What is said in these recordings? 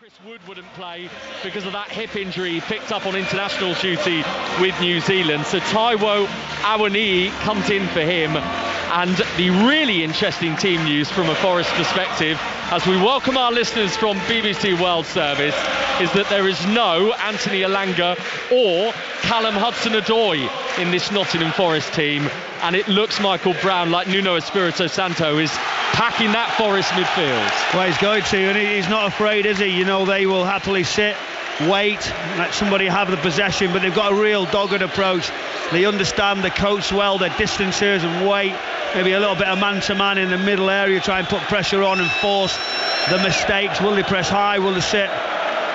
Chris Wood wouldn't play because of that hip injury he picked up on international duty with New Zealand. So Taiwo Awoniyi comes in for him. And the really interesting team news from a Forest perspective, as we welcome our listeners from BBC World Service, is that there is no Anthony Elanga or Callum Hudson-Odoi in this Nottingham Forest team. And it looks, Michael Brown, like Nuno Espirito Santo is packing that Forest midfield. Well, he's going to, and he's not afraid, is he? You know, they will happily sit, wait, let somebody have the possession, but they've got a real dogged approach. They understand the coach well, their distancers, and wait. Maybe a little bit of man-to-man in the middle area, try and put pressure on and force the mistakes. Will they press high? Will they sit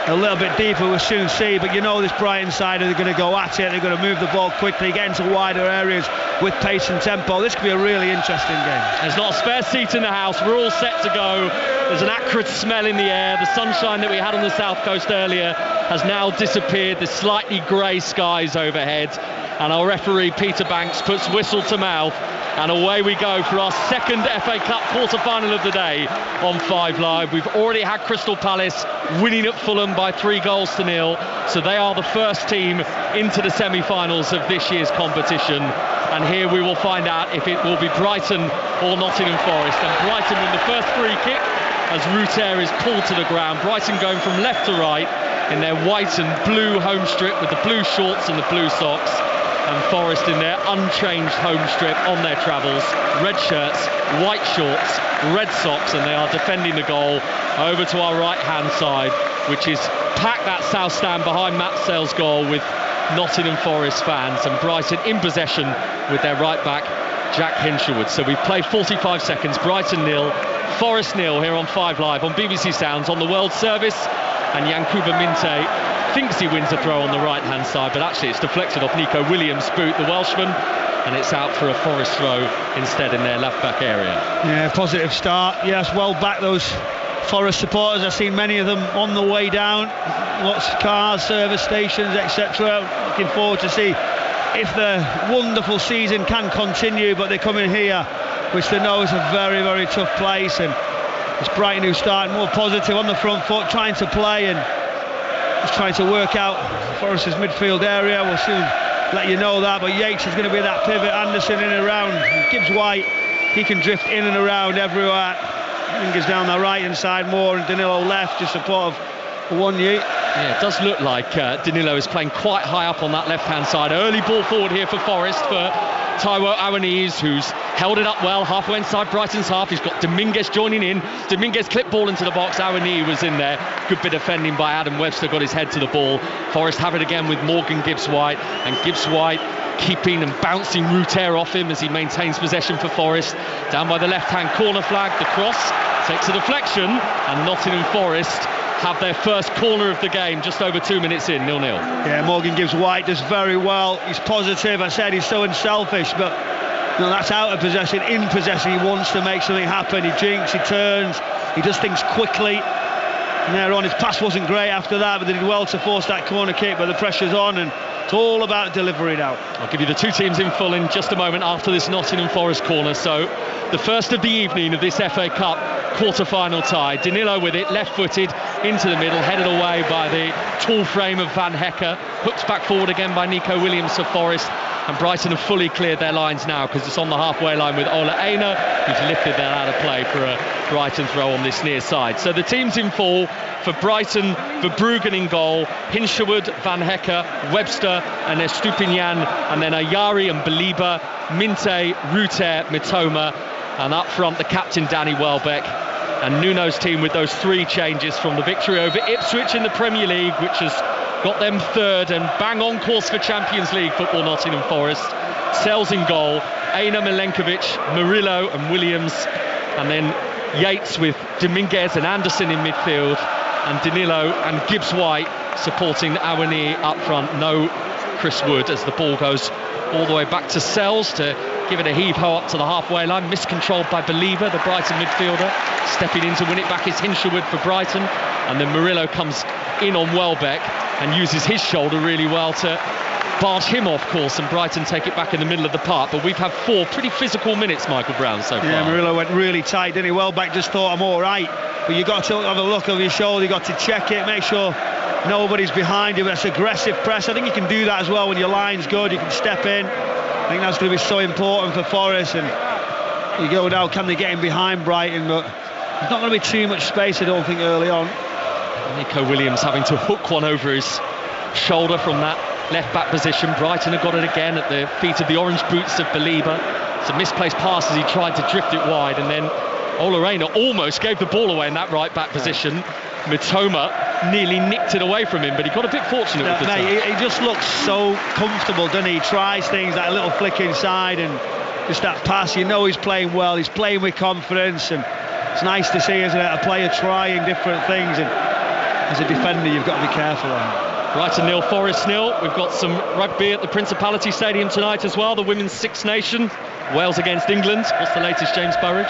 a little bit deeper? We'll soon see. But you know this Brighton side, they're going to go at it. They're going to move the ball quickly, get into wider areas with pace and tempo. This could be a really interesting game. There's not a spare seat in the house. We're all set to go. There's an acrid smell in the air. The sunshine that we had on the south coast earlier has now disappeared. There's slightly grey skies overhead. And our referee, Peter Banks, puts whistle to mouth. And away we go for our second FA Cup quarter-final of the day on 5 Live. We've already had Crystal Palace winning at Fulham by 3-0. So they are the first team into the semi-finals of this year's competition. And here we will find out if it will be Brighton or Nottingham Forest. And Brighton win the first free kick as Ruter is pulled to the ground. Brighton going from left to right in their white and blue home strip with the blue shorts and the blue socks. And Forest in their unchanged home strip on their travels, red shirts, white shorts, red socks, and they are defending the goal over to our right-hand side, which is packed that south stand behind Matt Sale's goal with Nottingham Forest fans, and Brighton in possession with their right-back, Jack Hinshelwood. So we've played 45 seconds, Brighton 0, Forest 0 here on 5 Live on BBC Sounds on the World Service, and Yankuba Minte thinks he wins a throw on the right-hand side, but actually it's deflected off Nico Williams' boot, the Welshman, and it's out for a Forest throw instead in their left-back area. Yeah, positive start. Yes, well back those Forest supporters. I've seen many of them on the way down. Lots of cars, service stations, etc. Looking forward to see if the wonderful season can continue, but they come in here, which they know is a very, very tough place, and it's Brighton who start more positive on the front foot, trying to play and just trying to work out Forest's midfield area. We'll soon let you know that, but Yates is going to be that pivot. Anderson in and around, Gibbs White, he can drift in and around everywhere. Fingers down the right hand side more, and Danilo left, just support of Awoniyi. Yeah, it does look like Danilo is playing quite high up on that left hand side. Early ball forward here for Forest for Taiwo Awoniyi, who's held it up well halfway inside Brighton's half. He's got Dominguez joining in. Dominguez clipped ball into the box. Awoniyi was in there. Good bit of defending by Adam Webster, got his head to the ball. Forest have it again with Morgan Gibbs-White, and Gibbs-White keeping and bouncing Ruter off him as he maintains possession for Forest. Down by the left-hand corner flag, the cross takes a deflection, and Nottingham Forest have their first corner of the game just over 2 minutes in, 0-0. Yeah, Morgan Gibbs-White does very well. He's positive. I said he's so unselfish, but no, that's out of possession. In possession, he wants to make something happen. He jinks, he turns, he does things quickly. And there on, his pass wasn't great after that, but they did well to force that corner kick, but the pressure's on, and it's all about delivering out. I'll give you the two teams in full in just a moment after this Nottingham Forest corner. So the first of the evening of this FA Cup quarter-final tie. Danilo with it, left-footed into the middle, headed away by the tall frame of Van Hecke. Hooked back forward again by Nico Williams for Forest. And Brighton have fully cleared their lines now because it's on the halfway line with Ola Aina, who's lifted that out of play for a Brighton throw on this near side. So the team's in full for Brighton, Verbruggen in goal, Hinshelwood, Van Hecke, Webster and Estupinian, and then Ayari and Baliba, Minte, Ruter, Mitoma, and up front the captain Danny Welbeck. And Nuno's team with those 3 changes from the victory over Ipswich in the Premier League, which has got them third and bang on course for Champions League football. Nottingham Forest. Sells in goal, Aina, Milenkovic, Murillo and Williams, and then Yates with Dominguez and Anderson in midfield, and Danilo and Gibbs-White supporting Awoniyi up front. No Chris Wood as the ball goes all the way back to Sells to give it a heave-ho up to the halfway line. Miscontrolled by Baliba, the Brighton midfielder. Stepping in to win it back is Hinshelwood for Brighton, and then Murillo comes in on Welbeck and uses his shoulder really well to barge him off course, and Brighton take it back in the middle of the park. But we've had 4 pretty physical minutes, Michael Brown, so far. Yeah, Murillo went really tight, didn't he? Welbeck just thought, I'm all right. but you've got to have a look over your shoulder, you've got to check it, make sure nobody's behind you. That's aggressive press. I think you can do that as well when your line's good, you can step in. I think that's going to be so important for Forest. And you go now, can they get in behind Brighton? But there's not going to be too much space, I don't think, early on. Nico Williams having to hook one over his shoulder from that left back position. Brighton have got it again at the feet of the orange boots of Belieber. It's a misplaced pass as he tried to drift it wide, and then Ola Reina almost gave the ball away in that right back position. Mitoma nearly nicked it away from him, but he got a bit fortunate with the touch. He just looks so comfortable, doesn't he? He tries things, that little flick inside, and just that pass, you know he's playing well, he's playing with confidence, and it's nice to see, isn't it, a player trying different things, and as a defender you've got to be careful on. Brighton 0, Forest 0. We've got some rugby at the Principality Stadium tonight as well, the Women's Six Nation. Wales against England. What's the latest, James Burridge?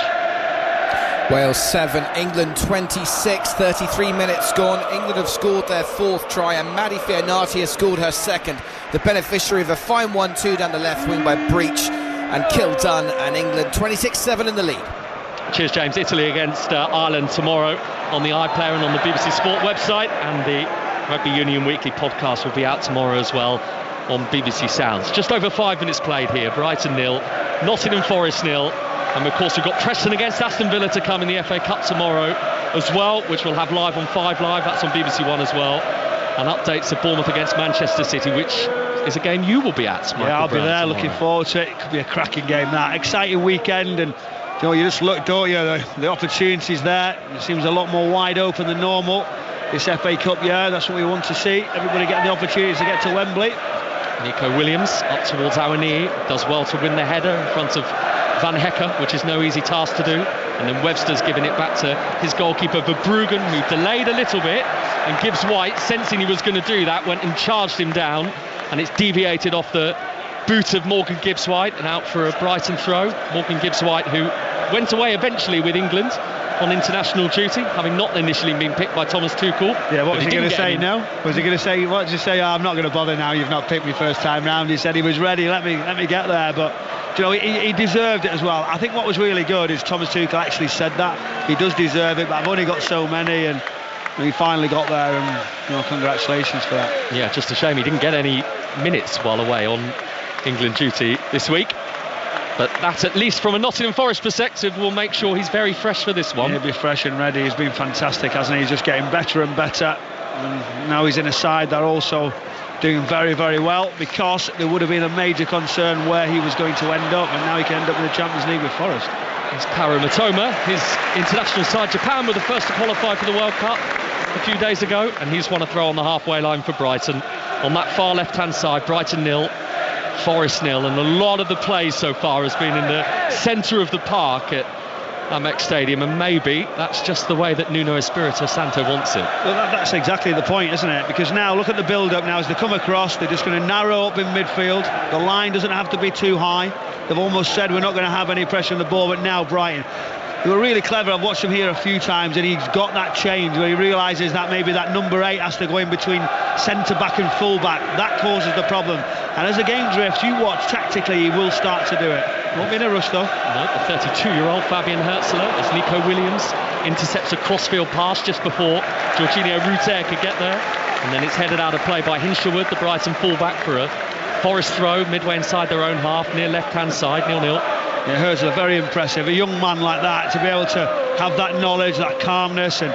Wales 7, England 26, 33 minutes gone. England have scored their fourth try, and Maddie Fianati has scored her second. The beneficiary of a fine 1-2 down the left wing by Breach and Kildun, and England 26-7 in the lead. Cheers, James. Italy against Ireland tomorrow on the iPlayer and on the BBC Sport website, and the Rugby Union Weekly podcast will be out tomorrow as well on BBC Sounds. Just over 5 minutes played here. Brighton 0, Nottingham Forest 0. And of course we've got Preston against Aston Villa to come in the FA Cup tomorrow as well, which we'll have live on 5 Live. That's on BBC One as well. And updates of Bournemouth against Manchester City, which is a game you will be at, Michael. Yeah, I'll be there, tomorrow. looking forward to it. It could be a cracking game, that. Exciting weekend, and you know, you just look, don't you, the opportunities there. It seems a lot more wide open than normal this FA Cup year. That's what we want to see. Everybody getting the opportunity to get to Wembley. Nico Williams up towards Awani, does well to win the header in front of Van Hecker, which is no easy task to do. And then Webster's giving it back to his goalkeeper Verbruggen, who delayed a little bit, and Gibbs White, sensing he was going to do that, went and charged him down, and it's deviated off the boot of Morgan Gibbs White and out for a Brighton throw. Morgan Gibbs White, who went away eventually with England on international duty, having not initially been picked by Thomas Tuchel. Yeah, what was he going to say now? Was he going to say, what did he say? Oh, I'm not going to bother now, you've not picked me first time round. He said he was ready, let me get there. But you know, he deserved it as well. I think what was really good is Thomas Tuchel actually said that he does deserve it, but I've only got so many, and he finally got there, and you know, congratulations for that. Yeah, just a shame he didn't get any minutes while away on England duty this week. But that, at least from a Nottingham Forest perspective, will make sure he's very fresh for this one. He'll be fresh and ready. He's been fantastic, hasn't he? He's just getting better and better. And now he's in a side that are also doing very, very well, because there would have been a major concern where he was going to end up, and now he can end up in the Champions League with Forest. It's Kaoru Mitoma, his international side. Japan were the first to qualify for the World Cup a few days ago, and he's won a throw on the halfway line for Brighton. On that far left-hand side, Brighton 0, Forest 0, and a lot of the play so far has been in the centre of the park at Amex Stadium, and maybe that's just the way that Nuno Espirito Santo wants it. Well, that's exactly the point, isn't it? Because now look at the build-up now as they come across. They're just going to narrow up in midfield. The line doesn't have to be too high. They've almost said we're not going to have any pressure on the ball, but now Brighton, they were really clever. I've watched him here a few times, and he's got that change where he realises that maybe that number 8 has to go in between centre-back and full-back. That causes the problem. And as the game drifts, you watch, tactically he will start to do it. Won't be in a rush though. No, the 32-year-old Fabian Herzler, as Nico Williams intercepts a crossfield pass just before Jorginho Ruter could get there. And then it's headed out of play by Hinshelwood, the Brighton full-back, for a Forest throw midway inside their own half, near left-hand side, 0-0. Yeah, Herzler, very impressive. A young man like that, to be able to have that knowledge, that calmness, and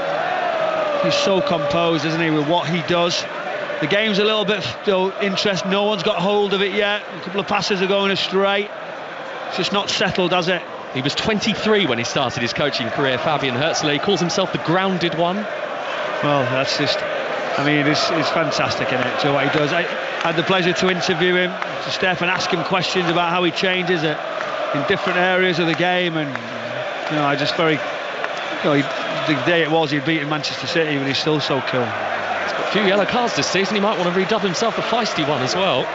he's so composed, isn't he, with what he does. The game's a little bit interest. No one's got hold of it yet. A couple of passes are going astray. It's just not settled, has it? He was 23 when he started his coaching career, Fabian Herzler. He calls himself the grounded one. Well, that's just, I mean, it's fantastic, isn't it, to what he does. I had the pleasure to interview him, to Steph, and ask him questions about how he changes it in different areas of the game, and you know, I just very, you know, the day it was he'd beaten Manchester City, but he's still so cool. He's got a few yellow cards this season. He might want to redub himself a feisty one as well.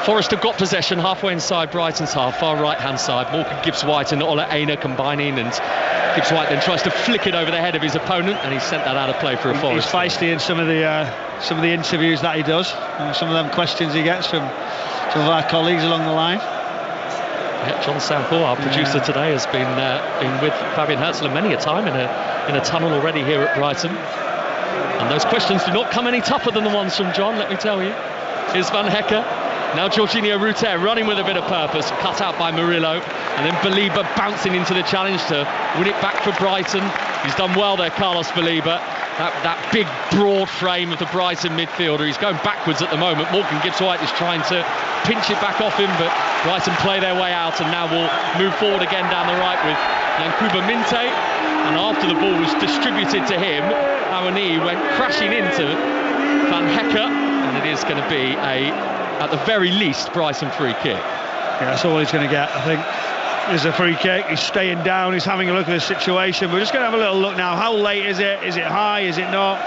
Forest have got possession halfway inside Brighton's half, far right-hand side. Morgan Gibbs White and Ola Aina combining, and Gibbs White then tries to flick it over the head of his opponent, and he's sent that out of play for a Forest. He's feisty in some of the interviews that he does. Some of them questions he gets from some of our colleagues along the line. Yeah, John Sample, our producer today, has been with Fabian Herzler many a time in a in a tunnel already here at Brighton. And those questions do not come any tougher than the ones from John, let me tell you. Here's Van Hecke. Now Jorginho Ruter running with a bit of purpose, cut out by Murillo, and then Baliba bouncing into the challenge to win it back for Brighton. He's done well there, Carlos Baliba. That big, broad frame of the Brighton midfielder. He's going backwards at the moment. Morgan Gibbs-White is trying to pinch it back off him, but Brighton play their way out and now will move forward again down the right with Yankuba Minte. And after the ball was distributed to him, Awani went crashing into Van Hecke, and it is going to be at the very least, Brighton free kick. Yeah, that's all he's going to get, I think. There's a free kick, he's staying down, he's having a look at the situation. We're just going to have a little look now. How late is it? Is it high? Is it not?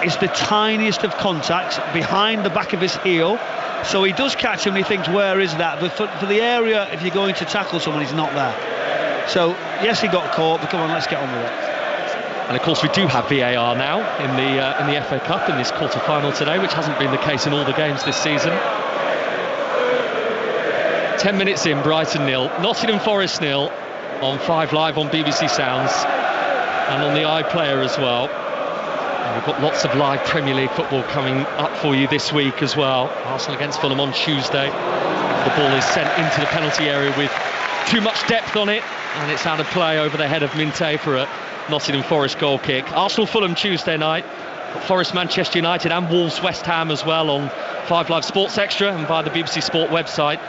It's the tiniest of contacts behind the back of his heel. So he does catch him and he thinks, where is that? But for the area, if you're going to tackle someone, he's not there. So, yes, he got caught, but come on, let's get on with it. And of course we do have VAR now in the FA Cup in this quarter-final today, which hasn't been the case in all the games this season. 10 minutes in, Brighton 0, Nottingham Forest 0 on 5 Live on BBC Sounds and on the iPlayer as well. And we've got lots of live Premier League football coming up for you this week as well. Arsenal against Fulham on Tuesday. The ball is sent into the penalty area with too much depth on it, and it's out of play over the head of Minte for a Nottingham Forest goal kick. Arsenal-Fulham Tuesday night. Got Forest-Manchester United and Wolves-West Ham as well on 5 Live Sports Extra and via the BBC Sport website.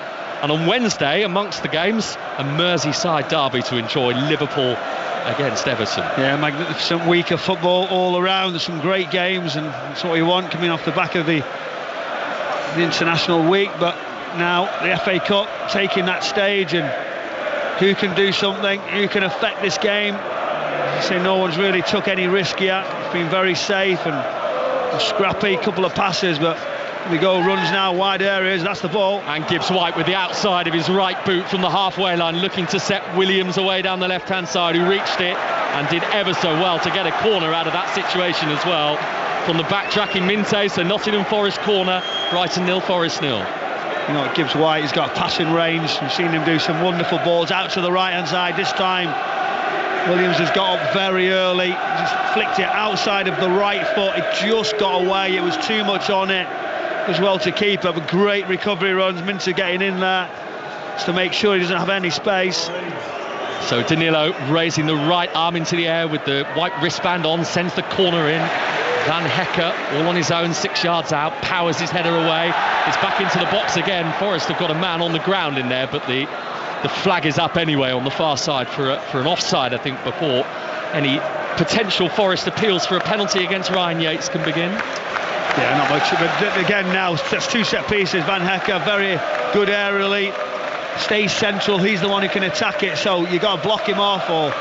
And on Wednesday, amongst the games, a Merseyside derby to enjoy, Liverpool against Everton. Yeah, magnificent week of football all around. There's some great games, and that's what we want coming off the back of the international week. But now the FA Cup taking that stage, and who can do something, who can affect this game. I say no one's really took any risk yet. It's been very safe and scrappy, couple of passes, but we go, runs now, wide areas, that's the ball. And Gibbs-White with the outside of his right boot from the halfway line, looking to set Williams away down the left-hand side, who reached it and did ever so well to get a corner out of that situation as well. From the backtracking Minte, so Nottingham Forest corner, Brighton 0, Forest 0. You know, Gibbs-White, he's got passing range. We've seen him do some wonderful balls out to the right-hand side. This time, Williams has got up very early, just flicked it outside of the right foot. It just got away, it was too much on it as well to keep up. A great recovery runs, Minter getting in there just to make sure he doesn't have any space. So Danilo raising the right arm into the air with the white wristband on, sends the corner in. Van Hecke all on his own, 6 yards out, powers his header away. It's back into the box again. Forest have got a man on the ground in there, but the flag is up anyway on the far side for an offside, I think, before any potential Forest appeals for a penalty against Ryan Yates can begin. Yeah, not much, but again now, that's 2 set pieces. Van Hecke, very good aerially, stays central, he's the one who can attack it, so you got to block him off or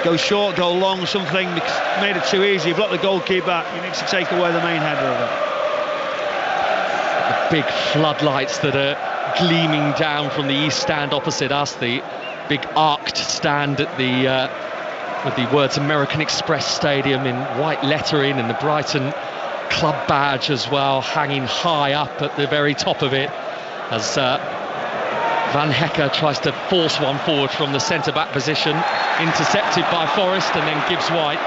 go short, go long, something, because made it too easy. You block the goalkeeper, he needs to take away the main header of it. The big floodlights that are gleaming down from the east stand opposite us, the big arched stand at the with the words American Express Stadium in white lettering, and the Brighton club badge as well hanging high up at the very top of it as Van Hecke tries to force one forward from the centre-back position, intercepted by Forest, and then Gibbs-White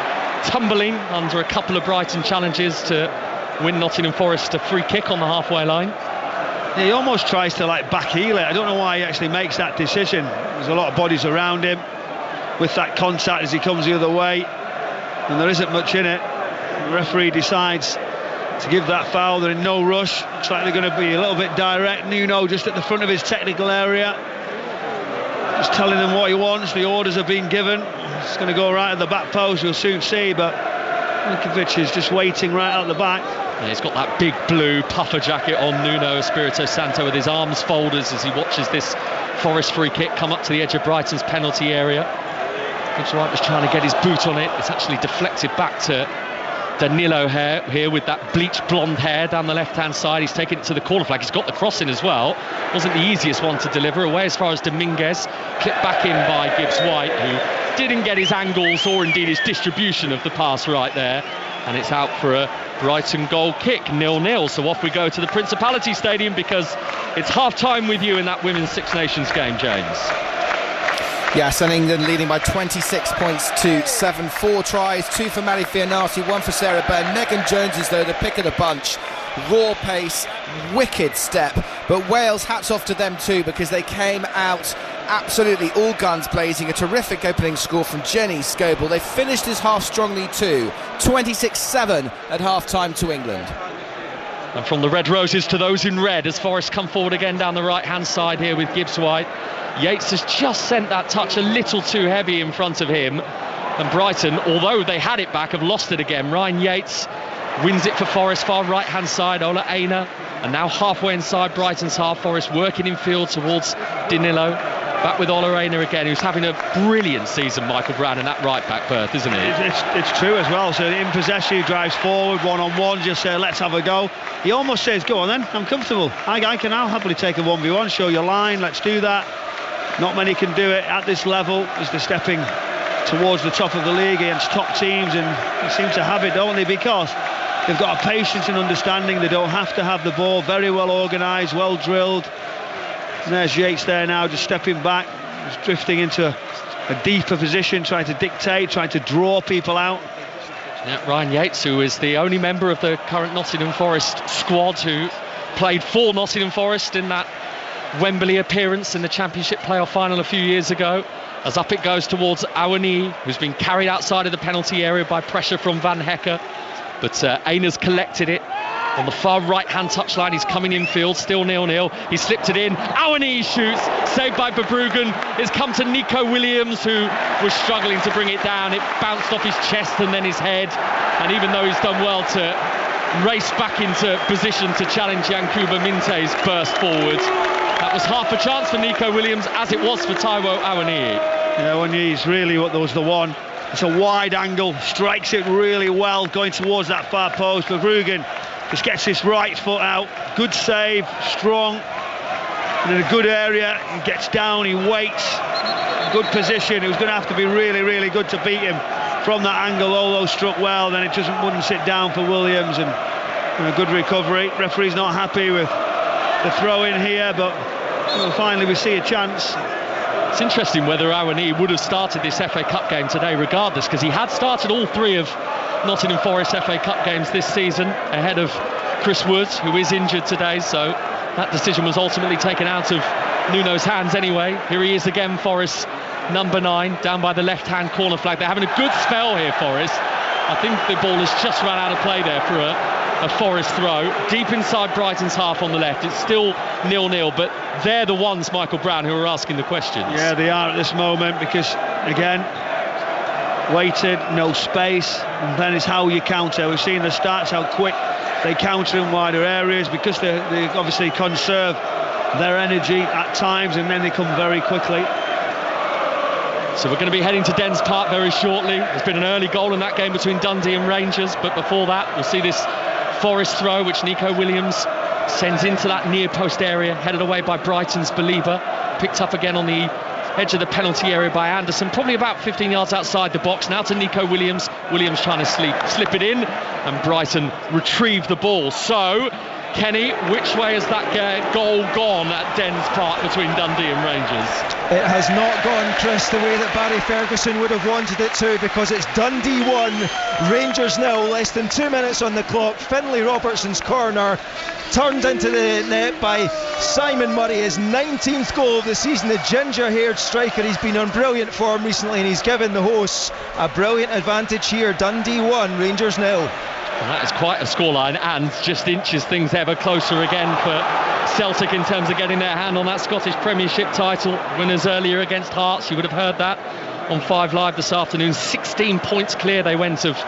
tumbling under a couple of Brighton challenges to win Nottingham Forest a free kick on the halfway line. He almost tries to back heel it. I don't know why he actually makes that decision. There's a lot of bodies around him with that contact as he comes the other way, and there isn't much in it. The referee decides to give that foul. They're in no rush. Looks like they're going to be a little bit direct. Nuno just at the front of his technical area, just telling them what he wants. The orders are being given. It's going to go right at the back post, we'll soon see, but Linkovic is just waiting right out the back. Yeah, he's got that big blue puffer jacket on, Nuno Espirito Santo, with his arms folded as he watches this Forest free kick come up to the edge of Brighton's penalty area. Gibbs-White was trying to get his boot on it. It's actually deflected back to Danilo here with that bleached blonde hair down the left-hand side. He's taken it to the corner flag. He's got the cross in as well. Wasn't the easiest one to deliver. Away as far as Dominguez. Clipped back in by Gibbs-White, who didn't get his angles or indeed his distribution of the pass right there. And it's out for a Brighton goal kick, 0-0. So off we go to the Principality Stadium, because it's half-time with you in that Women's Six Nations game, James. Yes, and England leading by 26 points to 7. 4 tries, 2 for Maddie Fianati, 1 for Sarah Byrne. Megan Jones is though the pick of the bunch. Raw pace, wicked step. But Wales, hats off to them too, because they came out absolutely all guns blazing. A terrific opening score from Jenny Scoble. They finished this half strongly too. 26-7 at half-time to England. And from the red roses to those in red as Forrest come forward again down the right-hand side here with Gibbs-White. Yates has just sent that touch a little too heavy in front of him. And Brighton, although they had it back, have lost it again. Ryan Yates wins it for Forrest, far right-hand side, Ola Aina. And now halfway inside Brighton's half, Forrest working in field towards Danilo. Back with Ola Aina again, who's having a brilliant season, Michael Brown, in that right-back berth, isn't he? It's true as well. So in possession, he drives forward, one-on-one, just say, let's have a go. He almost says, go on then, I'm comfortable. I'll happily take a 1v1, show your line, let's do that. Not many can do it at this level as they're stepping towards the top of the league against top teams, and they seem to have it, don't they? Because they've got a patience and understanding. They don't have to have the ball. Very well organised, well drilled. And there's Yates there now, just stepping back, just drifting into a deeper position, trying to dictate, trying to draw people out. Yeah, Ryan Yates, who is the only member of the current Nottingham Forest squad who played for Nottingham Forest in that Wembley appearance in the Championship playoff final a few years ago, as up it goes towards Awani, who's been carried outside of the penalty area by pressure from Van Hecker, but Aina's collected it on the far right-hand touchline. He's coming in field, still 0-0. He slipped it in. Awani shoots, saved by Verbruggen. It's come to Nico Williams, who was struggling to bring it down. It bounced off his chest and then his head, and even though he's done well to race back into position to challenge Yankuba Minte's burst forward, that was half a chance for Nico Williams, as it was for Taiwo Awani. Yeah, Awani's really what was the one. It's a wide angle, strikes it really well, going towards that far post. Verbruggen just gets his right foot out, good save, strong, and in a good area. He gets down, he waits, good position. It was going to have to be really, really good to beat him from that angle. Although struck well, then it just wouldn't sit down for Williams, and a good recovery. Referee's not happy with the throw in here, but finally we see a chance. It's interesting whether Awani would have started this FA Cup game today regardless, because he had started all 3 of Nottingham Forest FA Cup games this season ahead of Chris Woods, who is injured today, so that decision was ultimately taken out of Nuno's hands anyway. Here he is again, Forest number 9, down by the left-hand corner flag. They're having a good spell here, Forest. I think the ball has just run out of play there for a Forest throw. Deep inside Brighton's half on the left. It's still 0-0, but they're the ones, Michael Brown, who are asking the questions. Yeah, they are at this moment, because, again, waited, no space, and then it's how you counter. We've seen the stats, how quick they counter in wider areas, because they obviously conserve their energy at times, and then they come very quickly. So we're going to be heading to Dens Park very shortly. There's been an early goal in that game between Dundee and Rangers, but before that we'll see this Forest throw, which Nico Williams sends into that near post area, headed away by Brighton's Believer, picked up again on the edge of the penalty area by Anderson, probably about 15 yards outside the box. Now to Nico Williams. Williams trying to slip it in, and Brighton retrieve the ball. So, Kenny, which way has that goal gone at Dens Park between Dundee and Rangers? It has not gone, Chris, the way that Barry Ferguson would have wanted it to, because it's Dundee 1, Rangers 0, less than 2 minutes on the clock. Finlay Robertson's corner turned into the net by Simon Murray, his 19th goal of the season. The ginger-haired striker, he's been on brilliant form recently, and he's given the hosts a brilliant advantage here. Dundee 1, Rangers 0. Well, that is quite a scoreline, and just inches things ever closer again for Celtic in terms of getting their hand on that Scottish Premiership title. Winners earlier against Hearts, you would have heard that on 5 Live this afternoon. 16 points clear they went of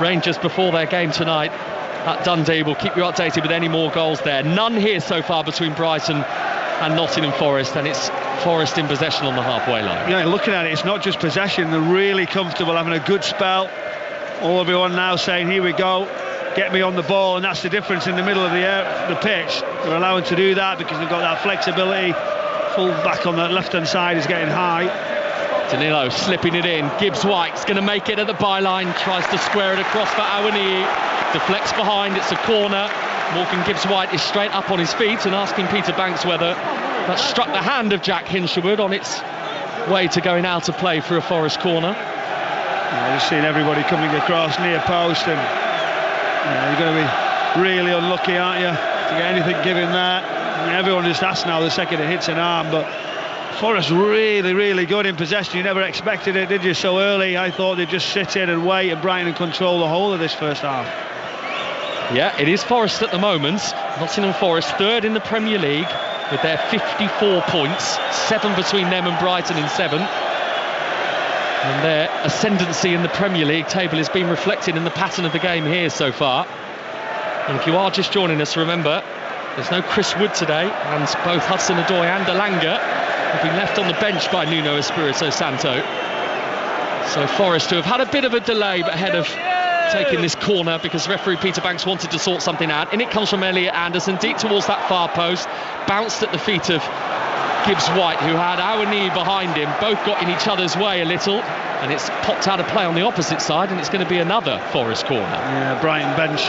Rangers before their game tonight at Dundee. We'll keep you updated with any more goals there. None here so far between Brighton and Nottingham Forest, and it's Forest in possession on the halfway line. Yeah, looking at it, it's not just possession. They're really comfortable, having a good spell. Everyone now saying, here we go, get me on the ball, and that's the difference in the middle of the pitch. They're allowing to do that because they've got that flexibility. Full back on the left-hand side is getting high. Danilo slipping it in. Gibbs-White's going to make it at the byline, tries to square it across for Awani. Deflects behind, it's a corner. Morgan Gibbs-White is straight up on his feet and asking Peter Banks whether that struck the hand of Jack Hinshelwood on its way to going out of play for a Forest corner. Just seeing everybody coming across near post, and you're going to be really unlucky, aren't you, to get anything given there. Everyone just asks now the second it hits an arm, but Forest really good in possession. You never expected it, did you, so early? I thought they'd just sit in and wait, and Brighton control the whole of this first half. Yeah, it is Forest at the moment. Nottingham Forest third in the Premier League with their 54 points, 7 between them and Brighton in 7th. And their ascendancy in the Premier League table has been reflected in the pattern of the game here so far. And if you are just joining us, remember, there's no Chris Wood today, and both Hudson-Odoi and Elanga have been left on the bench by Nuno Espirito Santo. So Forest, who have had a bit of a delay ahead of taking this corner, because referee Peter Banks wanted to sort something out. In it comes from Elliot Anderson, deep towards that far post, bounced at the feet of Gibbs White, who had Awoniyi behind him. Both got in each other's way a little, and it's popped out of play on the opposite side, and it's going to be another Forest corner. Yeah, Brighton bench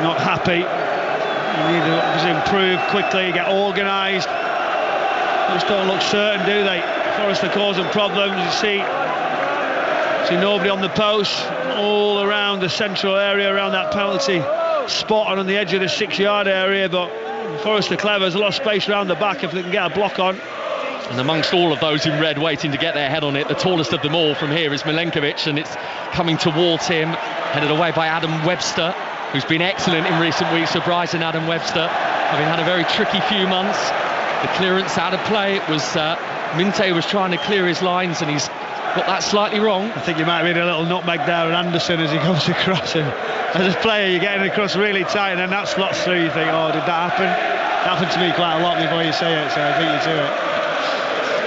not happy. You need to improve quickly, get organised. Just don't look certain, do they? Forest are causing problems. You see nobody on the post, all around the central area, around that penalty spot and on the edge of the 6-yard area, but Forest are clever. There's a lot of space around the back if they can get a block on. And amongst all of those in red waiting to get their head on it, the tallest of them all from here is Milenkovic, and it's coming towards him, headed away by Adam Webster, who's been excellent in recent weeks for Brighton. Adam Webster, having had a very tricky few months. The clearance out of play, it was Minte was trying to clear his lines, and he's got that slightly wrong. I think you might have been a little nutmeg there on Anderson as he comes across him. As a player, you're getting across really tight, and then that slots through. You think, oh, did that happen? It happened to me quite a lot before you say it, so I think you do it.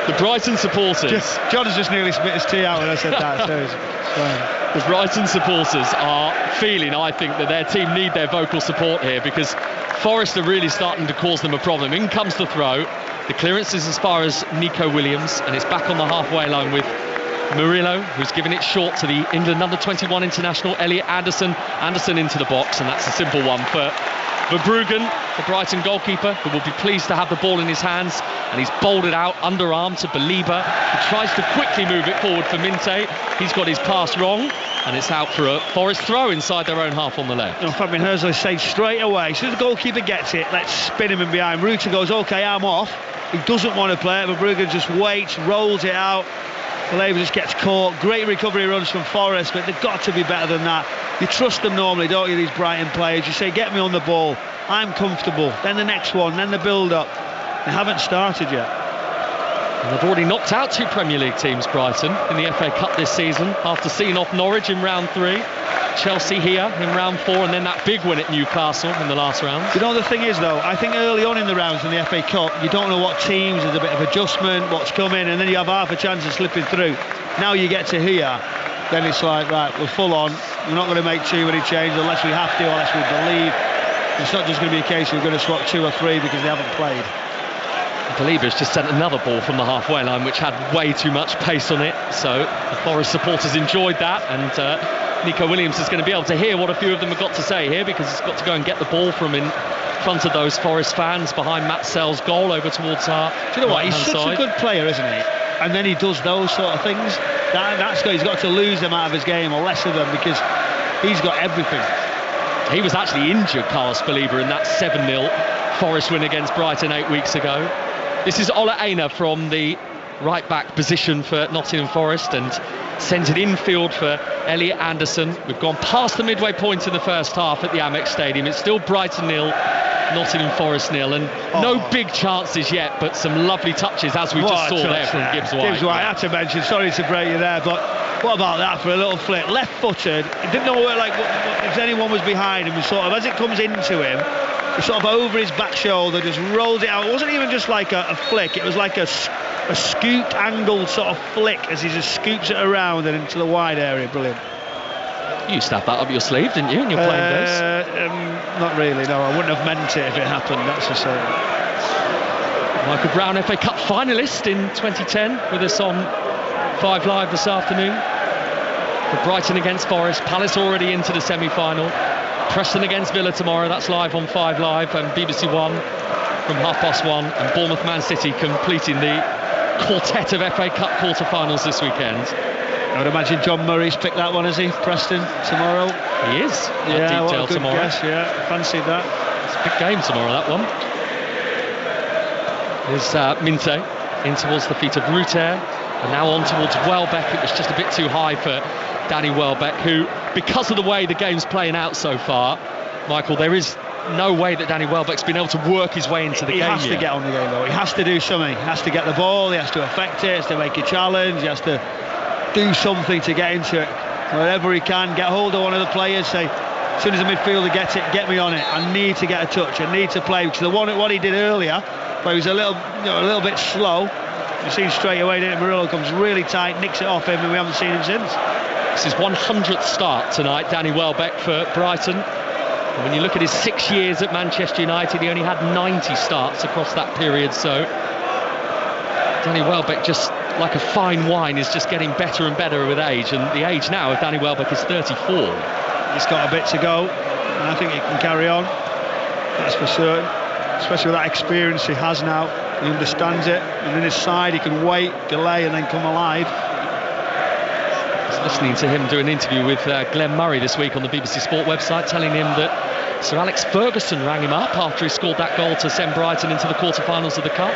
The Brighton supporters. John has just nearly spit his tea out when I said that, so it's fine. The Brighton supporters are feeling, I think, that their team need their vocal support here, because Forest are really starting to cause them a problem. In comes the throw. The clearance is as far as Nico Williams, and it's back on the halfway line with Murillo, who's given it short to the England under-21 international Elliot Anderson. Anderson into the box, and that's a simple one for Verbruggen, the Brighton goalkeeper, who will be pleased to have the ball in his hands, and he's bowled it out underarm to Belieber, who tries to quickly move it forward for Minte. He's got his pass wrong, and it's out for a Forest throw inside their own half on the left. Fabian Herzl says straight away, as soon as the goalkeeper gets it, let's spin him in behind. Ruta goes, OK, I'm off. He doesn't want to play it, but Verbruggen just waits, rolls it out. Belieber just gets caught. Great recovery runs from Forest, but they've got to be better than that. You trust them normally, don't you, these Brighton players? You say, get me on the ball, I'm comfortable, then the next one, then the build-up. They haven't started yet. And they've already knocked out 2 Premier League teams, Brighton, in the FA Cup this season, after seeing off Norwich in round 3, Chelsea here in round 4, and then that big win at Newcastle in the last round. You know, the thing is, though, I think early on in the rounds in the FA Cup, you don't know what teams, there's a bit of adjustment, what's coming, and then you have half a chance of slipping through. Now you get to here, then it's like, right, we're full on, we're not going to make too many changes unless we have to, unless we believe. It's not just going to be a case we're going to swap 2 or 3 because they haven't played. Belieber's just sent another ball from the halfway line, which had way too much pace on it, so the Forest supporters enjoyed that, and Nico Williams is going to be able to hear what a few of them have got to say here, because he's got to go and get the ball from in front of those Forest fans behind Matt Sell's goal over towards our Do you know what, he's such a good player, isn't he? And then he does those sort of things. He's got to lose them out of his game, or less of them, because he's got everything. He was actually injured, Carlos Belieber, in that 7-0 Forest win against Brighton 8 weeks ago. This is Ola Aina from the right-back position for Nottingham Forest, and sends it infield for Elliot Anderson. We've gone past the midway point in the first half at the Amex Stadium. It's still Brighton 0, Nottingham Forest 0, and no big chances yet, but some lovely touches, as we just saw there from Gibbs White. Gibbs White, I had to mention, sorry to break you there, but what about that for a little flick? Left-footed, he didn't know where, if anyone was behind him, and sort of, as it comes into him, he sort of over his back shoulder, just rolled it out. It wasn't even just like a flick, it was like a scooped angled sort of flick as he just scoops it around and into the wide area. Brilliant. You used to have that up your sleeve, didn't you, in your playing days? Not really, no. I wouldn't have meant it if it happened, that's for certain. Michael Brown, FA Cup finalist in 2010, with us on 5 Live this afternoon. For Brighton against Forest, Palace already into the semi-final. Preston against Villa tomorrow, that's live on 5 Live and BBC One from 1:30, and Bournemouth Man City completing the quartet of FA Cup quarter-finals this weekend. I would imagine John Murray's picked that one, has he? Preston tomorrow. He is. Yeah, what a good tomorrow. guess, yeah, fancied that. It's a big game tomorrow, that one. There's Minte in towards the feet of Ruter, and now on towards Welbeck. It was just a bit too high for Danny Welbeck, who, because of the way the game's playing out so far, Michael, there is no way that Danny Welbeck's been able to work his way into the game. He has to get on the game, though. He has to do something. He has to get the ball, he has to affect it, he has to make a challenge, he has to do something to get into it. Wherever he can, get hold of one of the players, say, as soon as the midfielder gets it, get me on it. I need to get a touch, I need to play. Because what he did earlier, where he was a little bit slow, you see straight away, didn't it? Murillo comes really tight, nicks it off him, and we haven't seen him since. It's his 100th start tonight, Danny Welbeck for Brighton. And when you look at his 6 years at Manchester United, he only had 90 starts across that period. So Danny Welbeck, just like a fine wine, is just getting better and better with age. And the age now of Danny Welbeck is 34. He's got a bit to go, and I think he can carry on. That's for certain. Especially with that experience he has now. He understands it, and in his side he can wait, delay, and then come alive. Listening to him do an interview with Glenn Murray this week on the BBC Sport website, telling him that Sir Alex Ferguson rang him up after he scored that goal to send Brighton into the quarter-finals of the Cup.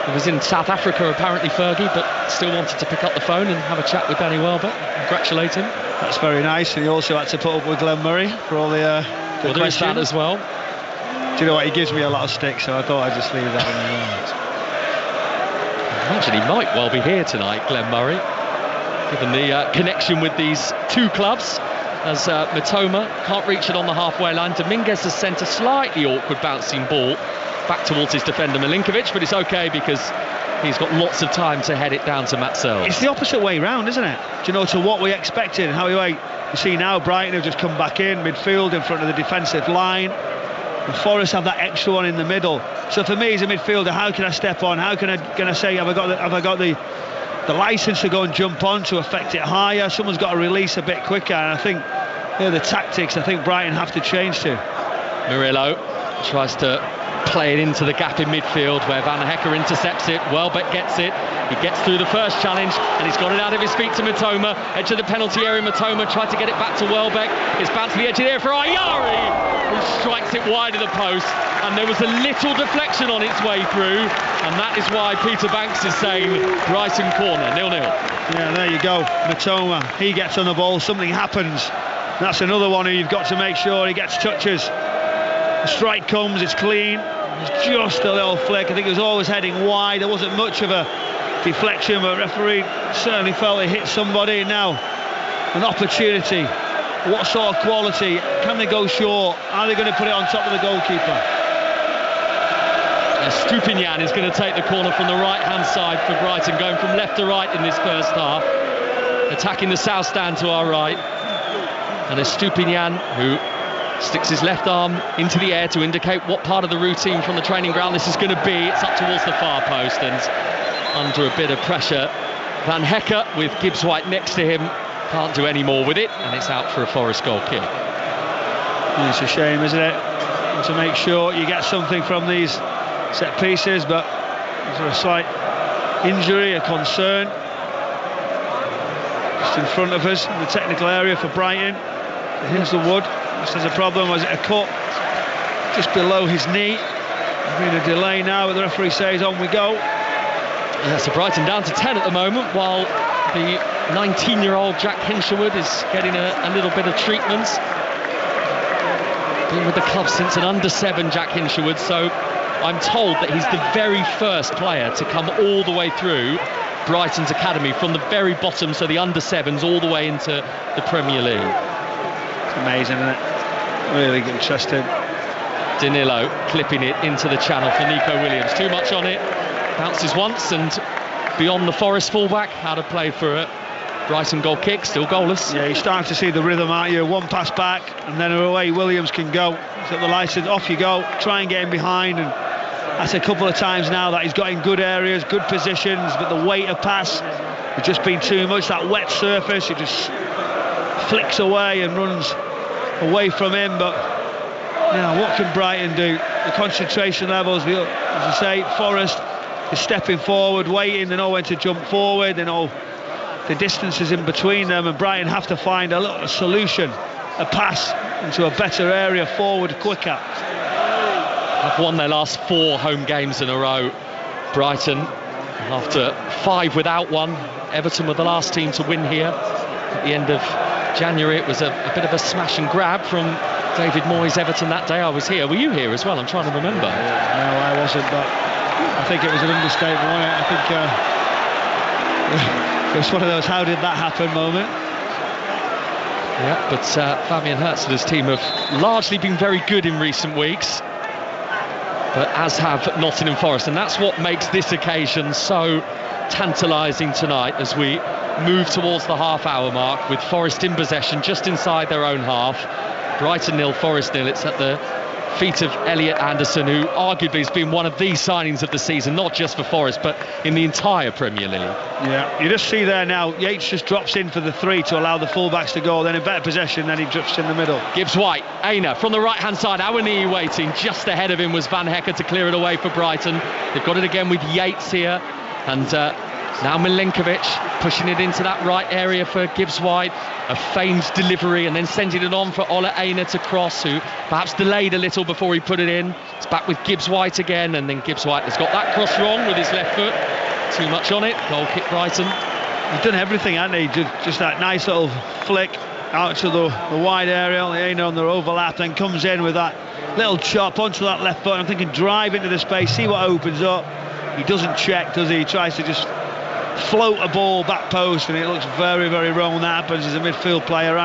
He was in South Africa apparently, Fergie, but still wanted to pick up the phone and have a chat with Danny Welbeck, congratulate him. That's very nice, and he also had to put up with Glenn Murray for all the well, there is that as well. Do you know what, he gives me a lot of stick, so I thought I'd just leave that in the round. I imagine he might well be here tonight, Glenn Murray, given the connection with these two clubs, as Mitoma can't reach it on the halfway line. Dominguez has sent a slightly awkward bouncing ball back towards his defender Milinkovic, but it's okay because he's got lots of time to head it down to Matt Sells. It's the opposite way round, isn't it? Do you know, to what we expected and how you see now Brighton have just come back in midfield in front of the defensive line, and Forest have that extra one in the middle. So for me as a midfielder, how can I step on? How can I say, have I got the licence to go and jump on to affect it higher? Someone's got to release a bit quicker, and I think the tactics I think Brighton have to change to. Murillo tries to play it into the gap in midfield where Van Hecker intercepts it. Welbeck gets it. He gets through the first challenge and he's got it out of his feet to Mitoma. Edge of the penalty area, Mitoma tried to get it back to Welbeck. It's bounced to the edge of the area for Ayari, who strikes it wide of the post. And there was a little deflection on its way through, and that is why Peter Banks is saying Brighton corner, 0-0. Yeah, there you go. Mitoma, he gets on the ball, something happens. That's another one who you've got to make sure he gets touches. The strike comes, it's clean, it's just a little flick. I think it was always heading wide, there wasn't much of a deflection, but the referee certainly felt it hit somebody. Now, an opportunity, what sort of quality, can they go short, are they going to put it on top of the goalkeeper? Stupinian is going to take the corner from the right-hand side for Brighton, going from left to right in this first half, attacking the south stand to our right. And there's Stupinian, who sticks his left arm into the air to indicate what part of the routine from the training ground this is going to be. It's up towards the far post, and under a bit of pressure, Van Hecker, with Gibbs White next to him, can't do any more with it, and it's out for a Forest goal kick. It's a shame, isn't it, to make sure you get something from these set pieces, but is there a slight injury, a concern just in front of us in the technical area for Brighton? Hazelwood just has a problem. Was it a cut just below his knee? There's been a delay now, but the referee says on we go. Yeah, so Brighton down to 10 at the moment, while the 19-year-old Jack Hinshelwood is getting a little bit of treatment. Been with the club since an under-7, Jack Hinshelwood, so I'm told that he's the very first player to come all the way through Brighton's academy, from the very bottom, so the under-7s, all the way into the Premier League. It's amazing, isn't it? Really interesting. Danilo clipping it into the channel for Nico Williams. Too much on it. Bounces once, and beyond the Forest fullback, out of play for a Brighton goal kick, still goalless. Yeah, you're starting to see the rhythm, aren't you? One pass back, and then away Williams can go. He's got the license, off you go, try and get him behind, and that's a couple of times now that he's got in good areas, good positions, but the weight of pass has just been too much. That wet surface, he just flicks away and runs away from him. But now, what can Brighton do? The concentration levels, as I say, Forest is stepping forward, waiting. They know when to jump forward. They know the distances in between them, and Brighton have to find a solution, a pass into a better area forward quicker. Have won their last 4 home games in a row, Brighton, after 5 without one. Everton were the last team to win here at the end of January. It was a bit of a smash and grab from David Moyes' Everton that day. I was here. Were you here as well? I'm trying to remember. No, I wasn't, but I think it was an understatement, wasn't it? I think it was one of those how did that happen moment. Yeah, but Fabian Herzl's team have largely been very good in recent weeks, but as have Nottingham Forest, and that's what makes this occasion so tantalising tonight as we move towards the half-hour mark with Forest in possession just inside their own half. Brighton 0, Forest 0. It's at the feet of Elliot Anderson, who arguably has been one of the signings of the season, not just for Forest but in the entire Premier League. Yeah, you just see there now, Yates just drops in for the 3 to allow the fullbacks to go, then in better possession, then he drifts in the middle. Gibbs White, Aina from the right hand side, Awaniyi waiting, just ahead of him was Van Hecker to clear it away for Brighton. They've got it again with Yates here, and now Milenkovic pushing it into that right area for Gibbs White. A feigned delivery and then sending it on for Ola Aina to cross, who perhaps delayed a little before he put it in. It's back with Gibbs White again, and then Gibbs White has got that cross wrong with his left foot. Too much on it. Goal kick Brighton. He's done everything, hasn't he? Just that nice little flick out to the wide area. Aina on the overlap, then comes in with that little chop onto that left foot. I'm thinking drive into the space, see what opens up. He doesn't check, does he? He tries to just float a ball back post, and it looks very, very wrong when that happens as a midfield player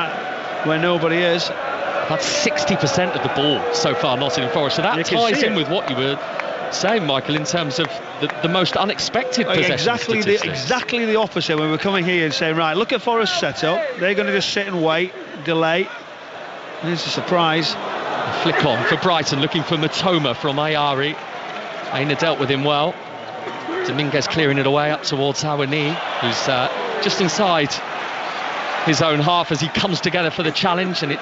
where nobody is. That's 60% of the ball so far, Nottingham Forest. So that ties in with what you were saying, Michael, in terms of the most unexpected possession statistics. Exactly the opposite. When we're coming here and saying, right, look at Forest's setup. They're going to just sit and wait, delay. And it's a surprise. A flick on for Brighton, looking for Matoma from Ayari. Aina dealt with him well. Dominguez clearing it away up towards Awaniyi, who's just inside his own half as he comes together for the challenge, and it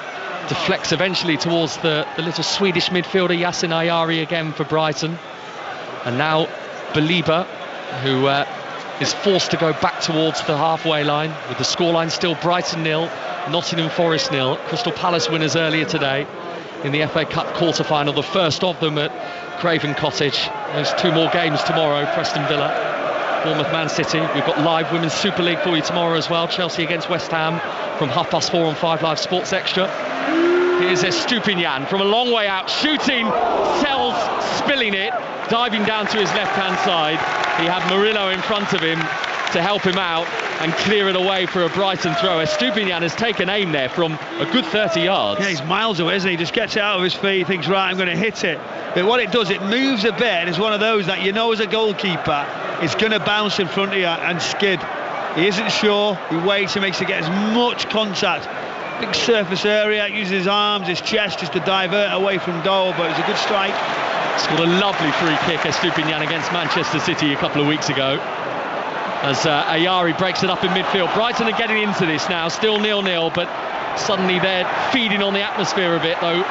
deflects eventually towards the little Swedish midfielder Yasin Ayari again for Brighton. And now Baliba, who is forced to go back towards the halfway line, with the scoreline still Brighton 0, Nottingham Forest 0. Crystal Palace winners earlier today in the FA Cup quarter-final, the first of them at Craven Cottage. There's 2 more games tomorrow, Preston Villa, Bournemouth, Man City. We've got live Women's Super League for you tomorrow as well, Chelsea against West Ham from 4:30 on 5 Live Sports Extra. Here's Estupinian from a long way out, shooting, Sells spilling it, diving down to his left-hand side. He had Murillo in front of him to help him out and clear it away for a Brighton throw. Estupinian has taken aim there from a good 30 yards. Yeah, he's miles away, isn't he? He just gets it out of his feet, he thinks, right, I'm going to hit it. But what it does, it moves a bit, and it's one of those that you know as a goalkeeper, it's going to bounce in front of you and skid. He isn't sure, he waits, he makes it get as much contact. Big surface area, uses his arms, his chest just to divert away from goal, but it's a good strike. Scored a lovely free kick, Estupinian, against Manchester City a couple of weeks ago, as Ayari breaks it up in midfield. Brighton are getting into this now, still 0-0, but suddenly they're feeding on the atmosphere a bit, though.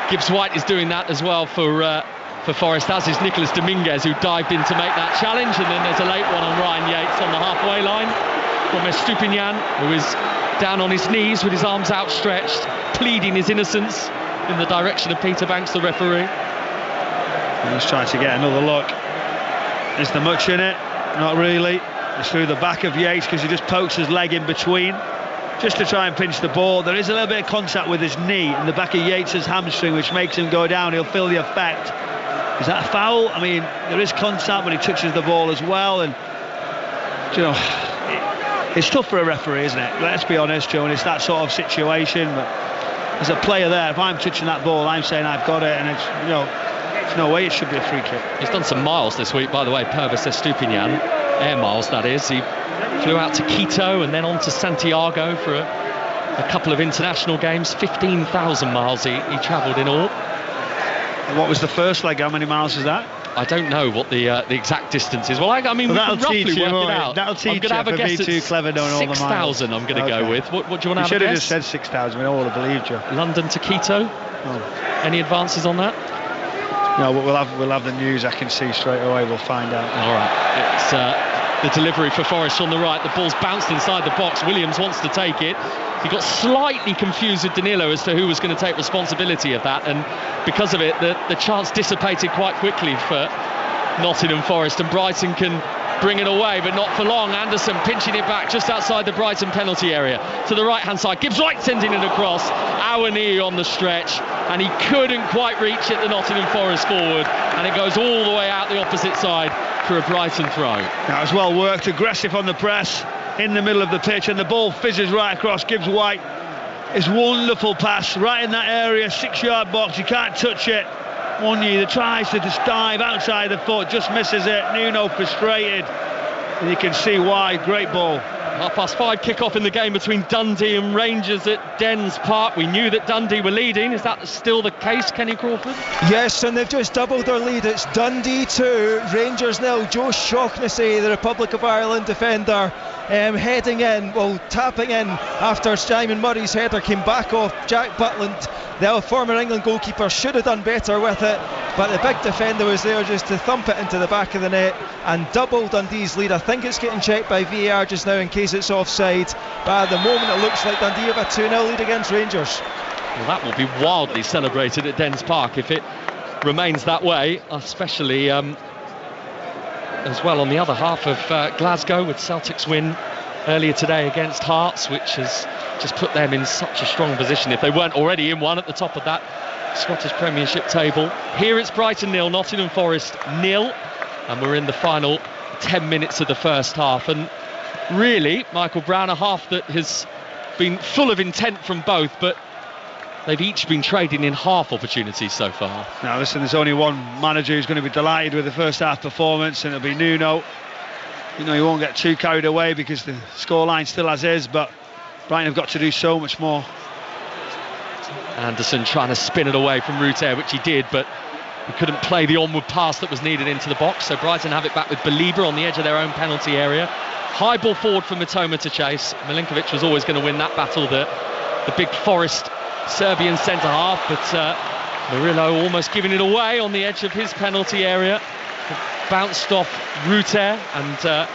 Gibbs White is doing that as well for Forest, as is Nicolas Dominguez, who dived in to make that challenge. And then there's a late one on Ryan Yates on the halfway line from Estupinian, who is down on his knees with his arms outstretched, pleading his innocence in the direction of Peter Banks, the referee. And he's trying to get another look. Is there much in it? Not really. It's through the back of Yates because he just pokes his leg in between just to try and pinch the ball. There is a little bit of contact with his knee in the back of Yates' hamstring, which makes him go down. He'll feel the effect. Is that a foul? I mean, there is contact, but he touches the ball as well. And, you know, it's tough for a referee, isn't it? Let's be honest, Joe, and it's that sort of situation. But as a player there, if I'm touching that ball, I'm saying I've got it, and it's, you know, there's no way it should be a free kick. He's done some miles this week, by the way, Pervis Estupinian. Air miles, that is. He flew out to Quito and then on to Santiago for a couple of international games. 15,000 miles he travelled in all. And what was the first leg? How many miles is that? I don't know what the exact distance is. Well, I mean, we can roughly work it out. That'll teach you. I'm going to have a guess too clever knowing all the miles. 6,000 I'm going to go with. What do you want to have a guess? You should have just said 6,000. We all would have believed you. London to Quito. Oh. Any advances on that? No, but we'll have the news. I can see straight away. We'll find out. All right. It's the delivery for Forest on the right. The ball's bounced inside the box. Williams wants to take it. He got slightly confused with Danilo as to who was going to take responsibility of that, and because of it, the chance dissipated quite quickly for Nottingham Forest, and Brighton can bring it away, but not for long. Anderson pinching it back just outside the Brighton penalty area to the right-hand side. Gibbs White sending it across. Awoniyi on the stretch, and he couldn't quite reach it, the Nottingham Forest forward, and it goes all the way out the opposite side for a Brighton throw. That was well worked, aggressive on the press in the middle of the pitch, and the ball fizzes right across. Gibbs White, his wonderful pass right in that area, 6-yard box. You can't touch it. Awoniyi that tries to just dive outside the foot, just misses it. Nuno frustrated, and you can see why. Great ball. 5:30 kick-off in the game between Dundee and Rangers at Dens Park. We knew that Dundee were leading. Is that still the case, Kenny Crawford? Yes, and they've just doubled their lead. It's Dundee 2, Rangers 0. Joe Shaughnessy, the Republic of Ireland defender, heading in, tapping in after Simon Murray's header came back off Jack Butland. The former England goalkeeper should have done better with it, but the big defender was there just to thump it into the back of the net and double Dundee's lead. I think it's getting checked by VAR just now in case it's offside, but at the moment it looks like Dundee have a 2-0 lead against Rangers. Well, that will be wildly celebrated at Dens Park if it remains that way, especially as well on the other half of Glasgow, with Celtic's win earlier today against Hearts, which has just put them in such a strong position, if they weren't already in one, at the top of that Scottish Premiership table. Here it's Brighton 0, Nottingham Forest 0, and we're in the final 10 minutes of the first half. And really, Michael Brown, a half that has been full of intent from both, but they've each been trading in half opportunities so far. Now listen, there's only one manager who's going to be delighted with the first half performance, and it'll be Nuno. You know, he won't get too carried away because the scoreline still as is, but Brighton have got to do so much more. Anderson trying to spin it away from Ruter, which he did, but he couldn't play the onward pass that was needed into the box, so Brighton have it back with Belieber on the edge of their own penalty area. High ball forward for Mitoma to chase. Milinkovic was always going to win that battle, the big Forest Serbian centre-half, but Murillo almost giving it away on the edge of his penalty area. It bounced off Ruter and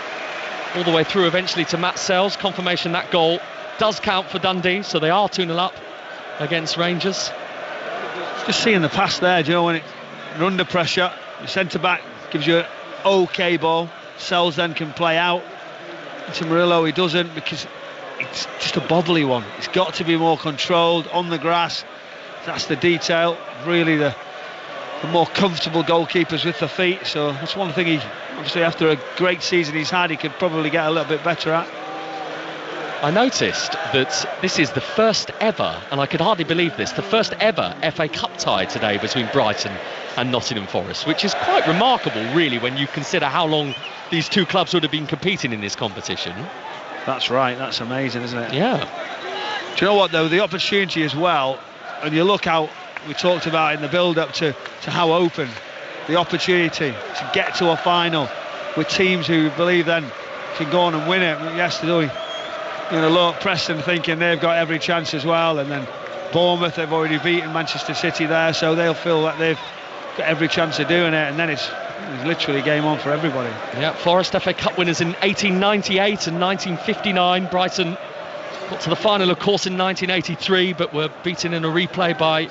all the way through eventually to Matt Sells. Confirmation that goal does count for Dundee, so they are 2-0 up against Rangers. Just seeing the pass there, Joe, when you're under pressure, the centre-back gives you an OK ball. Sells then can play out. To Murillo, he doesn't, because it's just a bobbly one. It's got to be more controlled on the grass. That's the detail. Really, the more comfortable goalkeepers with the feet. So that's one thing he, obviously, after a great season he's had, he could probably get a little bit better at. I noticed that this is the first ever, and I could hardly believe this, the first ever FA Cup tie today between Brighton and Nottingham Forest, which is quite remarkable, really, when you consider how long these two clubs would have been competing in this competition. That's right, that's amazing, isn't it? Yeah. Do you know what, though, the opportunity as well, and you look how we talked about in the build-up to how open the opportunity to get to a final with teams who believe then can go on and win it. Yesterday, look, Preston thinking they've got every chance as well, and then Bournemouth, they've already beaten Manchester City there, so they'll feel that they've got every chance of doing it, and then it's literally game on for everybody. Yeah, Forest FA Cup winners in 1898 and 1959. Brighton got to the final, of course, in 1983, but were beaten in a replay by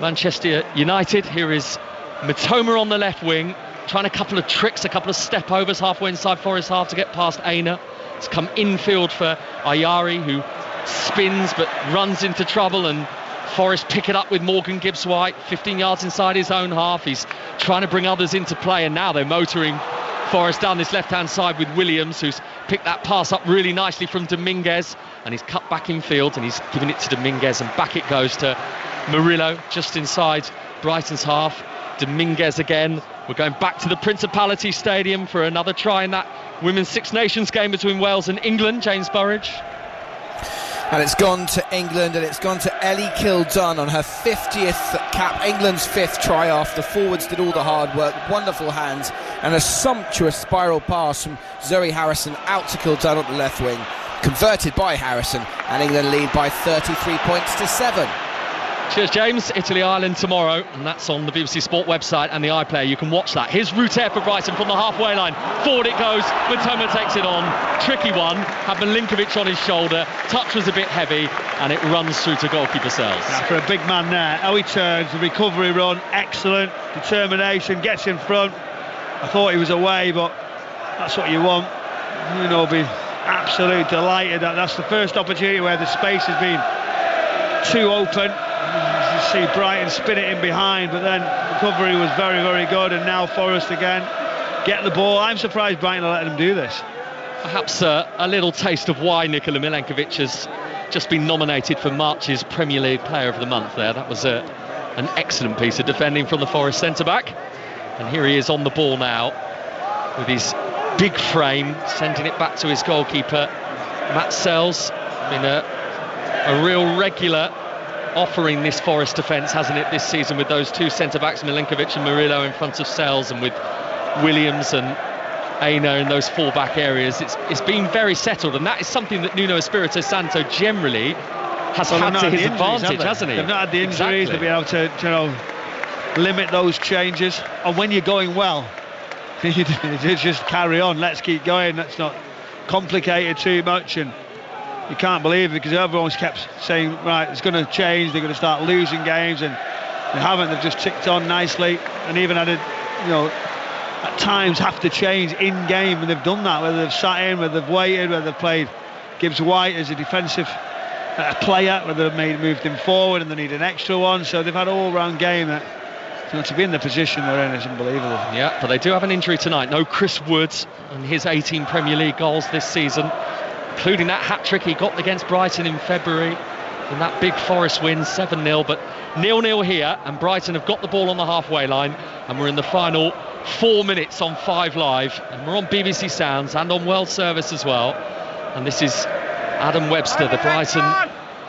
Manchester United. Here is Mitoma on the left wing, trying a couple of tricks, a couple of step overs halfway inside Forest half to get past Aina. It's come infield for Ayari, who spins but runs into trouble, and Forest pick it up with Morgan Gibbs-White 15 yards inside his own half. He's trying to bring others into play, and now they're motoring Forest down this left-hand side with Williams, who's picked that pass up really nicely from Dominguez, and he's cut back in field, and he's given it to Dominguez, and back it goes to Murillo just inside Brighton's half. Dominguez again. We're going back to the Principality Stadium for another try in that Women's Six Nations game between Wales and England. James Burridge. And it's gone to England, and it's gone to Ellie Kildunn on her 50th cap, England's 5th try off. The forwards did all the hard work, wonderful hands, and a sumptuous spiral pass from Zoe Harrison out to Kildunn on the left wing, converted by Harrison, and England lead by 33 points to 7. Cheers, James. Italy-Ireland tomorrow, and that's on the BBC Sport website and the iPlayer. You can watch that. Here's Ruter for Brighton from the halfway line. Forward it goes. Matoma takes it on. Tricky one. Had Milinkovic on his shoulder. Touch was a bit heavy, and it runs through to goalkeeper Sells. Yeah, for a big man there, how he turns, the recovery run, excellent. Determination, gets in front. I thought he was away, but that's what you want. Nuno will be absolutely delighted that that's the first opportunity where the space has been too open. You see Brighton spin it in behind, but then recovery was very, very good, and now Forest again get the ball. I'm surprised Brighton are letting him do this. Perhaps a little taste of why Nikola Milenkovic has just been nominated for March's Premier League Player of the Month there. That was an excellent piece of defending from the Forest centre-back. And here he is on the ball now with his big frame, sending it back to his goalkeeper, Matt Sells. Been a real regular offering this Forest defence, hasn't it, this season, with those two centre-backs, Milinkovic and Murillo, in front of Sells, and with Williams and Aina in those full-back areas. It's been very settled, and that is something that Nuno Espirito Santo generally has had to his advantage, hasn't he? They've not had the injuries, Exactly. they've been able to limit those changes. And when you're going well, you just carry on, let's keep going, let's not complicate it too much. And you can't believe it, because everyone's kept saying, right, it's going to change, they're going to start losing games, and they haven't. They've just ticked on nicely, and even had at times have to change in game, and they've done that, whether they've sat in, whether they've waited, whether they've played Gibbs White as a defensive player, whether they've moved him forward and they need an extra one. So they've had an all-round game that, to be in the position they're in is unbelievable. Yeah, but they do have an injury tonight. No Chris Woods and his 18 Premier League goals this season, including that hat-trick he got against Brighton in February in that big Forest win, 7-0. But 0-0 here, and Brighton have got the ball on the halfway line, and we're in the final 4 minutes on 5 Live, and we're on BBC Sounds and on World Service as well. And this is Adam Webster, the Brighton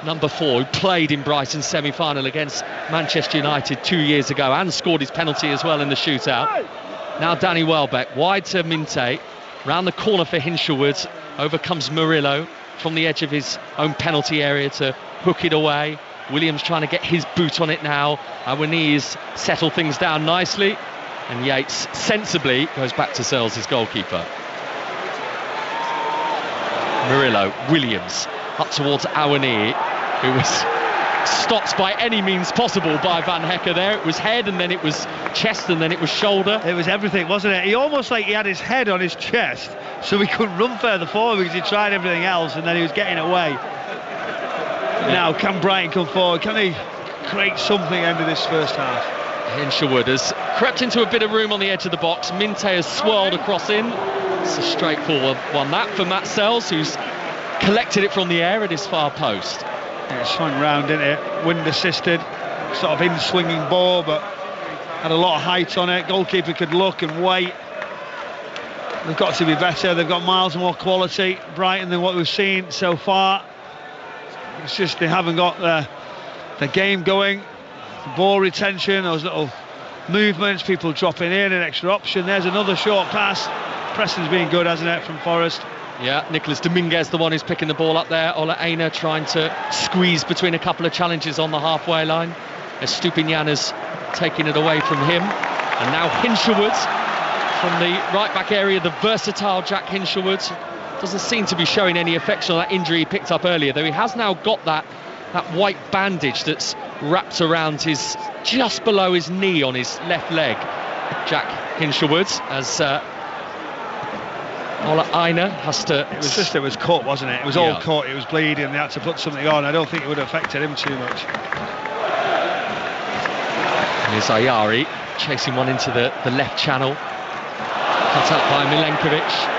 number 4, who played in Brighton's semi-final against Manchester United 2 years ago and scored his penalty as well in the shootout. Now Danny Welbeck, wide to Minte, round the corner for Hinshelwood, overcomes Murillo from the edge of his own penalty area to hook it away. Williams trying to get his boot on it now. Awani's settle things down nicely, and Yates sensibly goes back to Sells, his goalkeeper. Murillo, Williams up towards Awani, who was stopped by any means possible by Van Hecke there. It was head, and then it was chest, and then it was shoulder. It was everything, wasn't it? He almost like he had his head on his chest, so he couldn't run further forward because he tried everything else, and then he was getting away. Now, can Brighton come forward? Can they create something end of this first half? Hinshelwood has crept into a bit of room on the edge of the box. Minte has swirled across in. It's a straightforward one, that, for Matt Sells, who's collected it from the air at his far post. Yeah, it swung round, didn't it? Wind assisted, sort of in-swinging ball, but had a lot of height on it. Goalkeeper could look and wait. They've got to be better. They've got miles more quality, Brighton, than what we've seen so far. It's just they haven't got the game going, the ball retention, those little movements, people dropping in, an extra option. There's another short pass. Preston's been good, hasn't it, from Forest? Yeah, Nicolas Dominguez, the one who's picking the ball up there. Ola Aina trying to squeeze between a couple of challenges on the halfway line. Estupiniana's taking it away from him. And now Hinshelwood from the right-back area, the versatile Jack Hinshelwood. Doesn't seem to be showing any affection on that injury he picked up earlier, though he has now got that white bandage that's wrapped around his, just below his knee on his left leg. Jack Hinshelwood, as Ola Aina has to... It was cut, wasn't it? It was all cut, it was bleeding, they had to put something on. I don't think it would have affected him too much. And here's Ayari chasing one into the left channel. Cut up by Milenkovic.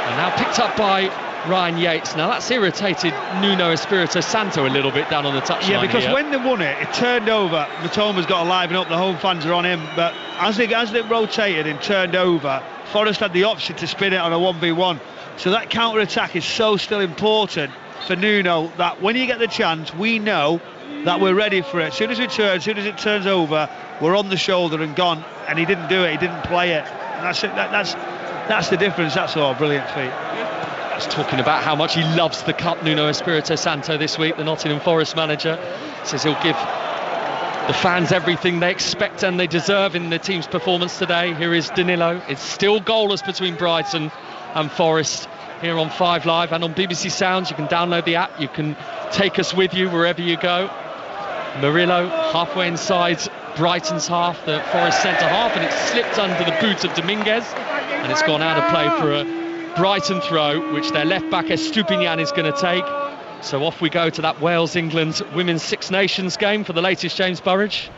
And now picked up by Ryan Yates. Now that's irritated Nuno Espirito Santo a little bit down on the touchline. Yeah, because here, when they won it, it turned over. Matoma's got to liven up, the home fans are on him. But as they rotated and turned over, Forest had the option to spin it on a 1v1. So that counter-attack is so still important for Nuno, that when you get the chance, we know that we're ready for it. As soon as we turn, as soon as it turns over, we're on the shoulder and gone. And he didn't do it, he didn't play it. And that's it. That's the difference. That's all. Brilliant feat. That's talking about how much he loves the cup, Nuno Espirito Santo, this week. The Nottingham Forest manager says he'll give the fans everything they expect and they deserve in the team's performance today. Here is Danilo. It's still goalless between Brighton and Forest here on 5 Live and on BBC Sounds. You can download the app, you can take us with you wherever you go. Murillo halfway inside Brighton's half, the Forest centre half, and it's slipped under the boot of Dominguez and it's gone out of play for a Brighton throw, which their left back Estupinian is going to take. So off we go to that Wales-England Women's Six Nations game for the latest, James Burridge.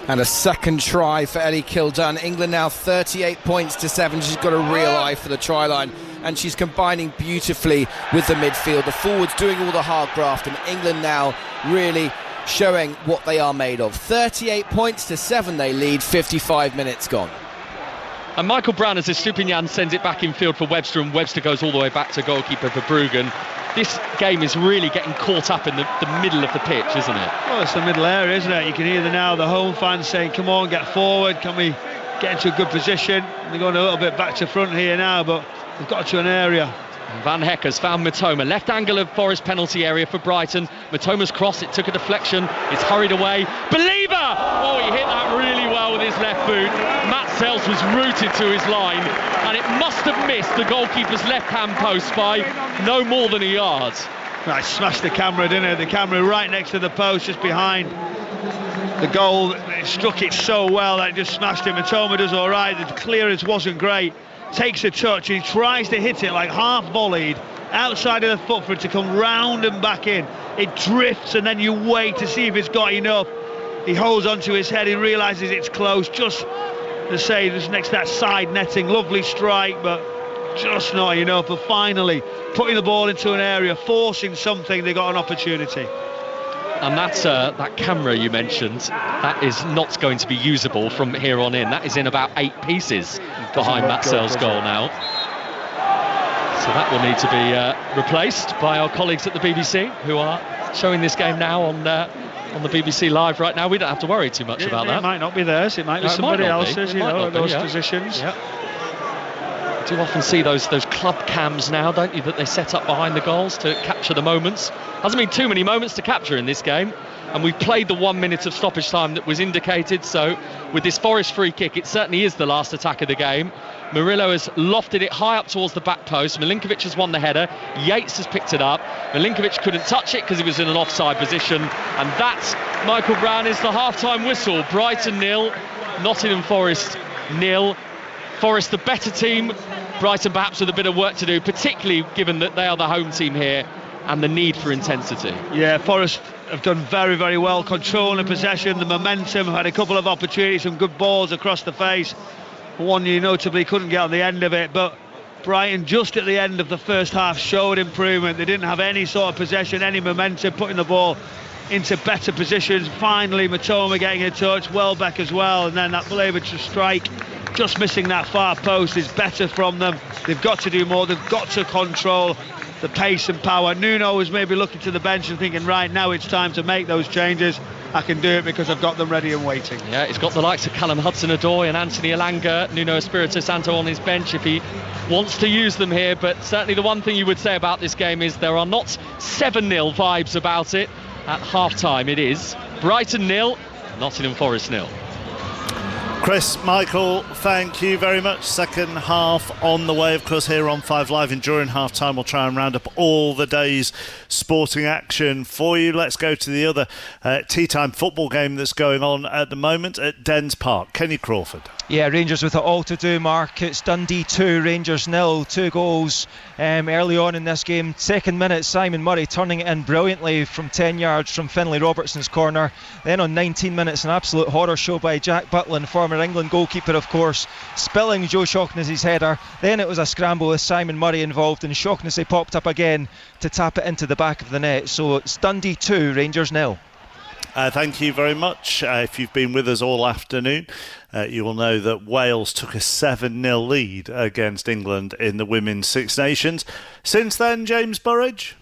And a second try for Ellie Kildunn. England now 38 points to 7. She's got a real eye for the try line, and she's combining beautifully with the midfield. The forwards doing all the hard graft, and England now really showing what they are made of. 38 points to 7 they lead, 55 minutes gone. And Michael Brown, as Estupinian sends it back in field for Webster, and Webster goes all the way back to goalkeeper for Bruggen. This game is really getting caught up in the middle of the pitch, isn't it? Well, it's the middle area, isn't it? You can hear the home fans saying, come on, get forward, can we get into a good position? They're going a little bit back to front here now, but they've got to an area. Van Hecker's found Matoma, left angle of Forest penalty area for Brighton. Matoma's cross, it took a deflection, it's hurried away. Believer! Oh, he hit that really well with his left boot. Matt Sells was rooted to his line, and it must have missed the goalkeeper's left-hand post by no more than a yard. Right, smashed the camera, didn't it? The camera right next to the post, just behind the goal. It struck it so well that it just smashed it. Matoma does all right. The clearance wasn't great. Takes a touch, he tries to hit it like half volleyed outside of the foot for it to come round and back in. It drifts and then you wait to see if it's got enough. He holds onto his head, he realises it's close, just to say just next to that side netting. Lovely strike, but just not enough. But finally putting the ball into an area, forcing something, they got an opportunity. And that camera you mentioned, that is not going to be usable from here on in. That is in about 8 pieces behind Matt Sells' goal now. So that will need to be replaced by our colleagues at the BBC, who are showing this game now on the BBC Live right now. We don't have to worry too much about that. It might not be theirs, it might be somebody else's, at those positions. Yeah. You do often see those club cams now, don't you, that they set up behind the goals to capture the moments. Hasn't been too many moments to capture in this game, and we've played the 1 minute of stoppage time that was indicated. So with this Forest free kick, it certainly is the last attack of the game. Murillo has lofted it high up towards the back post. Milinkovic has won the header. Yates has picked it up. Milinkovic couldn't touch it because he was in an offside position, and that, Michael Brown, is the half-time whistle. Brighton 0, Nottingham Forest 0. Forest the better team, Brighton perhaps with a bit of work to do, particularly given that they are the home team here and the need for intensity. Yeah, Forest have done very, very well controlling the possession, the momentum, had a couple of opportunities, some good balls across the face. One you notably couldn't get on the end of it, but Brighton just at the end of the first half showed improvement. They didn't have any sort of possession, any momentum, putting the ball into better positions. Finally Matoma getting a touch, Welbeck as well, and then that belaboured strike, just missing that far post, is better from them. They've got to do more, they've got to control the pace and power. Nuno is maybe looking to the bench and thinking, right, now it's time to make those changes. I can do it because I've got them ready and waiting. Yeah, he's got the likes of Callum Hudson-Odoi and Anthony Elanga, Nuno Espirito Santo on his bench if he wants to use them here. But certainly the one thing you would say about this game is there are not 7-0 vibes about it. At half-time it is Brighton 0, Nottingham Forest 0. Chris, Michael, thank you very much. Second half on the way, of course, here on 5 Live. And during half-time, we'll try and round up all the day's sporting action for you. Let's go to the other tea-time football game that's going on at the moment at Dens Park. Kenny Crawford. Yeah, Rangers with it all to do, Mark. It's Dundee 2, Rangers 0. 2 goals early on in this game. Second minute, Simon Murray turning it in brilliantly from 10 yards from Finlay Robertson's corner. Then on 19 minutes, an absolute horror show by Jack Butland, former England goalkeeper, of course, spilling Joe Shaughnessy's header. Then it was a scramble with Simon Murray involved, and Shaughnessy popped up again to tap it into the back of the net. So it's Dundee 2, Rangers 0. Thank you very much. If you've been with us all afternoon, you will know that Wales took a 7-0 lead against England in the Women's Six Nations. Since then, James Burridge?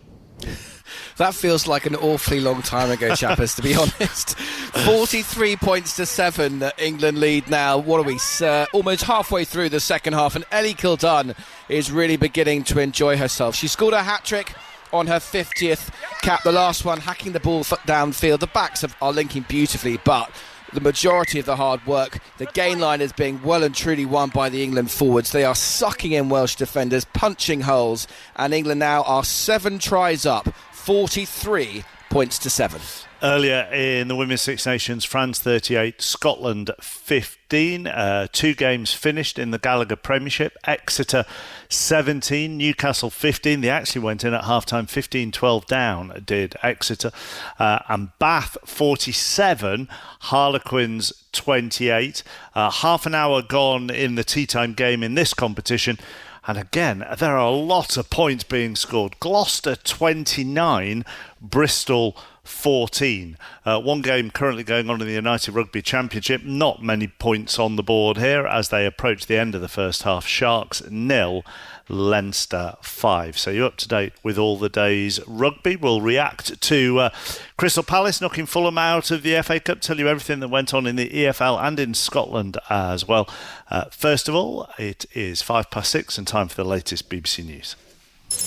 That feels like an awfully long time ago, chappers, to be honest. 43 points to 7, England lead now. What are we, almost halfway through the second half, and Ellie Kildunn is really beginning to enjoy herself. She scored a hat-trick on her 50th cap, the last one hacking the ball downfield. The backs are linking beautifully, but the majority of the hard work, the gain line is being well and truly won by the England forwards. They are sucking in Welsh defenders, punching holes, and England now are 7 tries up, 43 points to 7. Earlier in the Women's Six Nations, France 38, Scotland 15. 2 games finished in the Gallagher Premiership. Exeter 17, Newcastle 15. They actually went in at half-time 15-12 down, did Exeter. And Bath 47, Harlequins 28. Half an hour gone in the tea-time game in this competition. And again, there are a lot of points being scored. Gloucester 29, Bristol 14. One game currently going on in the United Rugby Championship. Not many points on the board here as they approach the end of the first half. Sharks 0, Leinster 5. So you're up to date with all the day's rugby. We'll react to Crystal Palace knocking Fulham out of the FA Cup. Tell you everything that went on in the EFL and in Scotland as well. First of all, it is 6:05 and time for the latest BBC News.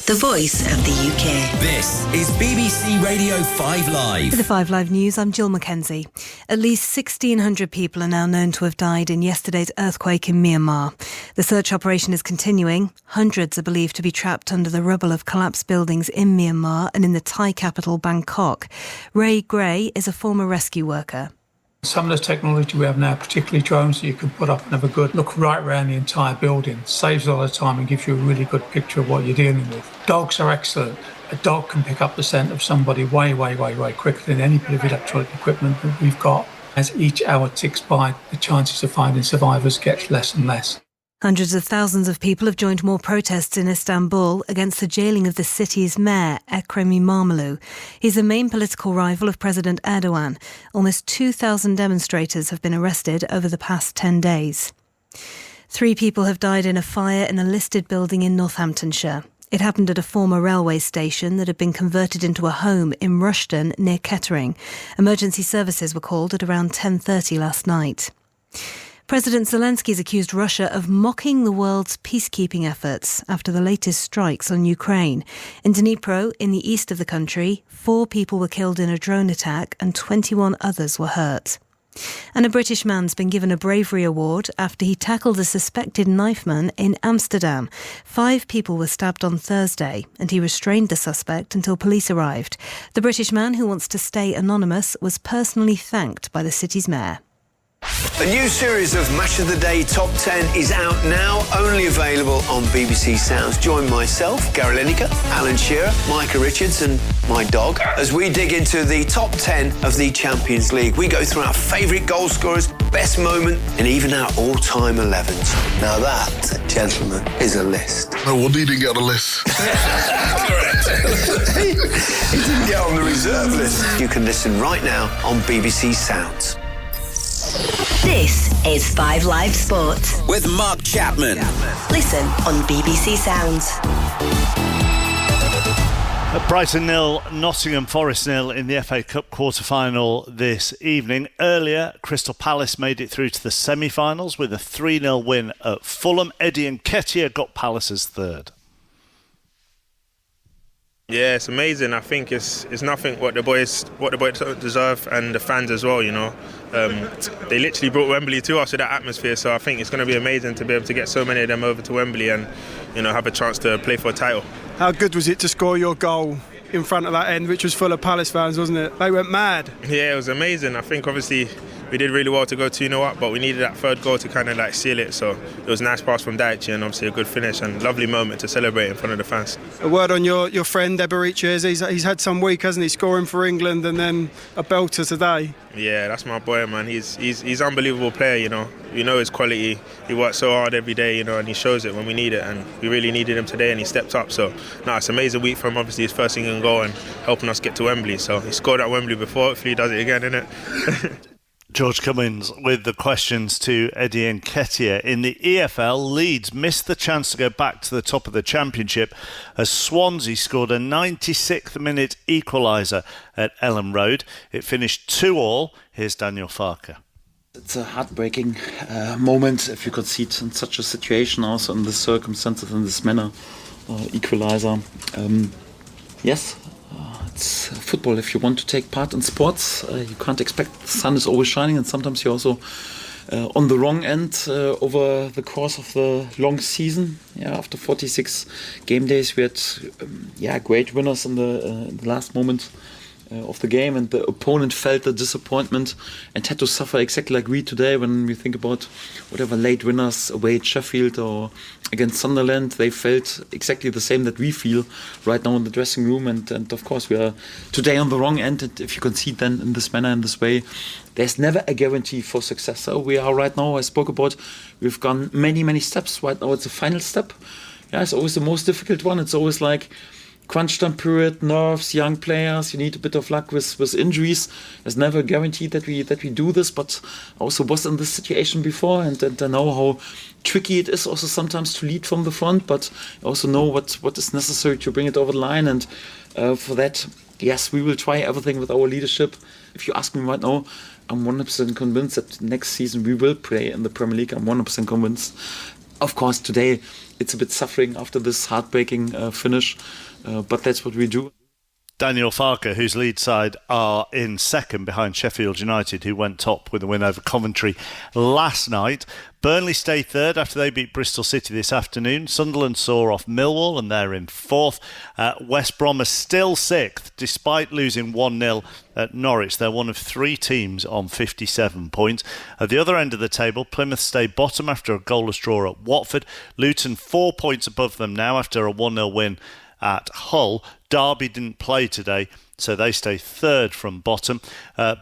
The voice of the UK. This is BBC Radio 5 Live. For the 5 Live News, I'm Jill Mackenzie. At least 1,600 people are now known to have died in yesterday's earthquake in Myanmar. The search operation is continuing. Hundreds are believed to be trapped under the rubble of collapsed buildings in Myanmar and in the Thai capital, Bangkok. Ray Gray is a former rescue worker. Some of the technology we have now, particularly drones that you can put up and have a good look right around the entire building, saves a lot of time and gives you a really good picture of what you're dealing with. Dogs are excellent. A dog can pick up the scent of somebody way quicker than any bit of electronic equipment that we've got. As each hour ticks by, the chances of finding survivors gets less and less. Hundreds of thousands of people have joined more protests in Istanbul against the jailing of the city's mayor, Ekrem İmamoğlu. He's the main political rival of President Erdogan. Almost 2,000 demonstrators have been arrested over the past 10 days. 3 people have died in a fire in a listed building in Northamptonshire. It happened at a former railway station that had been converted into a home in Rushden near Kettering. Emergency services were called at around 10:30 last night. President Zelensky has accused Russia of mocking the world's peacekeeping efforts after the latest strikes on Ukraine. In Dnipro, in the east of the country, 4 people were killed in a drone attack and 21 others were hurt. And a British man's been given a bravery award after he tackled a suspected knifeman in Amsterdam. 5 people were stabbed on Thursday and he restrained the suspect until police arrived. The British man, who wants to stay anonymous, was personally thanked by the city's mayor. A new series of Match of the Day Top 10 is out now, only available on BBC Sounds. Join myself, Gary Lineker, Alan Shearer, Micah Richards and my dog as we dig into the top 10 of the Champions League. We go through our favourite goal scorers, best moment and even our all-time 11s. Now that, gentlemen, is a list. No wonder he didn't get on the list. Correct. He didn't get on the reserve list. You can listen right now on BBC Sounds. This is 5 Live Sport with Mark Chapman. Listen on BBC Sounds. Brighton 0, Nottingham Forest 0 in the FA Cup quarter-final this evening. Earlier, Crystal Palace made it through to the semi-finals with a 3-0 win at Fulham. Eddie Nketiah got Palace's third. Yeah, it's amazing. I think it's nothing what the boys deserve, and the fans as well. You know, they literally brought Wembley to us with that atmosphere. So I think it's going to be amazing to be able to get so many of them over to Wembley and, you know, have a chance to play for a title. How good was it to score your goal in front of that end, which was full of Palace fans, wasn't it? They went mad. Yeah, it was amazing. I think obviously we did really well to go 2-0 up, but we needed that third goal to kind of like seal it. So it was a nice pass from Daichi and obviously a good finish and lovely moment to celebrate in front of the fans. A word on your friend Eberiches. He's had some week, hasn't he, scoring for England and then a belter today. Yeah, that's my boy, man. He's an unbelievable player, you know. You know his quality. He works so hard every day, you know, and he shows it when we need it. And we really needed him today, and he stepped up. So, it's an amazing week for him. Obviously, his first England goal and helping us get to Wembley. So he scored at Wembley before. Hopefully, he does it again, innit? George Cummins with the questions to Eddie Nketiah. In the EFL, Leeds missed the chance to go back to the top of the Championship as Swansea scored a 96th minute equaliser at Elland Road. It finished 2-2. Here's Daniel Farker. It's a heartbreaking moment if you could see it in such a situation, also in the circumstances, in this manner. Equaliser. Yes, it's football. If you want to take part in sports, you can't expect the sun is always shining, and sometimes you're also on the wrong end over the course of the long season. Yeah, after 46 game days, we had great winners in the last moment of the game, and the opponent felt the disappointment and had to suffer exactly like we today. When we think about whatever late winners away at Sheffield or against Sunderland, they felt exactly the same that we feel right now in the dressing room, and of course we are today on the wrong end. And if you concede then in this manner, in this way, there's never a guarantee for success. So we are right now, I spoke about, we've gone many steps. Right now it's the final step. Yeah, it's always the most difficult one. It's always like crunch time period, nerves, young players. You need a bit of luck with injuries. There's never a guarantee that we do this, but I also was in this situation before, and I know how tricky it is also sometimes to lead from the front, but I also know what is necessary to bring it over the line. And for that, yes, we will try everything with our leadership. If you ask me right now, I'm 100% convinced that next season we will play in the Premier League. I'm 100% convinced. Of course, today it's a bit suffering after this heartbreaking finish, but that's what we do. Daniel Farke, whose lead side are in second behind Sheffield United, who went top with a win over Coventry last night. Burnley stay third after they beat Bristol City this afternoon. Sunderland saw off Millwall and they're in fourth. West Brom are still sixth despite losing 1-0 at Norwich. They're one of three teams on 57 points. At the other end of the table, Plymouth stay bottom after a goalless draw at Watford. Luton 4 points above them now after a 1-0 win at Hull. Derby didn't play today, so they stay third from bottom.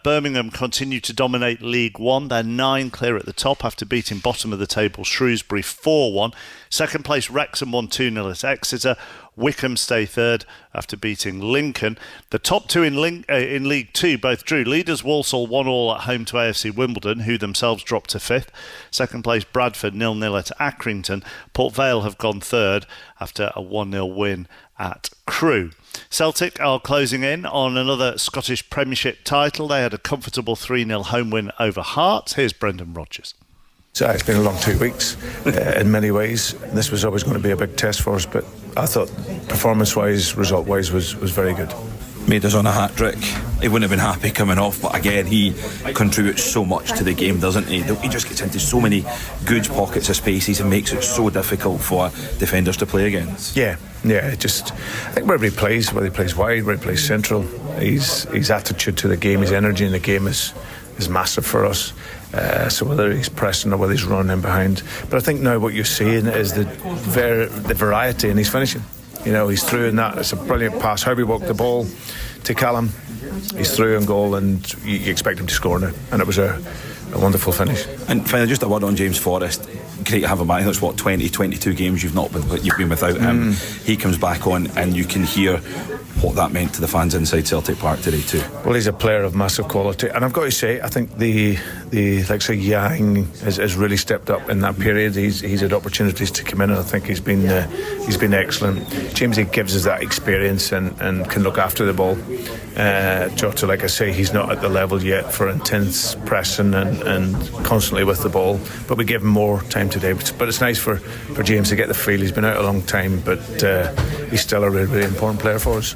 Birmingham continue to dominate League One. They're 9 clear at the top after beating bottom of the table Shrewsbury 4-1. Second place Wrexham won 2-0 at Exeter. Wickham stay third after beating Lincoln. The top two in League Two both drew. Leaders Walsall 1-1 at home to AFC Wimbledon, who themselves dropped to fifth. Second place Bradford 0-0 at Accrington. Port Vale have gone third after a 1-0 win at Crewe. Celtic are closing in on another Scottish Premiership title. They had a comfortable 3-0 home win over Hearts. Here's Brendan Rodgers. So it's been a long 2 weeks in many ways. This was always going to be a big test for us, but I thought performance-wise, result-wise was very good. Made us on a hat-trick. He wouldn't have been happy coming off, but again, he contributes so much to the game, doesn't he? He just gets into so many good pockets of spaces and makes it so difficult for defenders to play against. Yeah, I think wherever he plays, whether he plays wide, whether he plays central, his attitude to the game, his energy in the game is massive for us. So whether he's pressing or whether he's running in behind. But I think now what you're seeing is the variety in his finishing. You know, he's through in that. It's a brilliant pass. How he walked the ball to Callum. He's through in goal, and you expect him to score now. And it was a wonderful finish. And finally, just a word on James Forrest. Great to have him back. That's 22 games you've been without him. He comes back on, and you can hear what that meant to the fans inside Celtic Park today too. Well, he's a player of massive quality, and I've got to say, I think the like say Yang has really stepped up in that period. He's had opportunities to come in, and I think he's been excellent. Jamesy gives us that experience and can look after the ball. Jota, like I say, he's not at the level yet for intense pressing and constantly with the ball, but we give him more time today. But it's nice for James to get the feel. He's been out a long time, but he's still a really, really important player for us.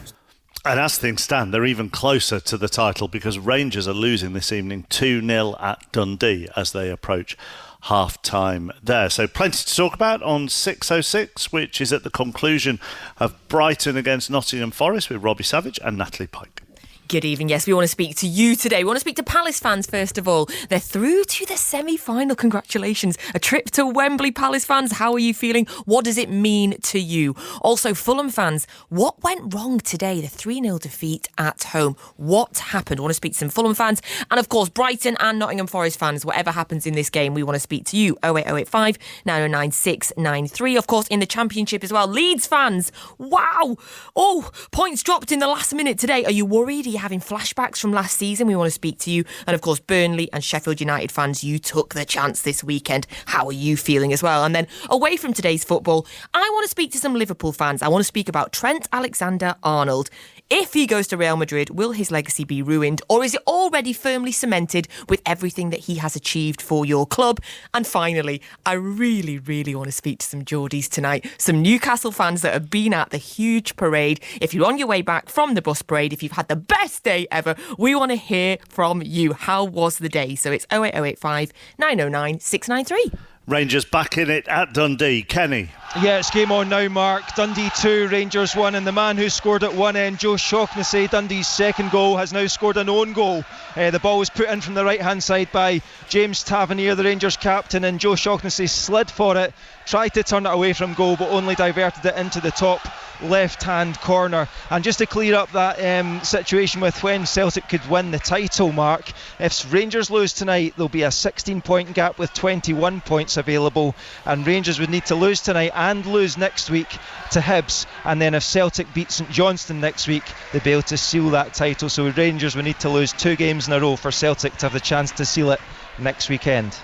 And as things stand, they're even closer to the title because Rangers are losing this evening 2-0 at Dundee as they approach half-time there. So plenty to talk about on 6:06, which is at the conclusion of Brighton against Nottingham Forest with Robbie Savage and Natalie Pike. Good evening. Yes, we want to speak to you today. We want to speak to Palace fans first of all. They're through to the semi-final. Congratulations. A trip to Wembley. Palace fans, how are you feeling? What does it mean to you? Also, Fulham fans, what went wrong today? The 3-0 defeat at home. What happened? We want to speak to some Fulham fans. And of course, Brighton and Nottingham Forest fans, whatever happens in this game, we want to speak to you. 08085 909 693. Of course, in the Championship as well. Leeds fans, wow. Oh, points dropped in the last minute today. Are you worried? Are you having flashbacks from last season? We want to speak to you. And of course, Burnley and Sheffield United fans, you took the chance this weekend. How are you feeling as well? And then away from today's football, I want to speak to some Liverpool fans. I want to speak about Trent Alexander-Arnold. If he goes to Real Madrid, will his legacy be ruined, or is it already firmly cemented with everything that he has achieved for your club? And finally, I really, really want to speak to some Geordies tonight, some Newcastle fans that have been at the huge parade. If you're on your way back from the bus parade, if you've had the best day ever, we want to hear from you. How was the day? So it's 08085 909 693. Rangers back in it at Dundee. Kenny. Yeah, it's game on now, Mark. Dundee 2, Rangers 1, and the man who scored at one end, Joe Shaughnessy, Dundee's second goal, has now scored an own goal. The ball was put in from the right-hand side by James Tavernier, the Rangers captain, and Joe Shaughnessy slid for it, tried to turn it away from goal, but only diverted it into the top left-hand corner. And just to clear up that situation with when Celtic could win the title, Mark, if Rangers lose tonight, there'll be a 16-point gap with 21 points available, and Rangers would need to lose tonight and lose next week to Hibs, and then if Celtic beat St Johnstone next week, they'll be able to seal that title. So Rangers would need to lose 2 games in a row for Celtic to have the chance to seal it next weekend.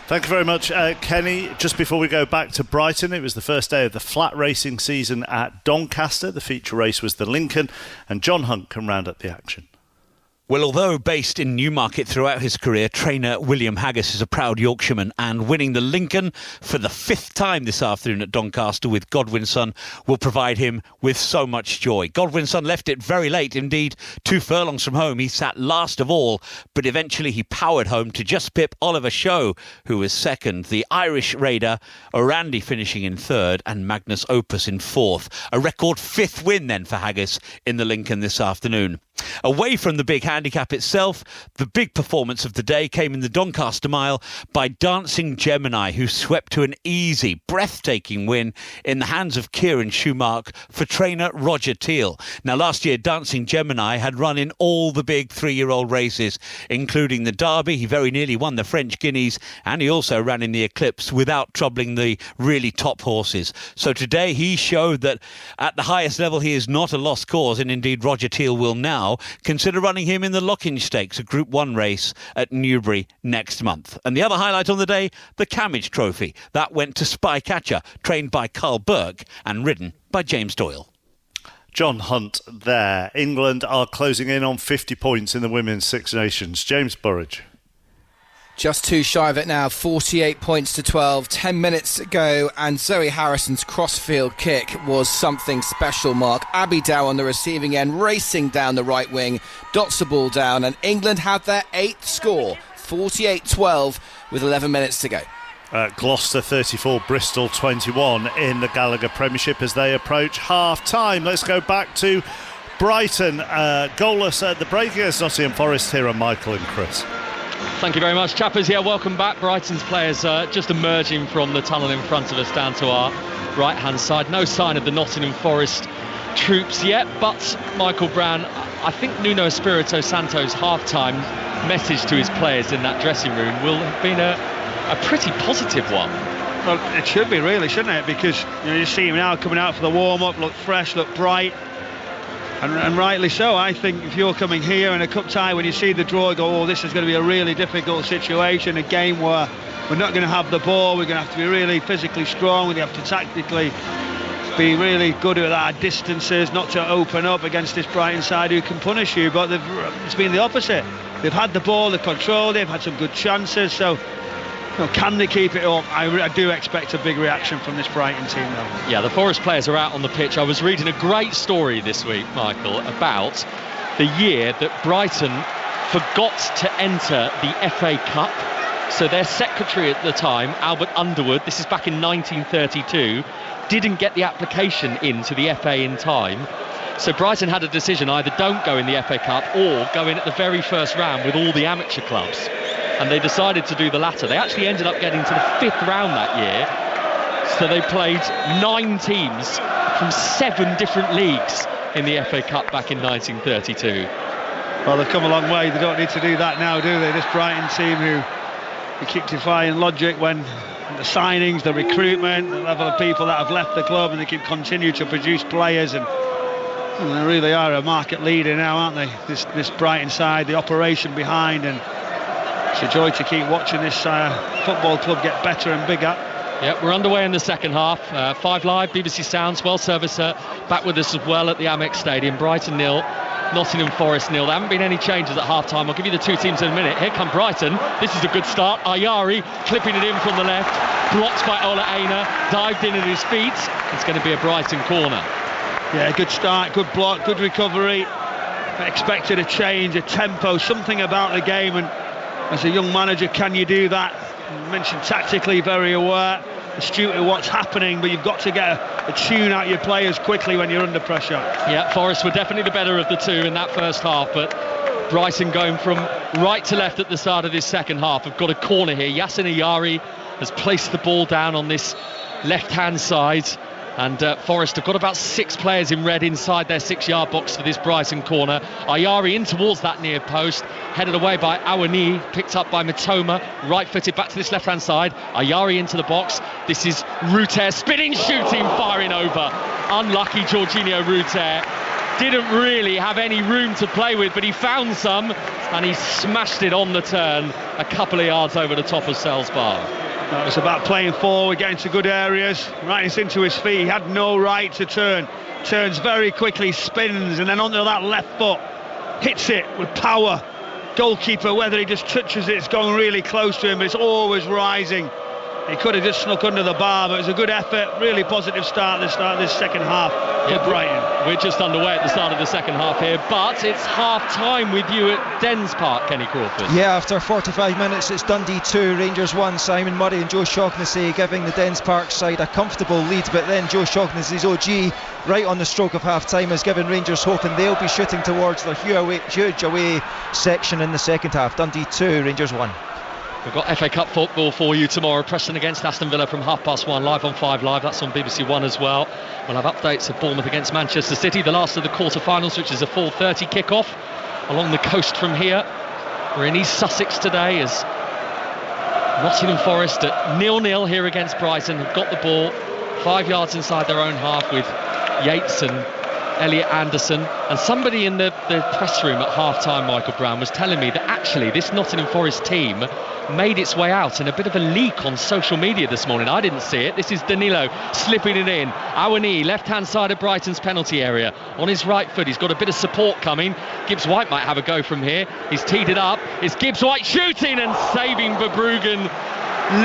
Thank you very much, Kenny. Just before we go back to Brighton, it was the first day of the flat racing season at Doncaster. The feature race was the Lincoln, and John Hunt can round up the action. Well, although based in Newmarket throughout his career, trainer William Haggis is a proud Yorkshireman, and winning the Lincoln for the 5th time this afternoon at Doncaster with Godwin's Son will provide him with so much joy. Godwin's Son left it very late, indeed 2 furlongs from home. He sat last of all, but eventually he powered home to just pip Oliver Show, who was second. The Irish raider Orandi finishing in 3rd and Magnus Opus in 4th. A record 5th win then for Haggis in the Lincoln this afternoon. Away from the big handicap itself, the big performance of the day came in the Doncaster Mile by Dancing Gemini, who swept to an easy, breathtaking win in the hands of Kieran Schumacher for trainer Roger Teal. Now, last year, Dancing Gemini had run in all the big 3-year-old races, including the Derby. He very nearly won the French Guineas, and he also ran in the Eclipse without troubling the really top horses. So today he showed that at the highest level he is not a lost cause, and indeed Roger Teal will now consider running him in the Lockinge Stakes, a Group 1 race at Newbury next month. And the other highlight on the day, the Camage Trophy. That went to Spycatcher, trained by Carl Burke and ridden by James Doyle. John Hunt there. England are closing in on 50 points in the Women's Six Nations. James Burridge. Just 2 shy of it now, 48 points to 12, 10 minutes to go, and Zoe Harrison's crossfield kick was something special, Mark. Abby Dow on the receiving end, racing down the right wing, dots the ball down, and England had their 8th score, 48-12, with 11 minutes to go. Gloucester 34, Bristol 21 in the Gallagher Premiership as they approach half-time. Let's go back to Brighton, goalless at the break against Nottingham Forest. Here are Michael and Chris. Thank you very much, chappers. Yeah, welcome back. Brighton's players just emerging from the tunnel in front of us down to our right-hand side. No sign of the Nottingham Forest troops yet, but Michael Brown, I think Nuno Espirito Santo's half-time message to his players in that dressing room will have been a pretty positive one. Well, it should be really, shouldn't it? Because you see him now coming out for the warm-up, look fresh, look bright. And rightly so. I think if you're coming here in a cup tie, when you see the draw, you go, oh, this is going to be a really difficult situation, a game where we're not going to have the ball, we're going to have to be really physically strong, we're going to have to tactically be really good at our distances, not to open up against this Brighton side who can punish you. But it's been the opposite. They've had the ball, they've controlled it, they've had some good chances, so can they keep it up? I do expect a big reaction from this Brighton team, though. Yeah, the Forest players are out on the pitch. I was reading a great story this week, Michael, about the year that Brighton forgot to enter the FA Cup. So their secretary at the time, Albert Underwood, this is back in 1932, didn't get the application into the FA in time. So Brighton had a decision, either don't go in the FA Cup or go in at the very first round with all the amateur clubs. And they decided to do the latter. They actually ended up getting to the 5th round that year. So they played 9 teams from 7 different leagues in the FA Cup back in 1932. Well, they've come a long way. They don't need to do that now, do they? This Brighton team who keep defying logic when the signings, the recruitment, the level of people that have left the club, and they keep continue to produce players, and they really are a market leader now, aren't they? This Brighton side, the operation behind, and it's a joy to keep watching this football club get better and bigger. Yeah, we're underway in the second half. 5 Live, BBC Sounds, Well Servicer back with us as well at the Amex Stadium. Brighton 0, Nottingham Forest 0. There haven't been any changes at half-time. I'll give you the two teams in a minute. Here come Brighton. This is a good start. Ayari clipping it in from the left. Blocked by Ola Aina. Dived in at his feet. It's going to be a Brighton corner. Yeah, good start, good block, good recovery. Expected a change, a tempo, something about the game. And as a young manager, can you do that? You mentioned tactically very aware, astute at what's happening, but you've got to get a tune out your players quickly when you're under pressure. Yeah, Forest were definitely the better of the two in that first half, but Brighton going from right to left at the start of this second half. Have got a corner here. Yasin Ayari has placed the ball down on this left-hand side, and Forest have got about 6 players in red inside their 6-yard box for this Brighton corner. Ayari in towards that near post, headed away by Awani, picked up by Mitoma, right-footed back to this left-hand side. Ayari into the box. This is Ruter, spinning, shooting, firing over. Unlucky Jorginho Ruter. Didn't really have any room to play with, but he found some, and he smashed it on the turn a couple of yards over the top of Sells Bar. It's about playing forward, getting to good areas, right into his feet. He had no right to turn. Turns very quickly, spins, and then onto that left foot. Hits it with power. Goalkeeper, whether he just touches it, it's going really close to him, but it's always rising. He could have just snuck under the bar, but it was a good effort. Really positive start at the start of this second half for Brighton. We're just underway at the start of the second half here, but it's half-time with you at Dens Park, Kenny Crawford. Yeah, after 45 minutes, it's Dundee 2, Rangers 1. Simon Murray and Joe Shaughnessy giving the Dens Park side a comfortable lead, but then Joe Shaughnessy's OG, right on the stroke of half-time, has given Rangers hope, and they'll be shooting towards their huge away section in the second half. Dundee 2, Rangers 1. We've got FA Cup football for you tomorrow. Preston against Aston Villa from 1:30 live on 5 Live. That's on BBC One as well. We'll have updates of Bournemouth against Manchester City, the last of the quarter-finals, which is a 4:30 kick-off along the coast from here. We're in East Sussex today as Nottingham Forest at 0-0 here against Brighton have got the ball 5 yards inside their own half with Yates and Elliot Anderson, and somebody in the press room at half-time, Michael Brown, was telling me that actually this Nottingham Forest team made its way out in a bit of a leak on social media this morning. I didn't see it. This is Danilo slipping it in. Awani, left-hand side of Brighton's penalty area, on his right foot. He's got a bit of support coming. Gibbs White might have a go from here. He's teed it up. It's Gibbs White shooting and saving Verbruggen,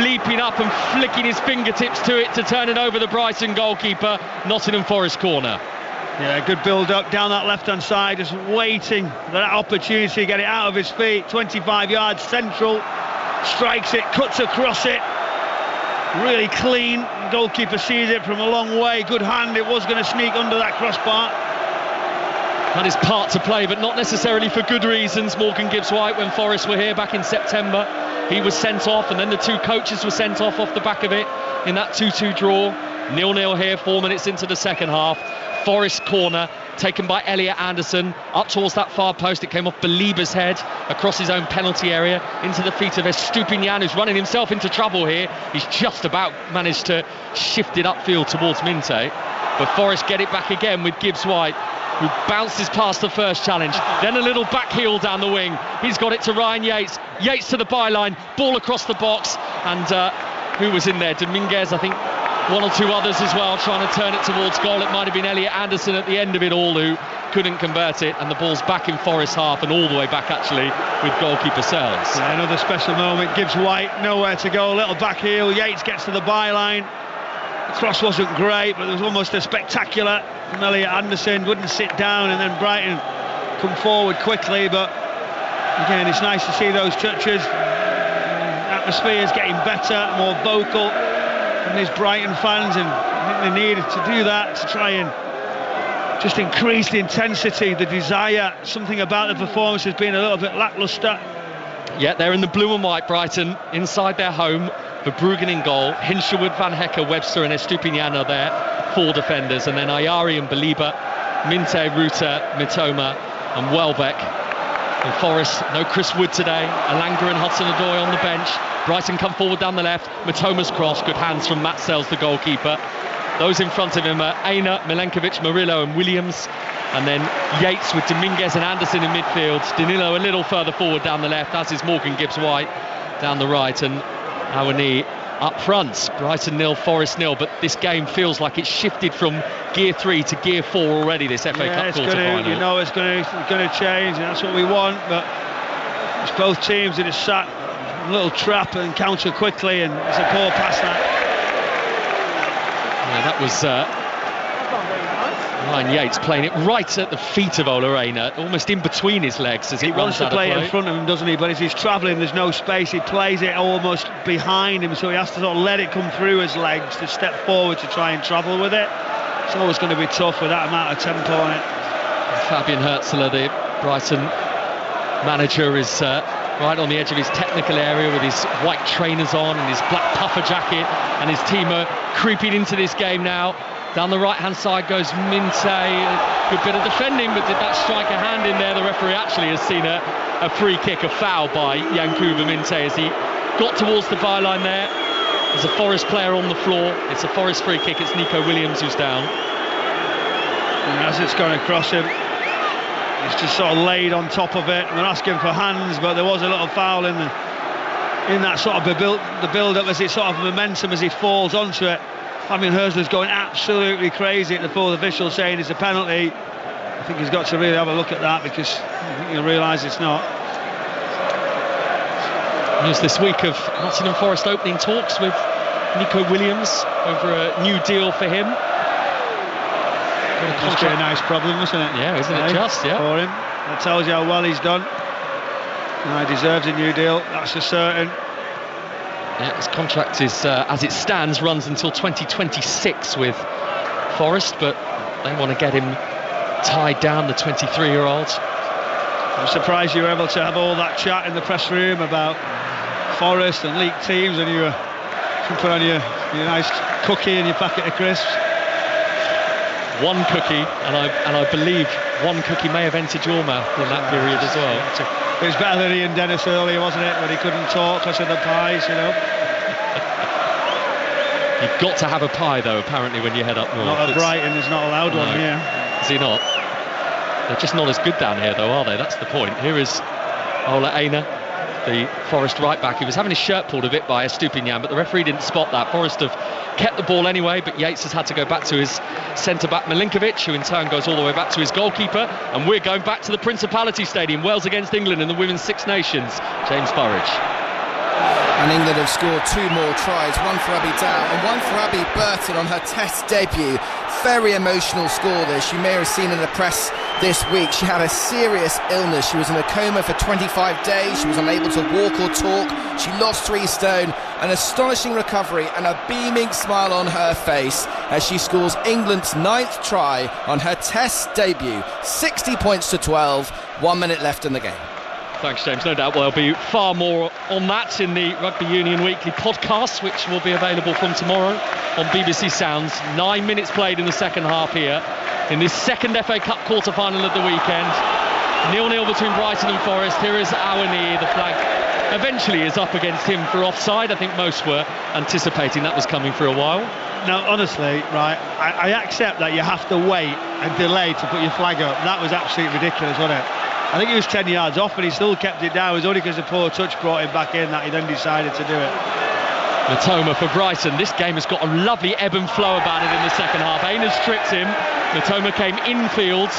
leaping up and flicking his fingertips to it to turn it over the Brighton goalkeeper. Nottingham Forest corner. Yeah, good build-up down that left-hand side, just waiting for that opportunity to get it out of his feet. 25 yards central, strikes it, cuts across it, really clean. The goalkeeper sees it from a long way. Good hand, it was going to sneak under that crossbar. Had his part to play, but not necessarily for good reasons. Morgan Gibbs-White, when Forest were here back in September, he was sent off, and then the two coaches were sent off the back of it in that 2-2 draw. 0-0 here, 4 minutes into the second half. Forest corner taken by Elliot Anderson up towards that far post. It came off Belieber's head across his own penalty area into the feet of Estupinian, who's running himself into trouble here. He's just about managed to shift it upfield towards Minte, but Forest get it back again with Gibbs White, who bounces past the first challenge, then a little back heel down the wing. He's got it to Ryan Yates. Yates to the byline, ball across the box, and who was in there? Dominguez, I think. One or two others as well trying to turn it towards goal. It might have been Elliot Anderson at the end of it all who couldn't convert it, and the ball's back in Forest half and all the way back actually with goalkeeper Sells. Yeah, another special moment. Gibbs White nowhere to go, little back heel. Yates gets to the byline. The cross wasn't great, but there was almost a spectacular from Elliot Anderson. Wouldn't sit down, and then Brighton come forward quickly, but again it's nice to see those touches. The atmosphere is getting better, more vocal from these Brighton fans, and I think they needed to do that to try and just increase the intensity, the desire. Something about the performance has been a little bit lacklustre. Yeah, they're in the blue and white, Brighton, inside their home. Verbruggen in goal, Hinshelwood, Van Hecker, Webster and Estupinian are there, 4 defenders, and then Ayari and Belieber, Minte, Ruter, Mitoma and Welbeck. In Forest, no Chris Wood today. Alanga and Hudson-Odoi on the bench. Brighton come forward down the left. Mitoma's cross, good hands from Matt Sells, the goalkeeper. Those in front of him are Aina, Milenkovic, Murillo and Williams. And then Yates with Dominguez and Anderson in midfield. Danilo a little further forward down the left, as is Morgan Gibbs-White down the right. And Awani up front. Brighton 0, Forest 0, but this game feels like it's shifted from gear 3 to gear 4 already, this FA Cup quarter-final. You know it's going to change, and that's what we want, but it's both teams that are sat a little trap and counter quickly, and it's a poor pass that. Yeah, that was Ryan Yates playing it right at the feet of Ola Reina, almost in between his legs as he wants to play it in front of him, doesn't he? But as he's travelling, there's no space. He plays it almost behind him, so he has to sort of let it come through his legs to step forward to try and travel with it. It's always going to be tough with that amount of tempo on it. Fabian Herzler, the Brighton manager, is right on the edge of his technical area with his white trainers on and his black puffer jacket, and his team are creeping into this game now. Down the right-hand side goes Minte. Good bit of defending, but did that strike a hand in there? The referee actually has seen a free kick, a foul by Yankuba Minte as he got towards the byline there. There's a Forest player on the floor. It's a Forest free kick. It's Nico Williams who's down. And as it's going across him, he's just sort of laid on top of it. They're asking for hands, but there was a little foul in that sort of the build-up as it sort of momentum as he falls onto it. Fabian Herzler's going absolutely crazy at the fourth official saying it's a penalty. I think he's got to really have a look at that, because I think he'll realise it's not. News this week of Nottingham Forest opening talks with Nico Williams over a new deal for him. Must be a nice problem, isn't it? Yeah, isn't it just? Yeah. For him. That tells you how well he's done. And he deserves a new deal, that's for certain. Yeah, his contract is, as it stands, runs until 2026 with Forest, but they want to get him tied down, the 23-year-old. I'm surprised you were able to have all that chat in the press room about Forest and league teams, and you were put on your nice cookie and your packet of crisps. One cookie, and I believe one cookie may have entered your mouth in that period as well. It was better than Ian Dennis earlier, wasn't it, when he couldn't talk because of the pies, you know. You've got to have a pie, though, apparently, when you head up north. Not at Brighton, he's not allowed one here. Is he not? They're just not as good down here, though, are they? That's the point. Here is Ola Reina, the Forest right-back. He was having his shirt pulled a bit by Estupiñán, but the referee didn't spot that. Forest have kept the ball anyway, but Yates has had to go back to his centre-back Milinkovic, who in turn goes all the way back to his goalkeeper, and we're going back to the Principality Stadium. Wales against England in the Women's Six Nations. James Burridge. And England have scored 2 more tries, one for Abby Dow and one for Abby Burton on her Test debut. Very emotional score this. You may have seen in the press this week she had a serious illness. She was in a coma for 25 days. She was unable to walk or talk. She lost 3 stone. An astonishing recovery and a beaming smile on her face as she scores England's 9th try on her Test debut. 60 points to 12, 1 minute left in the game. Thanks, James. No doubt there'll be far more on that in the Rugby Union Weekly podcast, which will be available from tomorrow on BBC Sounds. 9 minutes played in the second half here in this second FA Cup quarter-final of the weekend. 0-0 between Brighton and Forest. Here is Awani. The flag eventually is up against him for offside. I think most were anticipating that was coming for a while. Now, honestly, right, I accept that you have to wait and delay to put your flag up. That was absolutely ridiculous, wasn't it? I think he was 10 yards off, but he still kept it down. It was only because the poor touch brought him back in that he then decided to do it. Matoma for Brighton. This game has got a lovely ebb and flow about it in the second half. Aina's tricked him. Matoma came infield.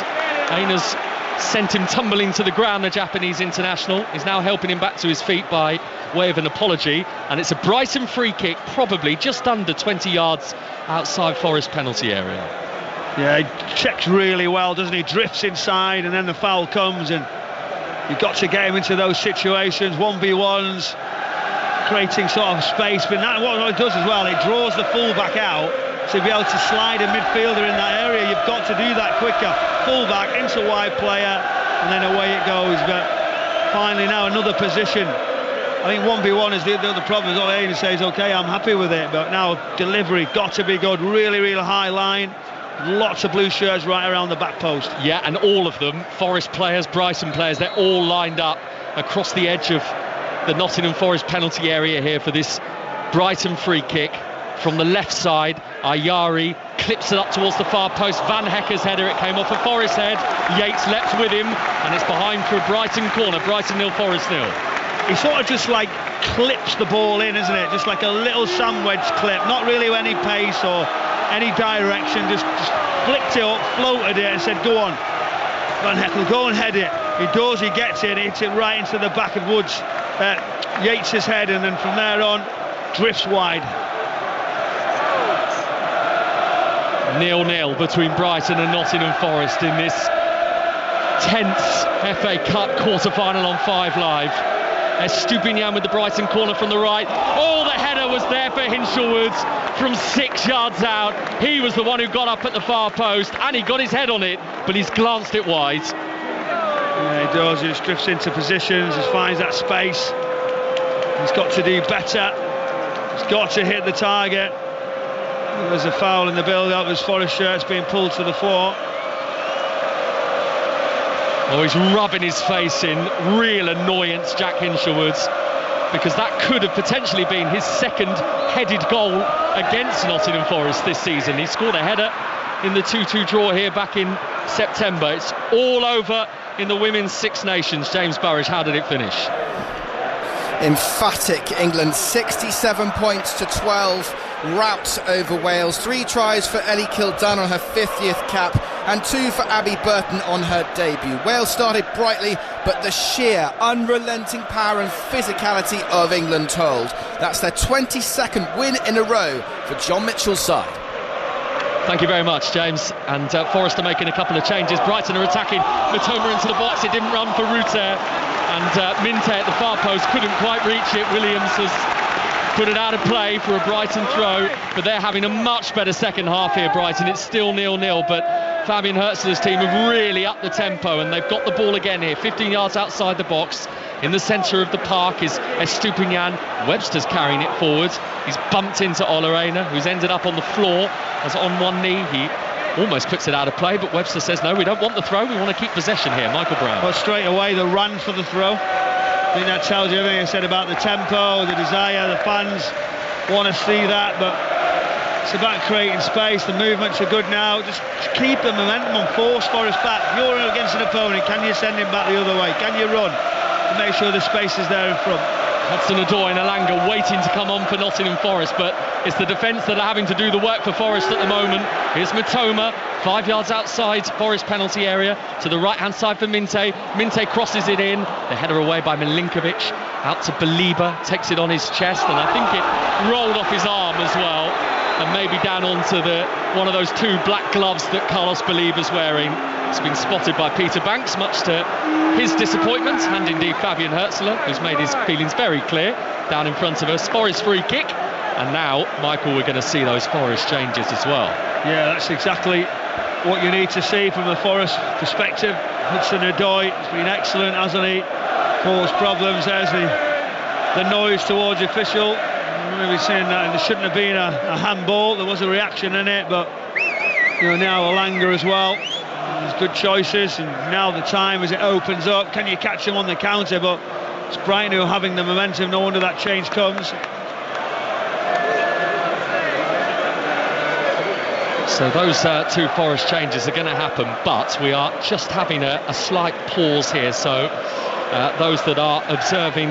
Aina's sent him tumbling to the ground, the Japanese international. He's now helping him back to his feet by way of an apology. And it's a Brighton free kick, probably just under 20 yards outside Forest penalty area. Yeah, he checks really well, doesn't he? Drifts inside, and then the foul comes, and you've got to get him into those situations, 1v1s, creating sort of space. But now what it does as well, it draws the full-back out to be able to slide a midfielder in that area. You've got to do that quicker. Full-back into wide player, and then away it goes. But finally now another position. I think 1v1 is the problem. All Aina says, OK, I'm happy with it. But now delivery, got to be good. Really, really high line. Lots of blue shirts right around the back post. Yeah, and all of them, Forest players, Brighton players, they're all lined up across the edge of the Nottingham Forest penalty area here for this Brighton free kick. From the left side, Ayari clips it up towards the far post. Van Hecker's header, it came off a Forest head. Yates leapt with him, and it's behind for a Brighton corner. Brighton 0, Forest 0. He sort of just like clips the ball in, isn't it? Just like a little sandwich clip, not really any pace or any direction, just flicked it up, floated it and said, go on, Van Heckel, go and head it. He does, he gets it, hits it right into the back of Woods, Yates' head, and then from there on, drifts wide. 0-0 between Brighton and Nottingham Forest in this tense FA Cup quarter-final on 5 Live. Estupinian with the Brighton corner from the right. Oh, the header was there for Hinchellwood from 6 yards out. He was the one who got up at the far post, and he got his head on it, but he's glanced it wide. Yeah, he does. He just drifts into positions, just finds that space. He's got to do better. He's got to hit the target. There's a foul in the build-up as Forest shirt's being pulled to the floor. Oh, he's rubbing his face in real annoyance, Jack Hinchellwood, because that could have potentially been his second headed goal against Nottingham Forest this season. He scored a header in the 2-2 draw here back in September. It's all over in the Women's Six Nations. James Burridge, how did it finish? Emphatic England, 67 points to 12. Rout over Wales. 3 tries for Ellie Kildan on her 50th cap and 2 for Abby Burton on her debut. Wales started brightly, but the sheer unrelenting power and physicality of England told. That's their 22nd win in a row for John Mitchell's side. Thank you very much, James. And Forest are making a couple of changes. Brighton are attacking Matoma into the box. It didn't run for Ruter, and Minte at the far post couldn't quite reach it. Williams has put it out of play for a Brighton throw, but they're having a much better second half here, Brighton. It's still 0-0, but Fabian Hertzler's team have really upped the tempo, and they've got the ball again here, 15 yards outside the box. In the centre of the park is Estupinian. Webster's carrying it forward. He's bumped into Olerena, who's ended up on the floor as on one knee. He almost puts it out of play, but Webster says, no, we don't want the throw, we want to keep possession here. Michael Brown. Well, straight away, the run for the throw. I think that tells you everything I said about the tempo, the desire. The fans want to see that, but it's about creating space. The movements are good now. Just keep the momentum on, force Forest back. If you're against an opponent, can you send him back the other way? Can you run and make sure the space is there in front? Hudson-Odoi and Alanga waiting to come on for Nottingham Forest, but it's the defence that are having to do the work for Forest at the moment. Here's Matoma, 5 yards outside Forest penalty area, to the right-hand side for Minte. Minte crosses it in, the header away by Milinkovic, out to Baliba, takes it on his chest, and I think it rolled off his arm as well, and maybe down onto one of those 2 black gloves that Carlos Baliba's wearing. It's been spotted by Peter Banks, much to his disappointment, and indeed Fabian Hertzler, who's made his feelings very clear down in front of us. Forest free kick, and now, Michael, we're going to see those Forest changes as well. Yeah, that's exactly what you need to see from the Forest perspective. Hudson-Odoi has been excellent, hasn't he? Caused problems. There's the noise towards the official. Maybe saying that there shouldn't have been a handball. There was a reaction in it, but now Alanga as well. There's good choices, and now the time as it opens up. Can you catch them on the counter? But it's Brighton who are having the momentum. No wonder that change comes. So those 2 Forest changes are going to happen, but we are just having a slight pause here. So those that are observing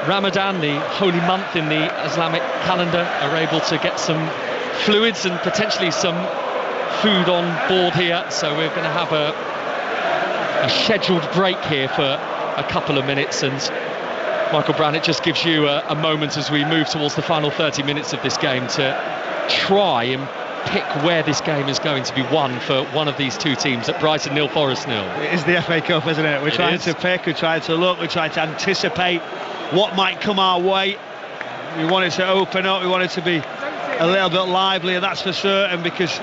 Ramadan, the holy month in the Islamic calendar, are able to get some fluids and potentially some food on board here. So we're going to have a scheduled break here for a couple of minutes, and Michael Brown, it just gives you a moment as we move towards the final 30 minutes of this game to try and pick where this game is going to be won for one of these 2 teams. At Brighton 0, Forest 0. It is the FA Cup, isn't it? We're trying to pick, we're trying to look, we're trying to anticipate what might come our way. We want it to open up, we want it to be a little bit livelier, that's for certain, because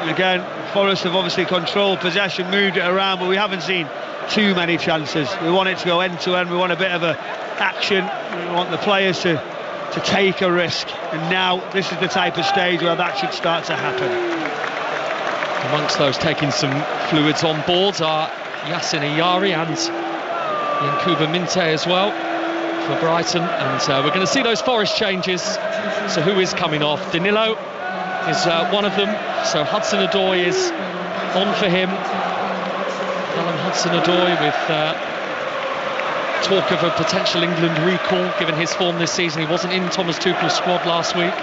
again, Forest have obviously controlled possession, moved it around, but we haven't seen too many chances. We want it to go end to end, we want a bit of action, we want the players to take a risk, and now this is the type of stage where that should start to happen. Amongst those taking some fluids on board are Yassin Ayari and Yankuba Minte as well for Brighton, and we're going to see those Forest changes. So who is coming off? Danilo is one of them, so Hudson-Odoi is on for him. Callum Hudson-Odoi with talk of a potential England recall, given his form this season. He wasn't in Thomas Tuchel's squad last week,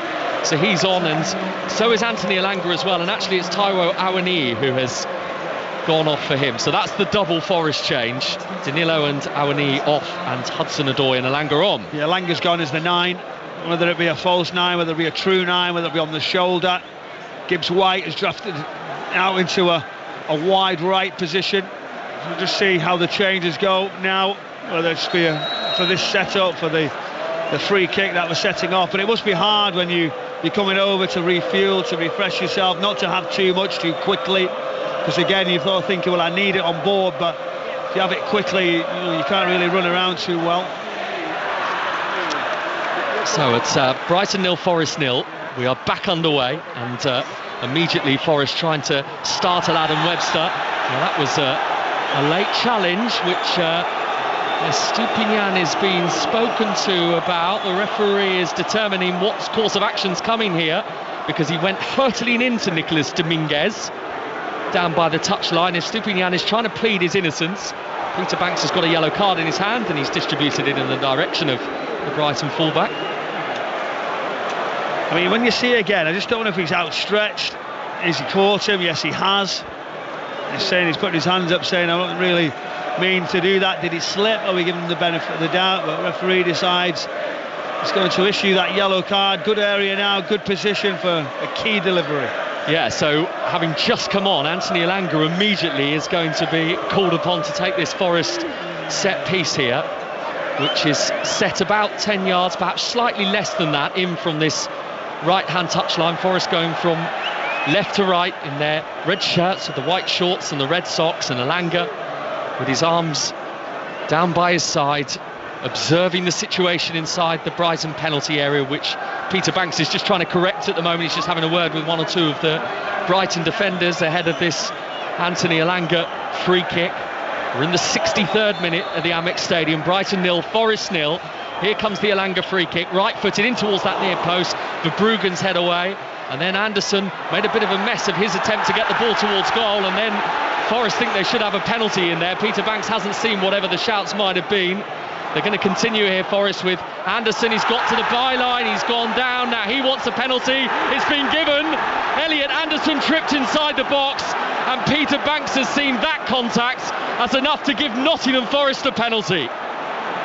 so he's on, and so is Anthony Elanga as well. And actually, it's Taiwo Awoniyi who has gone off for him. So that's the double Forest change. Danilo and Awoniyi off, and Hudson-Odoi and Elanga on. Yeah, Elanga's gone as the 9, whether it be a false 9, whether it be a true 9, whether it be on the shoulder. Gibbs-White has drafted out into a wide right position. We'll just see how the changes go now, whether it's for this setup, for the free kick that we're setting off. But it must be hard when you're coming over to refuel, to refresh yourself, not to have too much too quickly, because again you're thinking, well, I need it on board, but if you have it quickly, you can't really run around too well. So it's Brighton 0, Forest 0. We are back underway, and immediately Forest trying to start at Adam Webster. Now that was a late challenge, which Stupinian is being spoken to about. The referee is determining what course of action's coming here, because he went hurtling into Nicolas Dominguez down by the touchline. If Stupinian is trying to plead his innocence, Peter Banks has got a yellow card in his hand, and he's distributed it in the direction of the Brighton fullback. I mean, when you see it again, I just don't know if he's outstretched. Has he caught him? Yes, he has. He's saying, he's putting his hands up saying, I don't really mean to do that. Did he slip? Are we giving him the benefit of the doubt? But the referee decides he's going to issue that yellow card. Good area now, good position for a key delivery. Yeah, so having just come on, Anthony Elanga immediately is going to be called upon to take this Forest set piece here, which is set about 10 yards, perhaps slightly less than that, in from this right-hand touchline. Forest going from left to right in their red shirts with the white shorts and the red socks, and Elanga with his arms down by his side, observing the situation inside the Brighton penalty area, which Peter Banks is just trying to correct at the moment. He's just having a word with one or two of the Brighton defenders ahead of this Anthony Elanga free kick. We're in the 63rd minute at the Amex Stadium. Brighton 0, Forest 0. Here comes the Elanga free kick, right-footed in towards that near post. Verbruggen's head away, and then Anderson made a bit of a mess of his attempt to get the ball towards goal, and then Forest think they should have a penalty in there. Peter Banks hasn't seen whatever the shouts might have been. They're going to continue here, Forest, with Anderson. He's got to the byline, he's gone down, now he wants a penalty. It's been given. Elliot Anderson tripped inside the box, and Peter Banks has seen that contact as enough to give Nottingham Forest a penalty.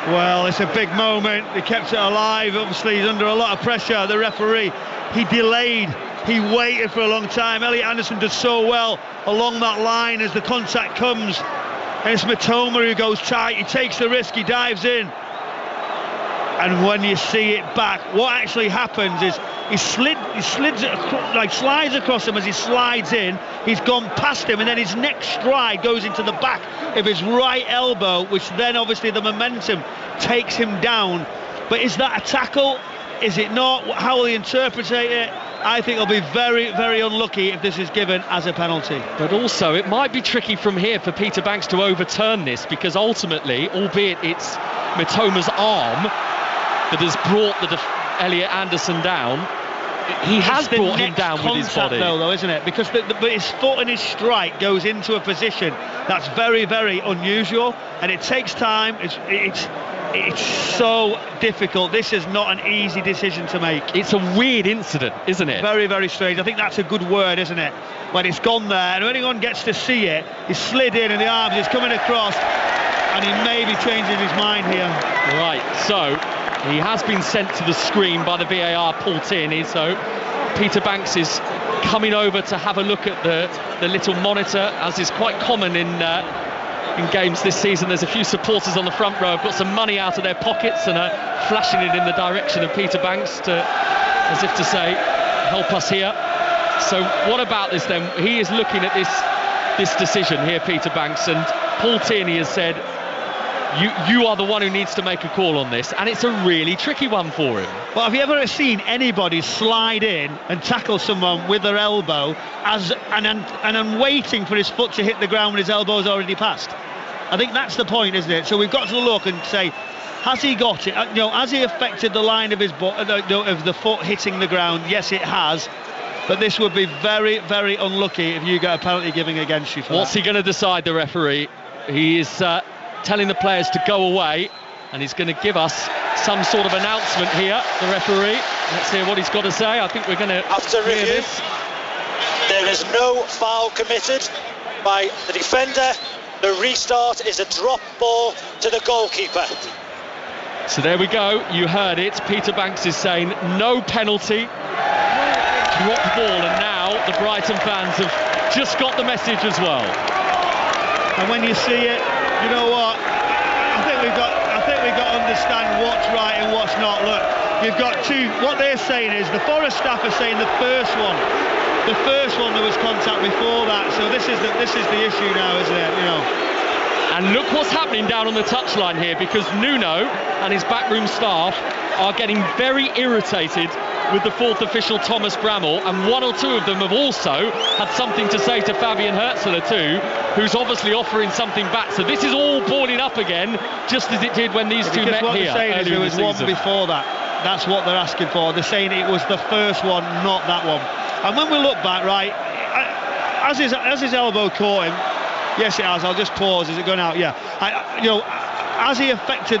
Well, it's a big moment. They kept it alive. Obviously, he's under a lot of pressure. The referee, he delayed. He waited for a long time. Elliot Anderson does so well along that line as the contact comes. And it's Matoma who goes tight. He takes the risk. He dives in. And when you see it back, what actually happens is he slides across him as he slides in. He's gone past him, and then his next stride goes into the back of his right elbow, which then obviously the momentum takes him down. But is that a tackle? Is it not? How will he interpret it? I think he'll be very, very unlucky if this is given as a penalty. But also, it might be tricky from here for Peter Banks to overturn this, because ultimately, albeit it's Matoma's arm that has brought Elliot Anderson down, he has brought him down with his body, though, isn't it? Because but his foot and his strike goes into a position that's very, very unusual, and it takes time. It's so difficult. This is not an easy decision to make. It's a weird incident, isn't it? Very, very strange. I think that's a good word, isn't it? When it's gone there, and when anyone gets to see it, he's slid in and the arms is coming across, and he maybe changes his mind here. Right, so he has been sent to the screen by the VAR, Paul Tierney, so Peter Banks is coming over to have a look at the little monitor, as is quite common in games this season. There's a few supporters on the front row have got some money out of their pockets and are flashing it in the direction of Peter Banks, as if to say, help us here. So what about this then? He is looking at this decision here, Peter Banks, and Paul Tierney has said, you are the one who needs to make a call on this, and it's a really tricky one for him. Well, have you ever seen anybody slide in and tackle someone with their elbow and waiting for his foot to hit the ground when his elbow's already passed? I think that's the point, isn't it? So we've got to look and say, has he got it? Has he affected the line of his of the foot hitting the ground? Yes, it has. But this would be very, very unlucky if you get a penalty giving against you for What's he going to decide, the referee? He is telling the players to go away, and he's going to give us some sort of announcement here, the referee. Let's hear what he's got to say. I think we're going to After hear review, this. there is no foul committed by the defender. The restart is a drop ball to the goalkeeper. So there we go, you heard it. Peter Banks is saying no penalty, drop ball, and now the Brighton fans have just got the message as well. And when you see it, you know what? I think we've got to understand what's right and what's not. Look, you've got two. What they're saying is the Forest staff are saying the first one there was contact before that. So this is the issue now, isn't it? You know. And look what's happening down on the touchline here, because Nuno and his backroom staff are getting very irritated with the fourth official, Thomas Bramall, and one or two of them have also had something to say to Fabian Hürzeler too, who's obviously offering something back. So this is all boiling up again, just as it did when these two met what here. They're saying is there was one before that. That's what they're asking for. They're saying it was the first one, not that one. And when we look back, right, as his elbow caught him, yes it has, I'll just pause, is it going out? Yeah. Has he affected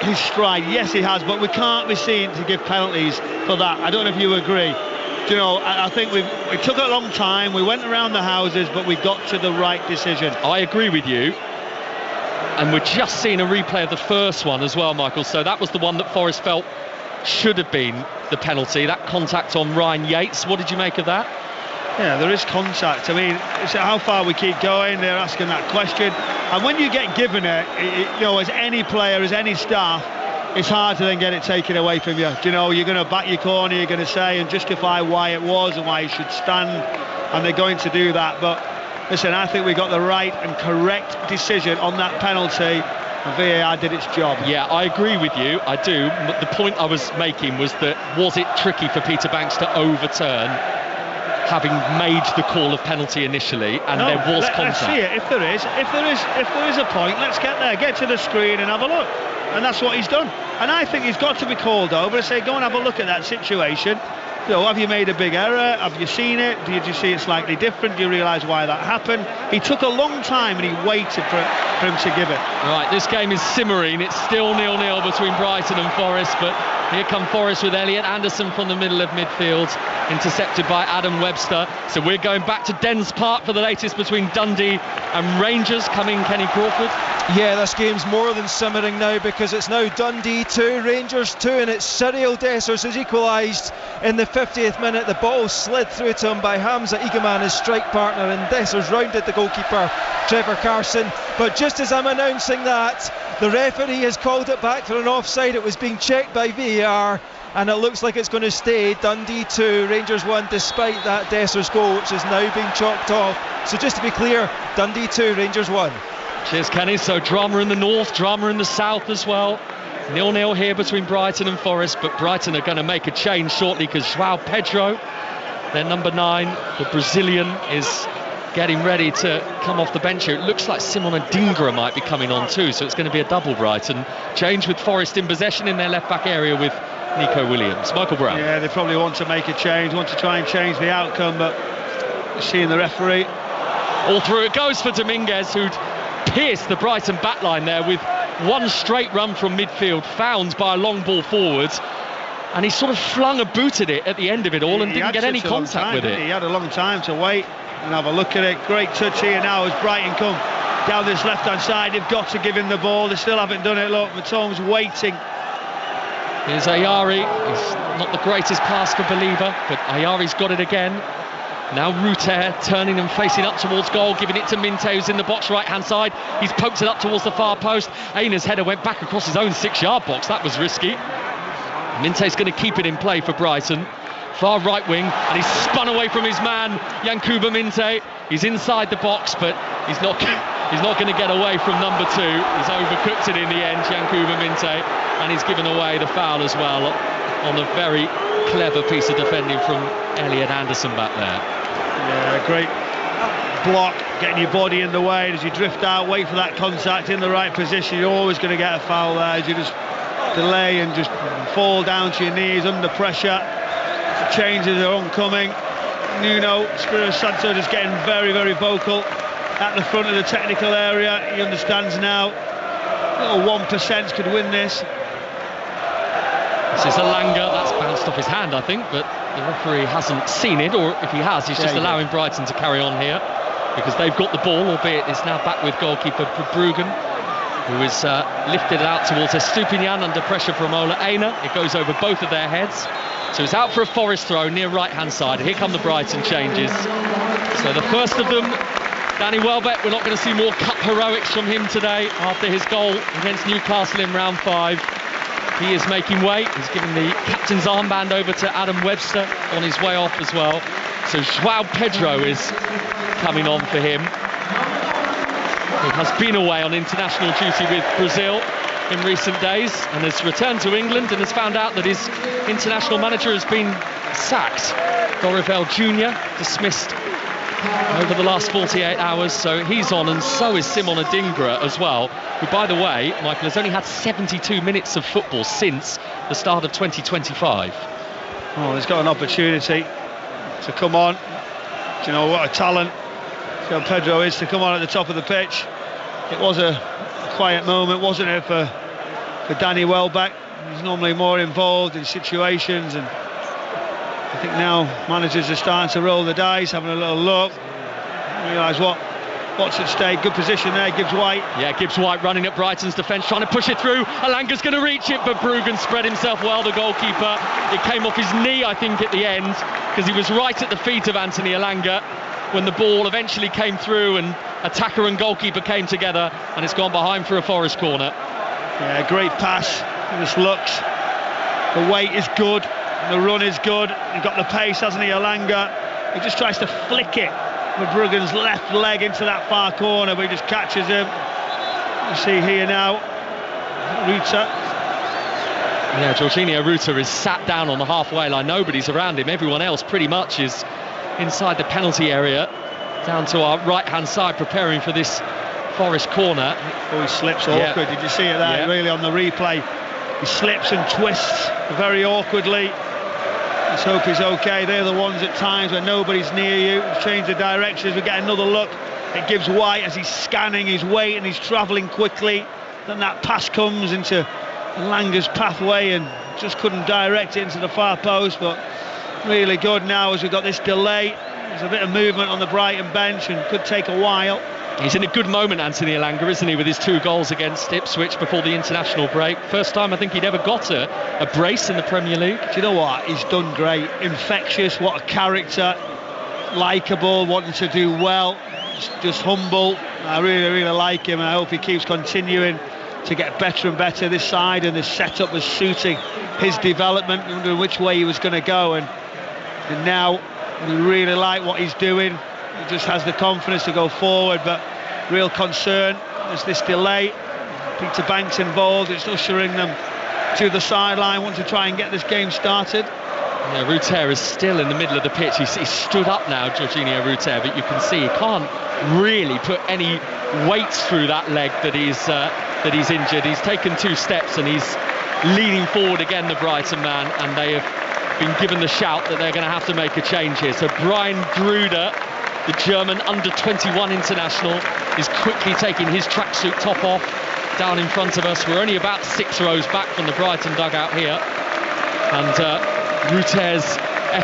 his stride? Yes he has, but we can't be seen to give penalties for that. I don't know if you agree. I think we took a long time, we went around the houses, but we got to the right decision. I agree with you. And we're just seeing a replay of the first one as well, Michael. So that was the one that Forest felt should have been the penalty, that contact on Ryan Yates. What did you make of that? Yeah, there is contact. I mean, it's how far we keep going. They're asking that question, and when you get given it, as any player, as any staff, it's hard to then get it taken away from you. You're going to back your corner, you're going to say and justify why it was and why he should stand, and they're going to do that. But listen, I think we got the right and correct decision on that penalty, and VAR did its job. Yeah, I agree with you, I do. The point I was making was that, was it tricky for Peter Banks to overturn, having made the call of penalty initially, and there was contact? Let's see it. If there is a point, let's get to the screen and have a look. And that's what he's done. And I think he's got to be called over and say, go and have a look at that situation. Have you made a big error? Have you seen it? Did you see it slightly different? Do you realise why that happened? He took a long time and he waited for him to give it. Right, this game is simmering. It's still 0-0 between Brighton and Forest, but here come Forest with Elliot Anderson from the middle of midfield, intercepted by Adam Webster. So we're going back to Dens Park for the latest between Dundee and Rangers. Coming Kenny Crawford. Yeah, this game's more than simmering now, because it's now Dundee 2, Rangers 2, and it's Cyril Dessers who's equalised in the 50th minute. The ball slid through to him by Hamza Egeman, his strike partner, and Dessers rounded the goalkeeper Trevor Carson. But just as I'm announcing that, the referee has called it back for an offside. It was being checked by VAR, and it looks like it's going to stay Dundee 2, Rangers 1, despite that Dessers goal, which is now being chalked off. So just to be clear, Dundee 2, Rangers 1. Cheers, Kenny. So drama in the north, drama in the south as well. 0-0 here between Brighton and Forest, but Brighton are going to make a change shortly, because João Pedro, their number 9, the Brazilian, is getting ready to come off the bench here. It looks like Simon Adingra might be coming on too, so it's going to be a double Brighton change, with Forest in possession in their left-back area with Nico Williams. Michael Brown. Yeah, they probably want to make a change, want to try and change the outcome, but seeing the referee. All through it goes for Dominguez, who'd pierced the Brighton backline there with one straight run from midfield, found by a long ball forwards, and he sort of flung a boot at it at the end of it all and didn't get any contact with it. He had a long time to wait and have a look at it. Great touch here now as Brighton come down this left hand side. They've got to give him the ball, they still haven't done it. Look, Matome's waiting. Here's Ayari. He's not the greatest pass for Believer, but Ayari's got it again. Now Ruter turning and facing up towards goal, giving it to Minte, who's in the box right hand side. He's poked it up towards the far post. Aina's header went back across his own 6-yard box. That was risky. Minte's going to keep it in play for Brighton. Far right wing, and he's spun away from his man, Yankuba Minte. He's inside the box, but he's not going to get away from number 2. He's overcooked it in the end, Yankuba Minte, and he's given away the foul as well on a very clever piece of defending from Elliot Anderson back there. Yeah, great block, getting your body in the way as you drift out, wait for that contact in the right position. You're always going to get a foul there as you just delay and just fall down to your knees under pressure. The changes are oncoming. Nuno Espirito Santo just getting very, very vocal at the front of the technical area. He understands now little 1% could win this. This is Alanga, that's bounced off his hand, I think, but the referee hasn't seen it, or if he has, he's just allowing Brighton to carry on here, because they've got the ball, albeit it's now back with goalkeeper Bruggen, who is lifted out towards Estupinian under pressure from Ola Aina. It goes over both of their heads. So it's out for a Forest throw near right-hand side. Here come the Brighton changes. So the first of them, Danny Welbeck. We're not going to see more cup heroics from him today after his goal against Newcastle in round 5. He is making way. He's giving the captain's armband over to Adam Webster on his way off as well. So João Pedro is coming on for him. He has been away on international duty with Brazil in recent days and has returned to England and has found out that his international manager has been sacked. Dorival Jr. dismissed over the last 48 hours, so he's on, and so is Simon Adingra as well, who, by the way, Michael, has only had 72 minutes of football since the start of 2025. Oh, he's got an opportunity to come on. Do you know what a talent João Pedro is to come on at the top of the pitch? It was a quiet moment, wasn't it, for Danny Welbeck? He's normally more involved in situations, and I think now managers are starting to roll the dice, having a little look, realise what's at stake. Good position there, Gibbs White. Yeah, Gibbs White running at Brighton's defence, trying to push it through. Alanga's going to reach it, but Bruggen spread himself well, the goalkeeper. It came off his knee, I think, at the end, because he was right at the feet of Anthony Alanga when the ball eventually came through and attacker and goalkeeper came together, and it's gone behind for a Forest corner. Yeah, great pass. He just looks. The weight is good. The run is good. He's got the pace, hasn't he, Alanga? He just tries to flick it with Bruggen's left leg into that far corner, but he just catches him. You see here now, Ruta. Yeah, Jorginho Ruta is sat down on the halfway line. Nobody's around him. Everyone else pretty much is inside the penalty area, down to our right-hand side, preparing for this Forest corner. Oh, he slips awkward. Did you see it there? Really, on the replay, he slips and twists very awkwardly. Let's hope he's okay. They're the ones at times when nobody's near you. Change the directions. We get another look. It gives White as he's scanning his weight and he's travelling quickly. Then that pass comes into Langa's pathway and just couldn't direct it into the far post. But really good now as we've got this delay. There's a bit of movement on the Brighton bench and could take a while. He's in a good moment, Anthony Alanga, isn't he, with his 2 goals against Ipswich before the international break. First time I think he'd ever got a brace in the Premier League. Do you know what? He's done great. Infectious, what a character. Likeable, wanting to do well, just humble. I really like him, and I hope he keeps continuing to get better and better. This side and this setup was suiting his development, wondering which way he was going to go, and now we really like what he's doing. He just has the confidence to go forward, but real concern is this delay. Peter Banks involved, it's ushering them to the sideline, want to try and get this game started. Yeah, Ruter is still in the middle of the pitch. He's stood up now, Jorginho Ruter, but you can see he can't really put any weight through that leg that he's injured. He's taken 2 steps and he's leaning forward again, the Brighton man, and they have been given the shout that they're going to have to make a change here. So Brian Gruder, the German under-21 international, is quickly taking his tracksuit top off down in front of us. We're only about 6 rows back from the Brighton dugout here, and Ruter's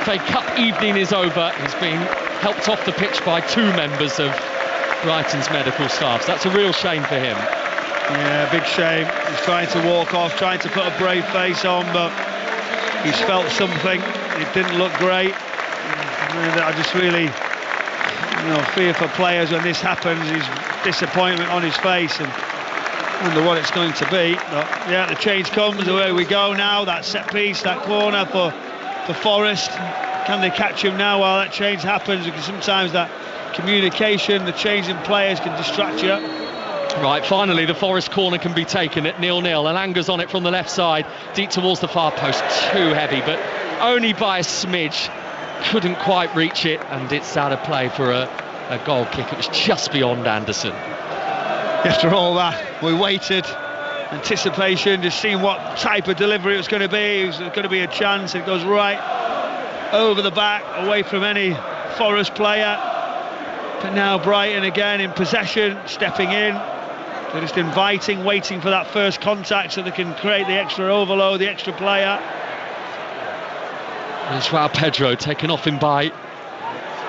FA Cup evening is over. He's been helped off the pitch by 2 members of Brighton's medical staff. So that's a real shame for him. Yeah, big shame. He's trying to walk off, trying to put a brave face on, but he's felt something. It didn't look great. And I just really, fear for players when this happens. His disappointment on his face, and wonder what it's going to be. But yeah, the change comes. Away we go now. That set piece, that corner for Forest. Can they catch him now while that change happens? Because sometimes that communication, the change in players can distract you. Right, finally the Forest corner can be taken at 0-0. Alanga's on it from the left side, deep towards the far post. Too heavy, but only by a smidge. Couldn't quite reach it, and it's out of play for a goal kick. It was just beyond Anderson. After all that, we waited, anticipation, just seeing what type of delivery it was going to be. It was going to be a chance. It goes right over the back, away from any Forest player. But now Brighton again in possession, stepping in, They're just inviting, waiting for that first contact so they can create the extra overload, the extra player. And João Pedro taken off him by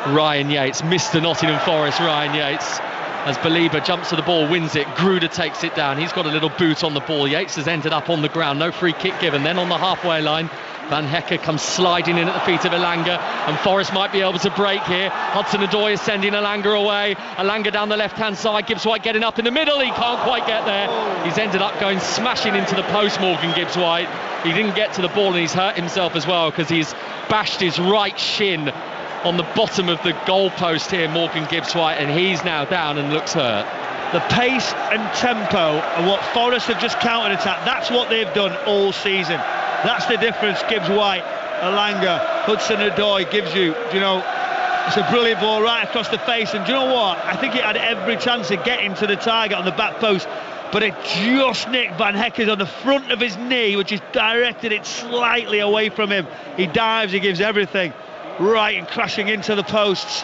Ryan Yates, Mr. Nottingham Forest, Ryan Yates. As Belieber jumps to the ball, wins it, Gruder takes it down. He's got a little boot on the ball. Yates has ended up on the ground, no free kick given. Then on the halfway line, Van Hecke comes sliding in at the feet of Elanga, and Forest might be able to break here. Hudson-Odoi is sending Elanga away. Elanga down the left-hand side, Gibbs-White getting up in the middle. He can't quite get there. He's ended up going smashing into the post, Morgan Gibbs-White. He didn't get to the ball, and he's hurt himself as well because he's bashed his right shin on the bottom of the goal post here, Morgan Gibbs-White, and he's now down and looks hurt. The pace and tempo of what Forest have just counter-attacked, that's what they've done all season. That's the difference. Gibbs-White, Elanga, Hudson-Odoi gives you, it's a brilliant ball right across the face, and do you know what? I think it had every chance of getting to the target on the back post, but it just nicked Van Hecke's on the front of his knee, which has directed it slightly away from him. He dives, he gives everything, right, and crashing into the posts.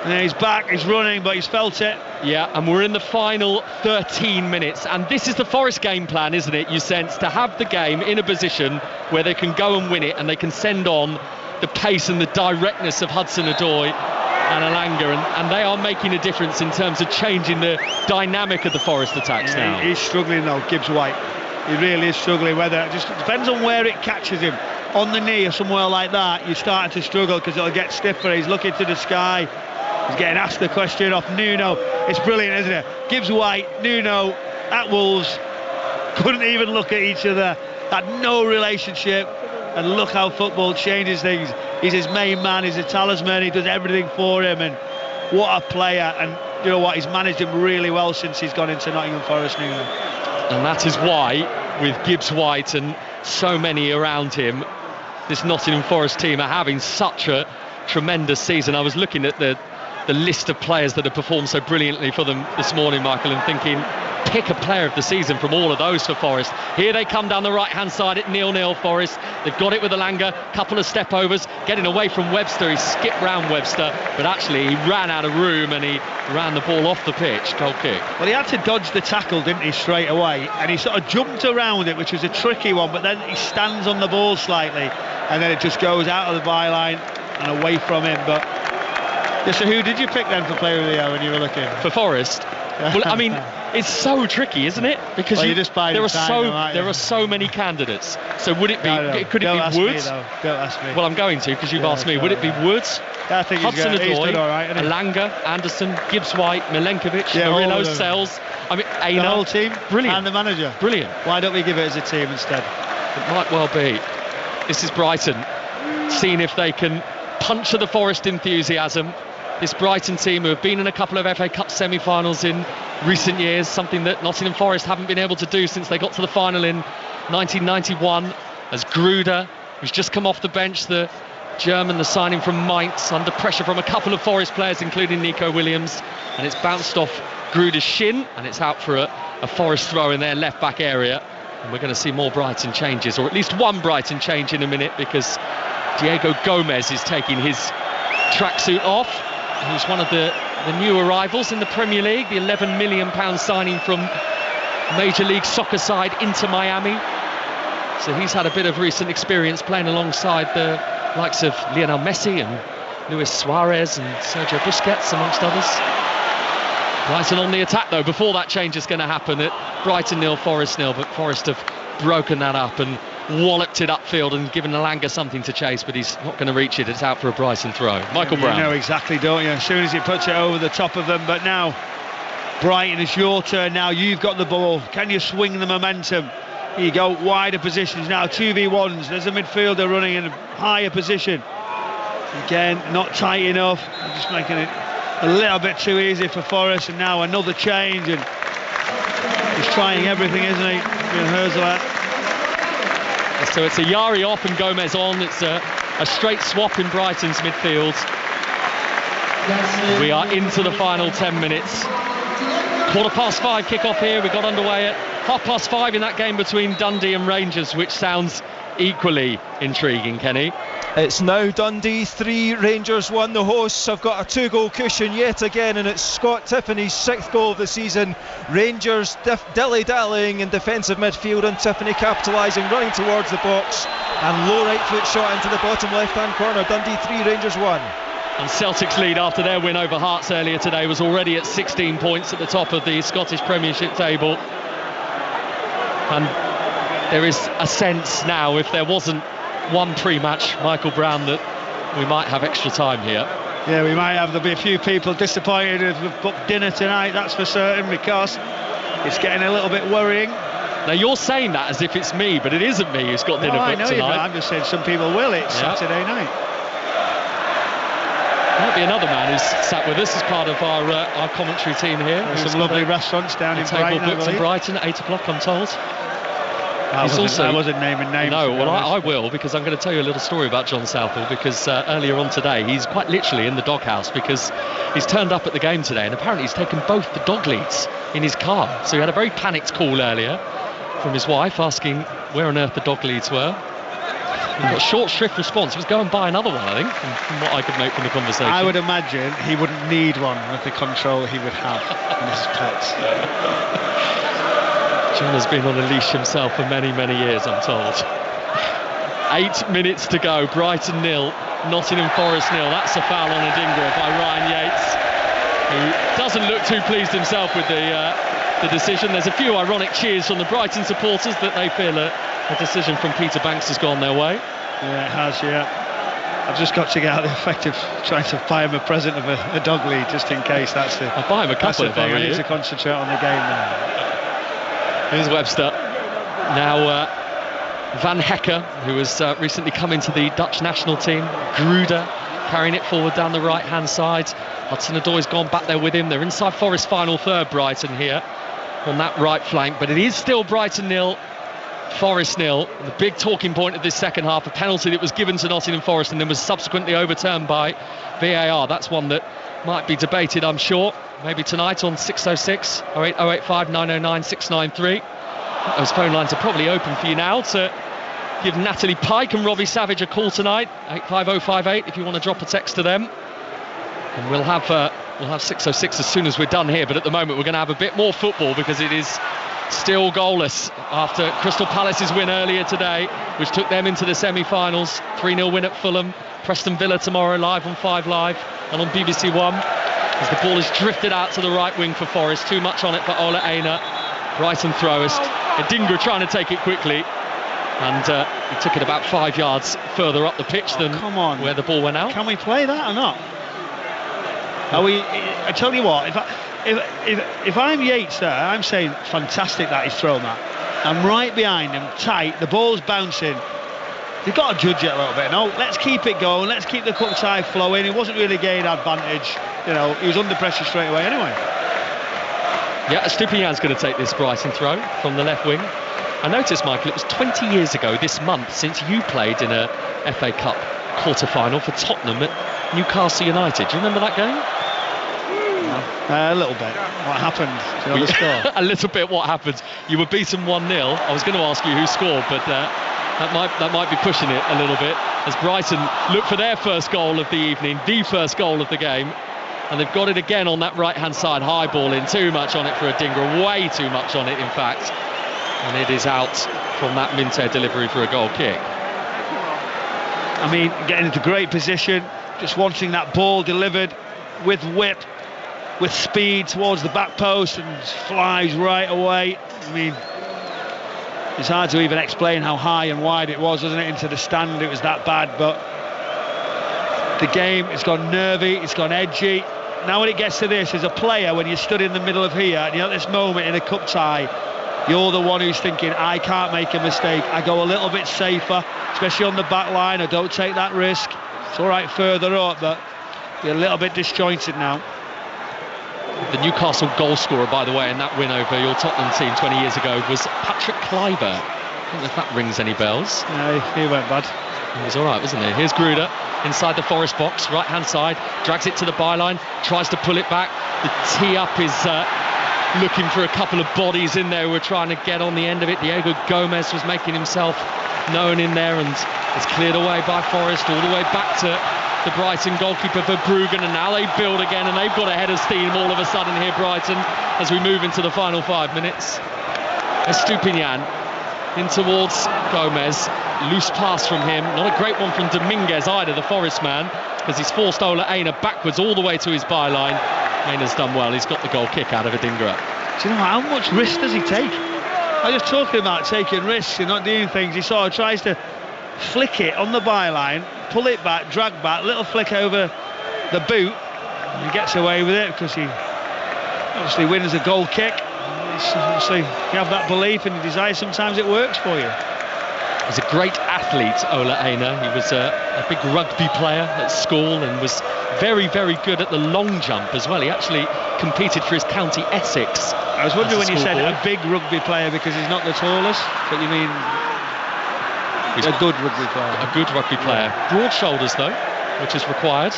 And then he's back, he's running, but he's felt it. Yeah, and we're in the final 13 minutes, and this is the Forest game plan, isn't it, you sense, to have the game in a position where they can go and win it, and they can send on the pace and the directness of Hudson-Odoi and Elanga, and they are making a difference in terms of changing the dynamic of the Forest attacks now. He's struggling though, Gibbs-White. He really is struggling, whether it just depends on where it catches him. On the knee or somewhere like that, you're starting to struggle because it'll get stiffer. He's looking to the sky. He's getting asked the question off Nuno. It's brilliant, isn't it? Gibbs-White, Nuno at Wolves couldn't even look at each other, had no relationship, and look how football changes things. He's his main man, he's a talisman, he does everything for him, and what a player. And you know what, he's managed him really well since he's gone into Nottingham Forest, Nuno. And that is why, with Gibbs-White and so many around him, this Nottingham Forest team are having such a tremendous season. I was looking at the list of players that have performed so brilliantly for them this morning, Michael, and thinking, pick a player of the season from all of those for Forest. Here they come down the right-hand side at 0-0 Forest. They've got it with Elanga, couple of step-overs, getting away from Webster. He skipped round Webster, but actually he ran out of room and he ran the ball off the pitch. Goal kick. Well, he had to dodge the tackle, didn't he, straight away, and he sort of jumped around it, which was a tricky one, but then he stands on the ball slightly, and then it just goes out of the byline and away from him. But yeah, so who did you pick then for player of the year when you were looking? For Forest? Well, I mean, it's so tricky, isn't it? Because there are so many candidates. So would it be? Could it be Woods? Don't ask me. Well, I'm going to, because you've asked me. Would it be Woods? I think Hudson-Odoi, right, Elanga, Anderson, Gibbs-White, Milenkovic, Murillo, Sells. I mean, Aina. The whole team, brilliant, and the manager, brilliant. Why don't we give it as a team instead? It might well be. This is Brighton, seeing if they can puncture the Forest enthusiasm. This Brighton team, who have been in a couple of FA Cup semi-finals in recent years, something that Nottingham Forest haven't been able to do since they got to the final in 1991, as Gruder, who's just come off the bench, the German, the signing from Mainz, under pressure from a couple of Forest players, including Nico Williams, and it's bounced off Gruder's shin, and it's out for a Forest throw in their left-back area. And we're going to see more Brighton changes, or at least one Brighton change in a minute, because Diego Gomez is taking his tracksuit off. Who's one of the new arrivals in the Premier League, the £11 million signing from Major League Soccer side Inter Miami. So he's had a bit of recent experience playing alongside the likes of Lionel Messi and Luis Suarez and Sergio Busquets, amongst others. Brighton on the attack though, before that change is going to happen. At Brighton 0, Forest 0, but Forest have broken that up and walloped it upfield and given Elanga something to chase, but he's not going to reach it. It's out for a Brighton throw. Michael Brown. You know exactly, don't you? As soon as he puts it over the top of them. But now, Brighton, it's your turn now. You've got the ball. Can you swing the momentum? Here you go, wider positions now, 2v1s. There's a midfielder running in a higher position. Again, not tight enough. Just making it a little bit too easy for Forest. And now another change. And he's trying everything, isn't he? Herzler. So it's a Yari off and Gomez on. It's a straight swap in Brighton's midfield. We are into the final 10 minutes. 5:15 kick-off here. We got underway at 5:30 in that game between Dundee and Rangers, which sounds equally intriguing, Kenny. It's now Dundee 3, Rangers 1. The hosts have got a 2-goal cushion yet again, and it's Scott Tiffany's 6th goal of the season. Rangers dilly-dallying in defensive midfield, and Tiffany capitalising, running towards the box, and low right foot shot into the bottom left-hand corner. Dundee 3, Rangers 1. And Celtic's lead after their win over Hearts earlier today was already at 16 points at the top of the Scottish Premiership table. And there is a sense now, if there wasn't one pre-match, Michael Brown, that we might have extra time here. Yeah, we might have. There'll be a few people disappointed if we've booked dinner tonight, that's for certain, because it's getting a little bit worrying. Now you're saying that as if it's me, but it isn't me who's got dinner booked tonight. I know. I'm just saying some people will. It's Saturday night. Might be another man who's sat with us as part of our commentary team here. There's some lovely restaurants down in Brighton. Table booked in Brighton at 8 o'clock, I'm told. I wasn't naming names. No, well, I will, because I'm going to tell you a little story about John Southall, because earlier on today he's quite literally in the doghouse, because he's turned up at the game today and apparently he's taken both the dog leads in his car. So he had a very panicked call earlier from his wife asking where on earth the dog leads were. He got a short shrift response. He was going by another one, I think, from what I could make from the conversation. I would imagine he wouldn't need one with the control he would have in his pets. John has been on a leash himself for many, many years, I'm told. 8 minutes to go. Brighton 0, Nottingham Forest 0. That's a foul on Adingra by Ryan Yates, who doesn't look too pleased himself with the decision. There's a few ironic cheers from the Brighton supporters that they feel a decision from Peter Banks has gone their way. Yeah, it has, yeah. I've just got to get out the effect of trying to buy him a present of a dog lead, just in case. That's the. I'll buy him a couple if I need to concentrate on the game now. Here's Webster. Now Van Hecker, who has recently come into the Dutch national team. Gruder carrying it forward down the right-hand side. Hudson-Odoi's gone back there with him. They're inside Forest final third, Brighton here on that right flank. But it is still Brighton 0, Forest 0. The big talking point of this second half, a penalty that was given to Nottingham Forest and then was subsequently overturned by VAR. That's one that might be debated, I'm sure. Maybe tonight on 606 08085 909 693. Those phone lines are probably open for you now to give Natalie Pike and Robbie Savage a call tonight. 85058 if you want to drop a text to them. And we'll have 606 as soon as we're done here. But at the moment we're going to have a bit more football, because it is still goalless after Crystal Palace's win earlier today, which took them into the semi-finals. 3-0 win at Fulham. Preston Villa tomorrow live on 5 Live and on BBC One. As the ball is drifted out to the right wing for Forest. Too much on it for Ola Aina. Brighton throwers. Adingra trying to take it quickly, and he took it about 5 yards further up the pitch than where the ball went out. Can we play that or not? I tell you what, if I'm Yates there, I'm saying fantastic that he's thrown that. I'm right behind him, tight, the ball's bouncing. You've got to judge it a little bit. No, let's keep it going. Let's keep the cup side flowing. He wasn't really gaining advantage. He was under pressure straight away anyway. Yeah, Estupiñán's going to take this Brighton throw from the left wing. I noticed, Michael, it was 20 years ago this month since you played in a FA Cup quarter-final for Tottenham at Newcastle United. Do you remember that game? A little bit. What happened? Do you know the score? A little bit what happened. You were beaten 1-0. I was going to ask you who scored, but that might be pushing it a little bit, as Brighton look for their first goal of the evening, the first goal of the game. And they've got it again on that right-hand side, high ball in, too much on it for Adingra, way too much on it, in fact. And it is out from that Minter delivery for a goal kick. I mean, getting into great position, just wanting that ball delivered with whip, with speed towards the back post, and flies right away. I mean, it's hard to even explain how high and wide it was, wasn't it? Into the stand, it was that bad, but the game, it's gone nervy, it's gone edgy. Now when it gets to this, as a player, when you're stood in the middle of here, and you're at this moment in a cup tie, you're the one who's thinking, I can't make a mistake. I go a little bit safer, especially on the back line. I don't take that risk. It's all right further up, but you're a little bit disjointed now. The Newcastle goal scorer, by the way, in that win over your Tottenham team 20 years ago was Patrick Kluivert. I don't know if that rings any bells. No, he went bad. He was all right, wasn't he? Here's Gruder inside the Forest box, right-hand side, drags it to the byline, tries to pull it back. The tee-up is looking for a couple of bodies in there who were trying to get on the end of it. Diego Gomez was making himself known in there, and it's cleared away by Forrest all the way back to the Brighton goalkeeper Verbruggen, and now they build again, and they've got a head of steam all of a sudden here, Brighton, as we move into the final 5 minutes. Estupinian in towards Gomez, loose pass from him, not a great one from Dominguez either, the Forest man, because he's forced Ola Aina backwards all the way to his byline. Aina's done well, he's got the goal kick out of Adingra. Do you know how much risk does he take? I was just talking about taking risks and not doing things. He sort of tries to flick it on the byline, pull it back, drag back, little flick over the boot, and he gets away with it because he obviously wins a goal kick. Obviously, if you have that belief and desire, sometimes it works for you. He's a great athlete, Ola Aina. He was a big rugby player at school and was very, very good at the long jump as well. He actually competed for his county Essex. I was wondering when you said a big rugby player because he's not the tallest, but you mean he's a good rugby player. A good rugby player. Broad shoulders though, which is required.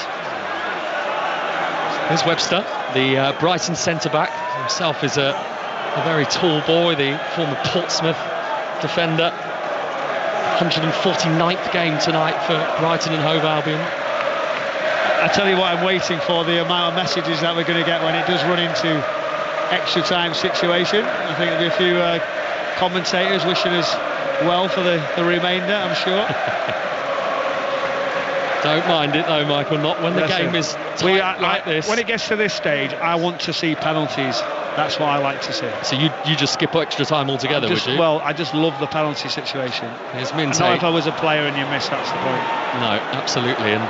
Here's Webster, the Brighton centre-back. Himself is a very tall boy, the former Portsmouth defender. 149th game tonight for Brighton and Hove Albion. I tell you what, I'm waiting for the amount of messages that we're going to get when it does run into extra time situation. I think there'll be a few commentators wishing us well for the remainder, I'm sure. Don't mind it though, Michael, not when the game is tight like this. When it gets to this stage, I want to see penalties. That's what I like to see. So you just skip extra time altogether, would you? Well, I just love the penalty situation. Here's Minte. Not if I was a player and you missed, that's the point. No, absolutely. And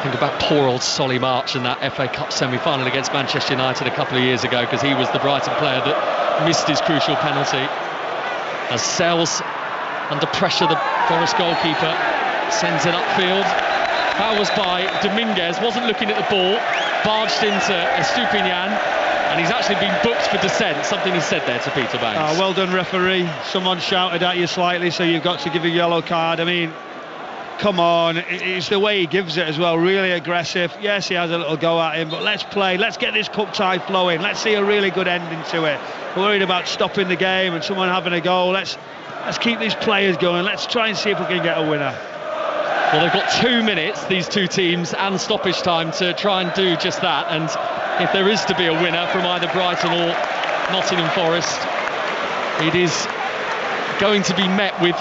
think about poor old Solly March in that FA Cup semi-final against Manchester United a couple of years ago, because he was the Brighton player that missed his crucial penalty. As Sells, under pressure, the Forest goalkeeper sends it upfield. That was by Dominguez, wasn't looking at the ball, barged into Estupinian, and he's actually been booked for dissent, something he said there to Peter Banks. Well done, referee. Someone shouted at you slightly, so you've got to give a yellow card. I mean, come on, it's the way he gives it as well, really aggressive. Yes, he has a little go at him, but let's play, let's get this cup tie flowing, let's see a really good ending to it. We're worried about stopping the game and someone having a goal. Let's keep these players going, let's try and see if we can get a winner. Well, they've got 2 minutes, these two teams, and stoppage time to try and do just that. And if there is to be a winner from either Brighton or Nottingham Forest, it is going to be met with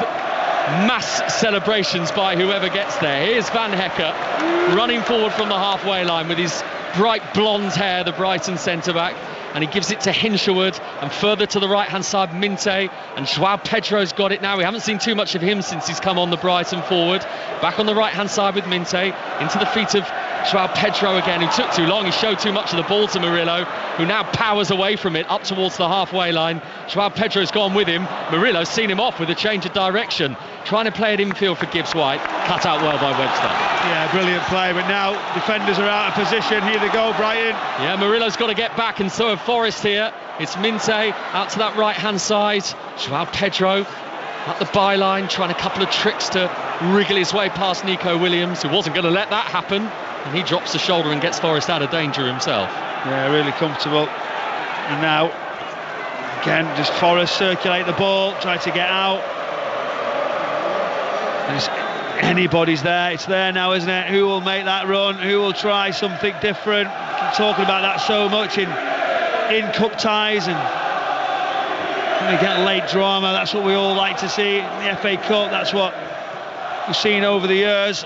mass celebrations by whoever gets there. Here's Van Hecker running forward from the halfway line with his bright blonde hair, the Brighton centre-back, and he gives it to Hinshelwood, and further to the right-hand side, Minte, and João Pedro's got it now. We haven't seen too much of him since he's come on the Brighton forward. Back on the right-hand side with Minte, into the feet of João Pedro again, who took too long. He showed too much of the ball to Murillo, who now powers away from it up towards the halfway line. João Pedro's gone with him. Murillo's seen him off with a change of direction, trying to play it infield for Gibbs White. Cut out well by Webster. Yeah, brilliant play, but now defenders are out of position. Here they go, Brighton. Yeah, Murillo's got to get back, and so have Forest here. It's Minte out to that right-hand side. João Pedro at the byline, trying a couple of tricks to wriggle his way past Nico Williams, who wasn't going to let that happen. And he drops the shoulder and gets Forest out of danger himself. Yeah, really comfortable. And now, again, just Forest circulate the ball, try to get out. There's anybody's there, it's there now, isn't it? Who will make that run? Who will try something different? Keep talking about that so much in cup ties, and when we get late drama, that's what we all like to see in the FA Cup. That's what we've seen over the years.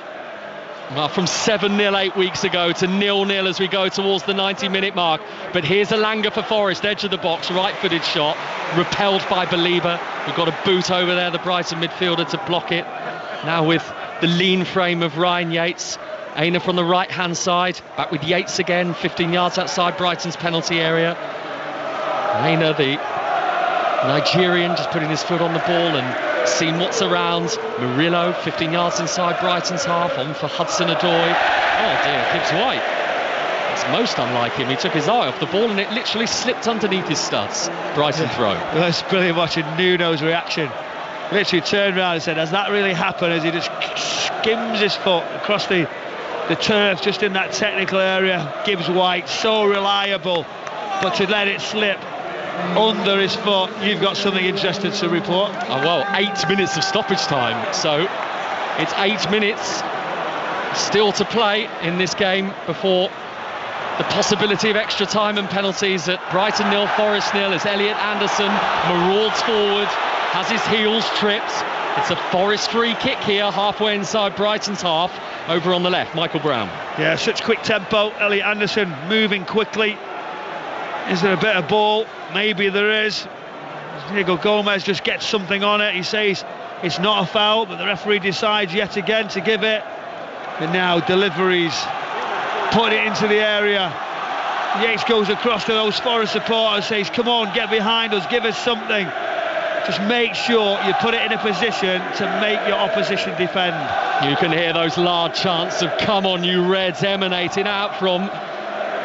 Well, from 7-0 8 weeks ago to 0-0 as we go towards the 90-minute mark. But here's Elanga for Forest, edge of the box, right-footed shot, repelled by Belieber. We've got a boot over there, the Brighton midfielder, to block it. Now with the lean frame of Ryan Yates. Aina from the right-hand side, back with Yates again, 15 yards outside Brighton's penalty area. Aina, the Nigerian, just putting his foot on the ball and seeing what's around. Murillo, 15 yards inside Brighton's half, on for Hudson-Odoi. Oh dear, Gibbs White. It's most unlike him. He took his eye off the ball and it literally slipped underneath his studs. Brighton throw. That's brilliant watching Nuno's reaction. Literally turned around and said, has that really happened? As he just skims his foot across the turf, just in that technical area. Gibbs White, so reliable, but to let it slip under his foot. You've got something interesting to report. Oh, well, 8 minutes of stoppage time, so it's 8 minutes still to play in this game before the possibility of extra time and penalties. At Brighton 0, Forest 0, as Elliot Anderson marauds forward, has his heels tripped. It's a Forest free kick here, halfway inside Brighton's half, over on the left. Michael Brown. Yeah, such quick tempo. Elliot Anderson moving quickly. Is there a better ball? Maybe there is. Diego Gomez just gets something on it. He says it's not a foul, but the referee decides yet again to give it. And now deliveries, put it into the area. Yates goes across to those Forest supporters, says, come on, get behind us, give us something. Just make sure you put it in a position to make your opposition defend. You can hear those large chants of come on you Reds emanating out from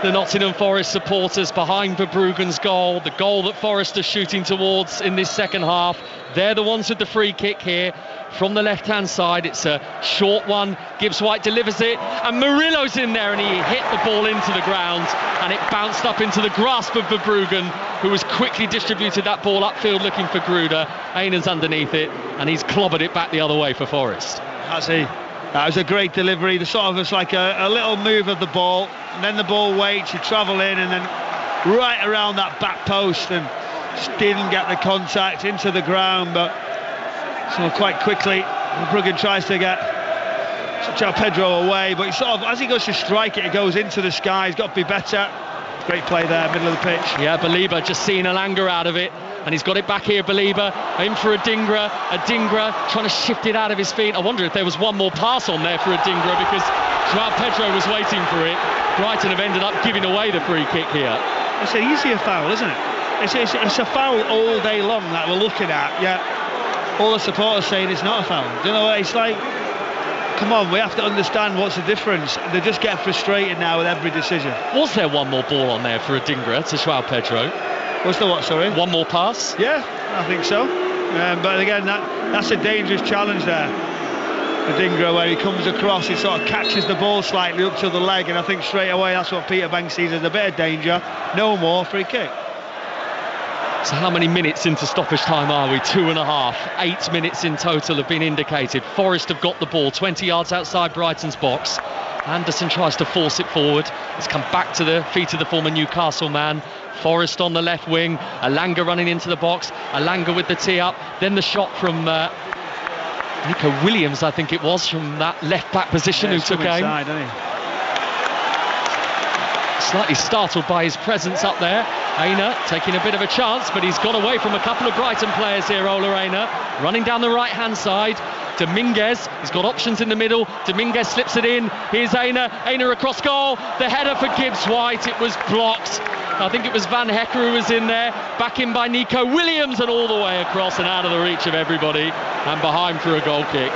the Nottingham Forest supporters behind Verbruggen's goal, the goal that Forest are shooting towards in this second half. They're the ones with the free kick here from the left-hand side. It's a short one. Gibbs White delivers it, and Murillo's in there, and he hit the ball into the ground, and it bounced up into the grasp of Verbruggen, who has quickly distributed that ball upfield looking for Gruder. Ainer's underneath it, and he's clobbered it back the other way for Forest. Has he? That was a great delivery. The sort of it's like a little move of the ball, and then the ball waits, you travel in, and then right around that back post, and just didn't get the contact into the ground. But so quite quickly Verbruggen tries to get João Pedro away, but he sort of, as he goes to strike it, it goes into the sky. He's got to be better. Great play there, middle of the pitch. Yeah, Baliba just seeing Alanga out of it, and he's got it back here. Baliba in for Adingra trying to shift it out of his feet. I wonder if there was one more pass on there for Adingra, because João Pedro was waiting for it. Brighton have ended up giving away the free kick here. It's an easier foul, isn't it? It's a foul all day long that we're looking at, yet all the supporters saying it's not a foul. Do you know what it's like? Come on, we have to understand what's the difference. They just get frustrated now with every decision. Was there one more ball on there for Adingra to João Pedro? Was there what, sorry? One more pass? Yeah, I think so. But again, that's a dangerous challenge there. Adingra, where he comes across, he sort of catches the ball slightly up to the leg, and I think straight away that's what Peter Banks sees as a bit of danger. No more, free kick. So how many minutes into stoppage time are we? 2.5. 8 minutes in total have been indicated. Forest have got the ball 20 yards outside Brighton's box. Anderson tries to force it forward. It's come back to the feet of the former Newcastle man. Forest on the left wing. Alanga running into the box. Alanga with the tee up. Then the shot from Nico Williams, I think it was, from that left back position, who took aim. Inside, isn't he? Slightly startled by his presence up there. Aina taking a bit of a chance, but he's got away from a couple of Brighton players here. Ola Aina running down the right hand side. Dominguez, he's got options in the middle. Dominguez slips it in. Here's Aina across goal. The header for Gibbs White, it was blocked. I think it was Van Hecker who was in there. Back in by Nico Williams, and all the way across and out of the reach of everybody, and behind for a goal kick.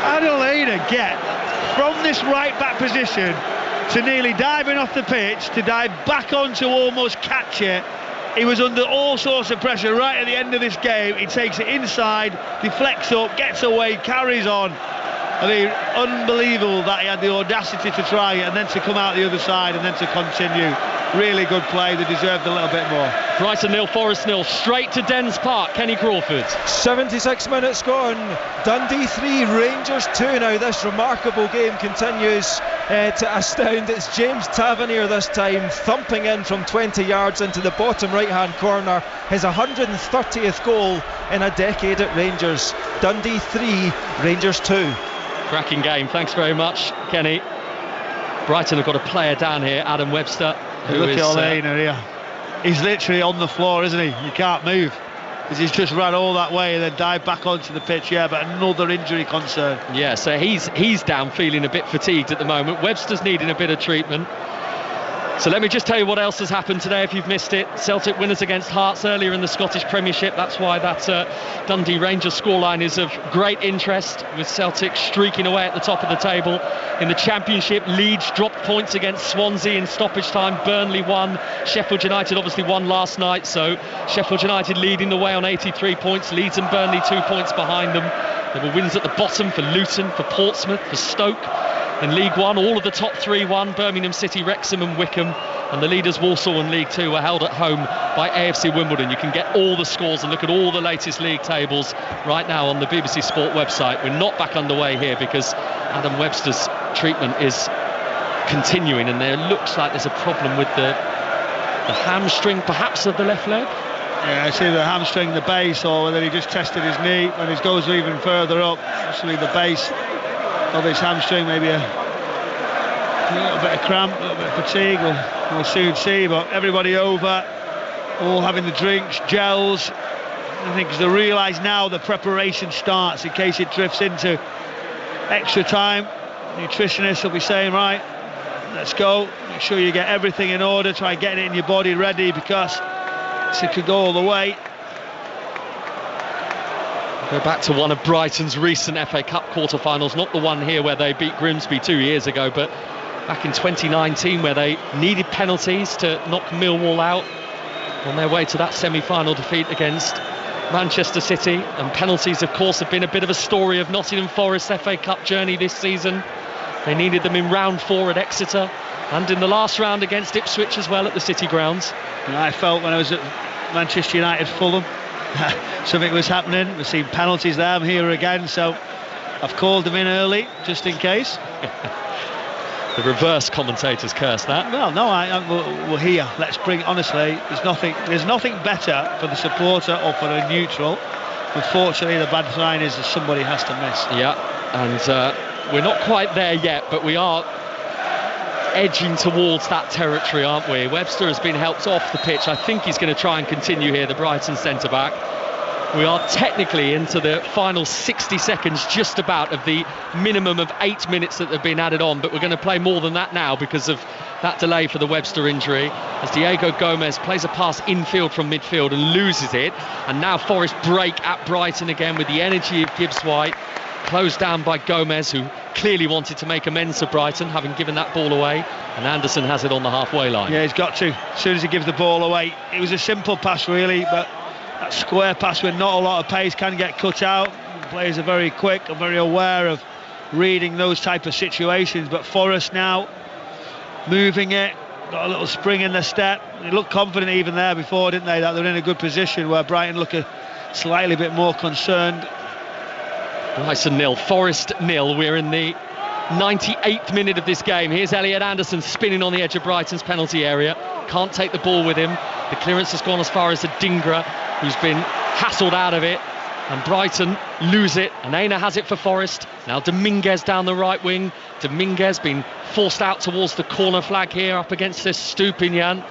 How did Aina get from this right back position to nearly diving off the pitch, to dive back on to almost catch it? He was under all sorts of pressure right at the end of this game. He takes it inside, deflects up, gets away, carries on. I mean, unbelievable that he had the audacity to try it and then to come out the other side and then to continue. Really good play. They deserved a little bit more. Brighton 0, Forest 0. Straight to Dens Park. Kenny Crawford. 76 minutes gone. Dundee 3, Rangers 2. Now this remarkable game continues to astound. It's James Tavernier this time, thumping in from 20 yards into the bottom right hand corner. His 130th goal in a decade at Rangers. Dundee 3, Rangers 2. Cracking game. Thanks very much, Kenny. Brighton have got a player down here, Adam Webster. Look at Aina here. He's literally on the floor, isn't he? He can't move. He's just ran all that way and then dived back onto the pitch. Yeah, but another injury concern. Yeah, so he's down feeling a bit fatigued at the moment. Webster's needing a bit of treatment. So let me just tell you what else has happened today if you've missed it. Celtic winners against Hearts earlier in the Scottish Premiership. That's why that Dundee Rangers scoreline is of great interest, with Celtic streaking away at the top of the table. In the Championship, Leeds dropped points against Swansea in stoppage time. Burnley won. Sheffield United obviously won last night, so Sheffield United leading the way on 83 points. Leeds and Burnley 2 points behind them. There were wins at the bottom for Luton, for Portsmouth, for Stoke. In League One, all of the top three won. Birmingham City, Wrexham and Wycombe. and the leaders Walsall in League 2 were held at home by AFC Wimbledon. You can get all the scores and look at all the latest league tables right now on the BBC Sport website. We're not back underway here because Adam Webster's treatment is continuing, and there looks like there's a problem with the hamstring perhaps of the left leg. Yeah, I see the hamstring, the base, or whether he just tested his knee when his goes even further up. Actually the base of his hamstring, maybe a little bit of cramp, a little bit of fatigue. We'll soon see. But everybody over, all having the drinks, gels. I think they realise now the preparation starts in case it drifts into extra time. Nutritionists will be saying, right, let's go, make sure you get everything in order, try getting it in your body ready, because it could go all the way. Go back to one of Brighton's recent FA Cup quarter-finals, not the one here where they beat Grimsby 2 years ago, but back in 2019 where they needed penalties to knock Millwall out on their way to that semi-final defeat against Manchester City. And penalties, of course, have been a bit of a story of Nottingham Forest's FA Cup journey this season. They needed them in round 4 at Exeter and in the last round against Ipswich as well at the City grounds. And I felt when I was at Manchester United Fulham something was happening. We've seen penalties there. I'm here again, so I've called them in early just in case. The reverse commentators curse that. Well, no, we're here. Let's bring. Honestly, there's nothing better for the supporter or for the neutral. Unfortunately, the bad sign is that somebody has to miss. Yeah, and we're not quite there yet, but we are edging towards that territory, aren't we? Webster has been helped off the pitch. I think he's going to try and continue here, the Brighton centre-back. We are technically into the final 60 seconds just about of the minimum of 8 minutes that have been added on, but we're going to play more than that now because of that delay for the Webster injury, as Diego Gomez plays a pass infield from midfield and loses it. And now Forest break at Brighton again with the energy of Gibbs White, closed down by Gomez, who clearly wanted to make amends to Brighton, having given that ball away, and Anderson has it on the halfway line. Yeah, he's got to, as soon as he gives the ball away. It was a simple pass really, but that square pass with not a lot of pace can get cut out. The players are very quick and very aware of reading those type of situations, but Forest now moving it, got a little spring in their step. They looked confident even there before, didn't they, that they're in a good position, where Brighton look a slightly bit more concerned. Brighton 0, Forest 0. We're in the 98th minute of this game. Here's Elliot Anderson spinning on the edge of Brighton's penalty area. Can't take the ball with him. The clearance has gone as far as Adingra, who's been hassled out of it. And Brighton lose it. And Aina has it for Forest. Now Dominguez down the right wing. Dominguez being forced out towards the corner flag here up against this Stupinian.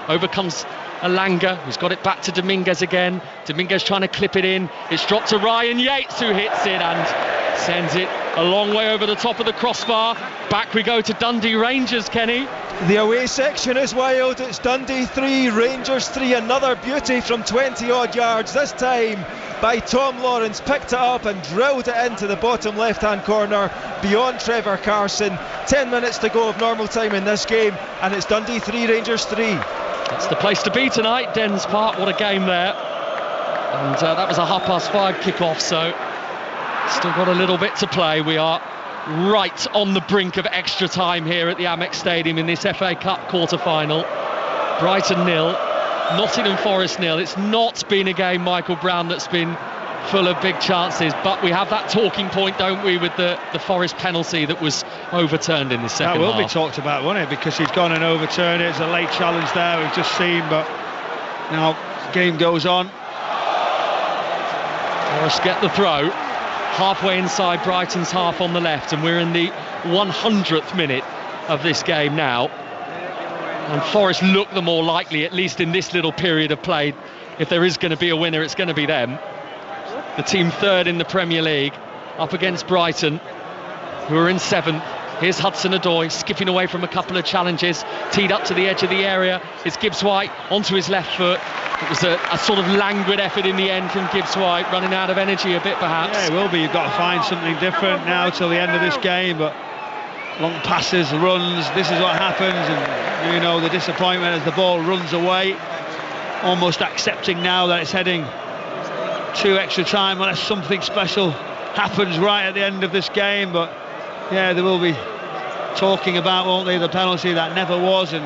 Overcomes Alanga, who's got it back to Dominguez again. Dominguez trying to clip it in. It's dropped to Ryan Yates, who hits it and sends it a long way over the top of the crossbar. Back we go to Dundee Rangers, Kenny. The away section is wild. It's Dundee 3, Rangers 3. Another beauty from 20 odd yards, this time by Tom Lawrence. Picked it up and drilled it into the bottom left hand corner beyond Trevor Carson. 10 minutes to go of normal time in this game, and it's Dundee 3, Rangers 3. It's the place to be tonight, Dens Park. What a game there. And that was a 5:30 kickoff, so still got a little bit to play. We are right on the brink of extra time here at the Amex Stadium in this FA Cup quarter-final. Brighton 0, Nottingham Forest 0. It's not been a game, Michael Brown, that's been full of big chances, but we have that talking point, don't we, with the Forest penalty that was overturned in the second half. That will be talked about, won't it, because he's gone and overturned it. It's a late challenge there, we've just seen, but now the game goes on. Forest get the throw halfway inside Brighton's half on the left, and we're in the 100th minute of this game now, and Forest look the more likely, at least in this little period of play. If there is going to be a winner, it's going to be them. The team third in the Premier League, up against Brighton, who are in 7th. Here's Hudson-Odoi skipping away from a couple of challenges, teed up to the edge of the area. It's Gibbs White onto his left foot. It was a sort of languid effort in the end from Gibbs White, running out of energy a bit perhaps. Yeah, it will be. You've got to find something different now till the end of this game, but long passes, runs, this is what happens, and you know the disappointment as the ball runs away, almost accepting now that it's heading to extra time unless something special happens right at the end of this game. But yeah, they will be talking about, won't they, the penalty that never was, and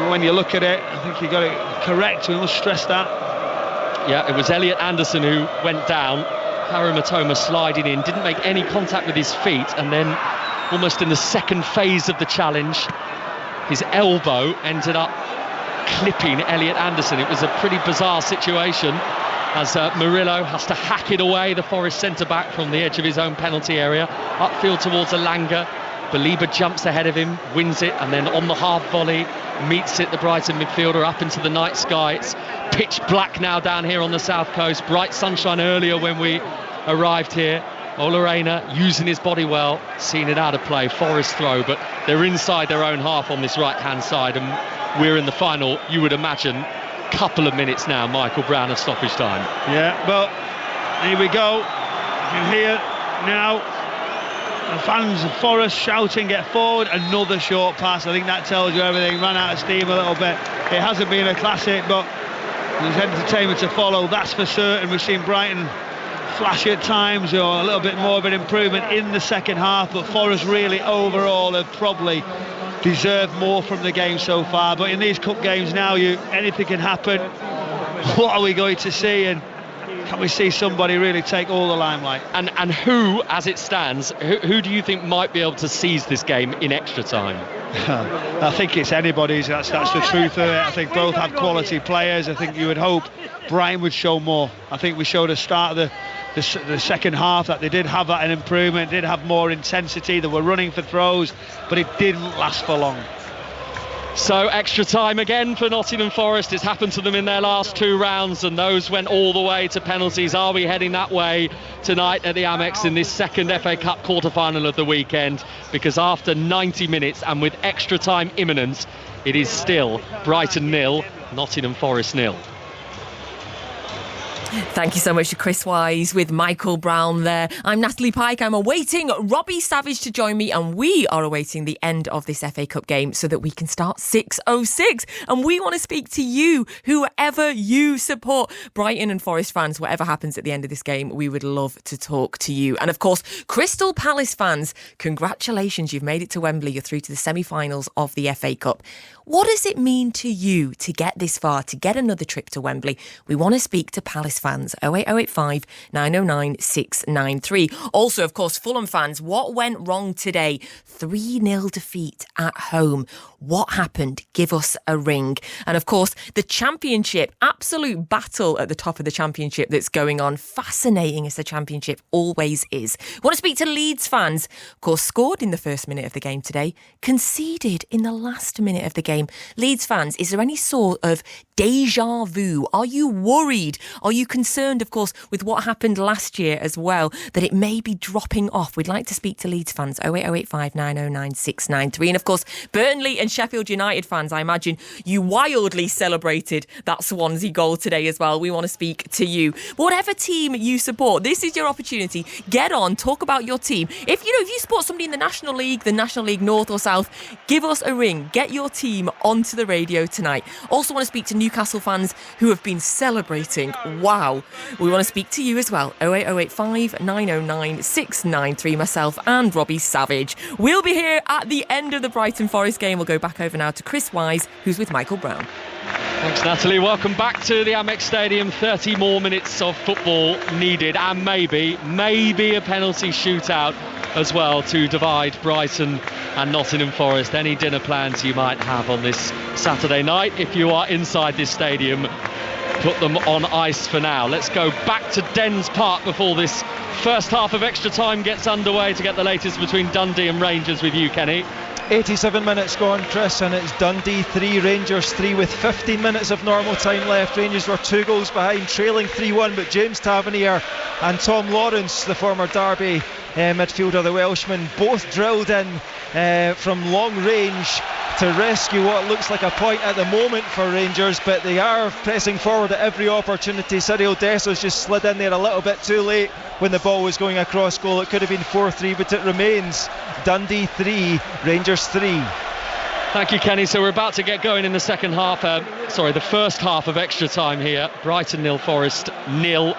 when you look at it, I think you got it correct. We must stress that. Yeah, it was Elliot Anderson who went down. Haru Matoma sliding in, didn't make any contact with his feet, and then almost in the second phase of the challenge, his elbow ended up clipping Elliot Anderson. It was a pretty bizarre situation as Murillo has to hack it away, the Forest centre-back, from the edge of his own penalty area, upfield towards Alanga. Baliba jumps ahead of him, wins it, and then on the half volley meets it, the Brighton midfielder, up into the night sky. It's pitch black now down here on the south coast. Bright sunshine earlier when we arrived here. Ola Reina using his body well, seeing it out of play. Forest throw, but they're inside their own half on this right-hand side, and we're in the final, you would imagine, couple of minutes now, Michael Brown, of stoppage time. Yeah, well, here we go. You can hear now the fans of Forest shouting, get forward. Another short pass. I think that tells you everything. Ran out of steam a little bit. It hasn't been a classic, but there's entertainment to follow, that's for certain. We've seen Brighton flash at times, or a little bit more of an improvement in the second half, but Forest really overall have probably deserved more from the game so far. But in these cup games now, anything can happen. What are we going to see, and can we see somebody really take all the limelight? And who, as it stands, who do you think might be able to seize this game in extra time? I think it's anybody's. That's the truth of it. I think both have quality players. I think you would hope Brighton would show more. I think we showed a start of the second half that they did have that an improvement, did have more intensity. They were running for throws, but it didn't last for long. So extra time again for Nottingham Forest. It's happened to them in their last two rounds, and those went all the way to penalties. Are we heading that way tonight at the Amex in this second FA Cup quarter-final of the weekend? Because after 90 minutes and with extra time imminent, it is still Brighton 0, Nottingham Forest 0. Thank you so much to Chris Wise with Michael Brown there. I'm Natalie Pike. I'm awaiting Robbie Savage to join me, and we are awaiting the end of this FA Cup game so that we can start 6:06. And we want to speak to you, whoever you support, Brighton and Forest fans. Whatever happens at the end of this game, we would love to talk to you. And of course, Crystal Palace fans, congratulations, you've made it to Wembley. You're through to the semi-finals of the FA Cup. What does it mean to you to get this far, to get another trip to Wembley? We want to speak to Palace fans. 08085 909 693. Also, of course, Fulham fans, what went wrong today? 3-0 defeat at home. What happened? Give us a ring. And of course, the Championship, absolute battle at the top of the Championship that's going on. Fascinating as the Championship always is. Want to speak to Leeds fans? Of course, scored in the first minute of the game today, conceded in the last minute of the game. Leeds fans, is there any sort of deja vu? Are you worried? Are you concerned, of course, with what happened last year as well, that it may be dropping off? We'd like to speak to Leeds fans. 08085 909 693. And of course, Burnley and Sheffield United fans, I imagine you wildly celebrated that Swansea goal today as well. We want to speak to you. But whatever team you support, this is your opportunity. Get on, talk about your team. If you support somebody in the National League North or South, give us a ring. Get your team onto the radio tonight. Also want to speak to Newcastle fans who have been celebrating. Wow. We want to speak to you as well. 08085 909 693. Myself and Robbie Savage. We'll be here at the end of the Brighton Forest game. We'll go back over now to Chris Wise, who's with Michael Brown. Thanks, Natalie. Welcome back to the Amex Stadium. 30 more minutes of football needed, and maybe a penalty shootout as well to divide Brighton and Nottingham Forest. Any dinner plans you might have on this Saturday night, if you are inside this stadium, put them on ice for now. Let's go back to Dens Park before this first half of extra time gets underway to get the latest between Dundee and Rangers with you, Kenny. 87 minutes gone, Chris, and it's Dundee 3, Rangers 3 with 15 minutes of normal time left. Rangers were 2 goals behind, trailing 3-1, but James Tavernier and Tom Lawrence, the former Derby midfielder, the Welshman, both drilled in from long range to rescue what looks like a point at the moment for Rangers, but they are pressing forward at every opportunity. Cyril Dessos just slid in there a little bit too late when the ball was going across goal. It could have been 4-3, but it remains Dundee 3, Rangers 3. Thank you, Kenny. So we're about to get going in the second half, the first half of extra time here. Brighton 0, Forest 0.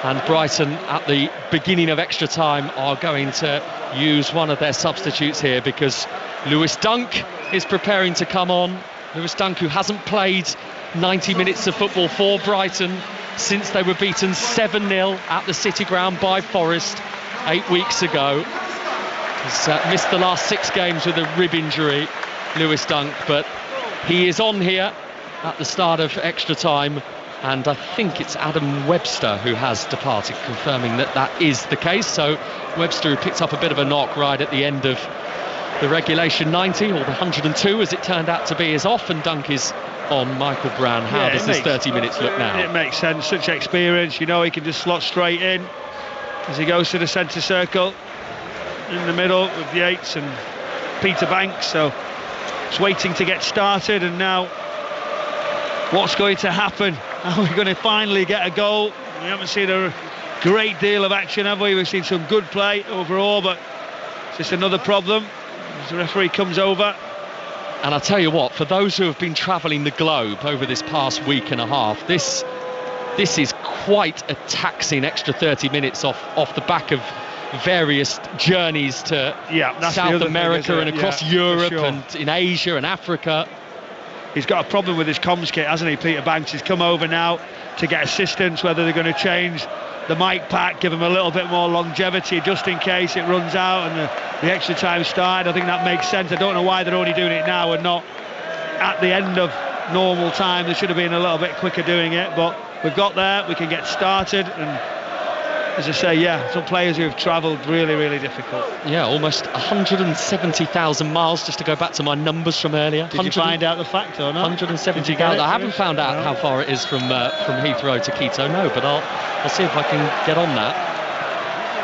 And Brighton at the beginning of extra time are going to use one of their substitutes here because Lewis Dunk is preparing to come on. Lewis Dunk, who hasn't played 90 minutes of football for Brighton since they were beaten 7-0 at the City Ground by Forest 8 weeks ago. He's missed the last 6 games with a rib injury, Lewis Dunk, but he is on here at the start of extra time, and I think it's Adam Webster who has departed, confirming that that is the case. So Webster, who picked up a bit of a knock right at the end of the regulation 90, or the 102 as it turned out to be, is off, and Dunk is on Michael Brown. How does this 30 minutes look now? It makes sense, such experience, you know, he can just slot straight in as he goes to the centre circle in the middle with Yates and Peter Banks. So it's waiting to get started, and now what's going to happen? Are we going to finally get a goal? We haven't seen a great deal of action, have we? We've seen some good play overall, but it's just another problem as the referee comes over. And I tell you what, for those who have been travelling the globe over this past week and a half, this is quite a taxing extra 30 minutes off the back of various journeys to South America and across Europe and in Asia and Africa. He's got a problem with his comms kit, hasn't he, Peter Banks? He's come over now to get assistance, whether they're going to change the mic pack, give him a little bit more longevity just in case it runs out and the extra time started. I think that makes sense. I don't know why they're only doing it now and not at the end of normal time. They should have been a little bit quicker doing it, but we've got there, we can get started, and as I say, some players who have travelled really, really difficult. Yeah, almost 170,000 miles, just to go back to my numbers from earlier. Did you find out the fact or not? 170,000. I haven't found out how far it is from Heathrow to Quito, no, but I'll see if I can get on that.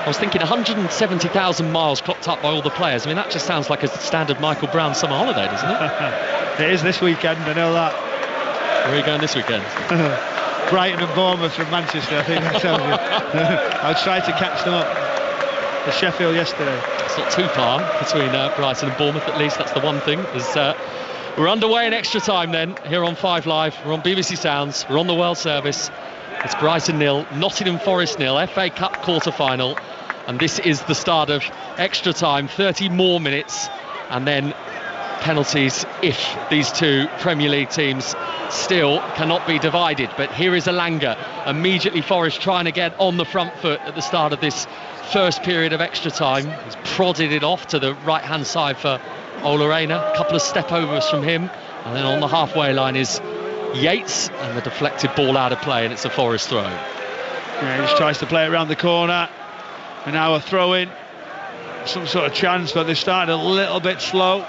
I was thinking 170,000 miles clocked up by all the players. I mean, that just sounds like a standard Michael Brown summer holiday, doesn't it? It is this weekend, I know that. Where are you going this weekend? Brighton and Bournemouth from Manchester, I think that tells you. I'll try to catch them up. The Sheffield yesterday. It's not too far between Brighton and Bournemouth, at least. That's the one thing. We're underway in extra time then, here on 5 Live. We're on BBC Sounds. We're on the World Service. It's Brighton 0, Nottingham Forest 0, FA Cup quarter-final. And this is the start of extra time, 30 more minutes. And then penalties if these two Premier League teams still cannot be divided. But here is Elanga, immediately Forest trying to get on the front foot at the start of this first period of extra time. He's prodded it off to the right hand side for Ola Reina, a couple of step overs from him, and then on the halfway line is Yates, and the deflected ball out of play, and it's a Forest throw. Yeah, he just tries to play it around the corner, and now a throw in, some sort of chance, but they started a little bit slow.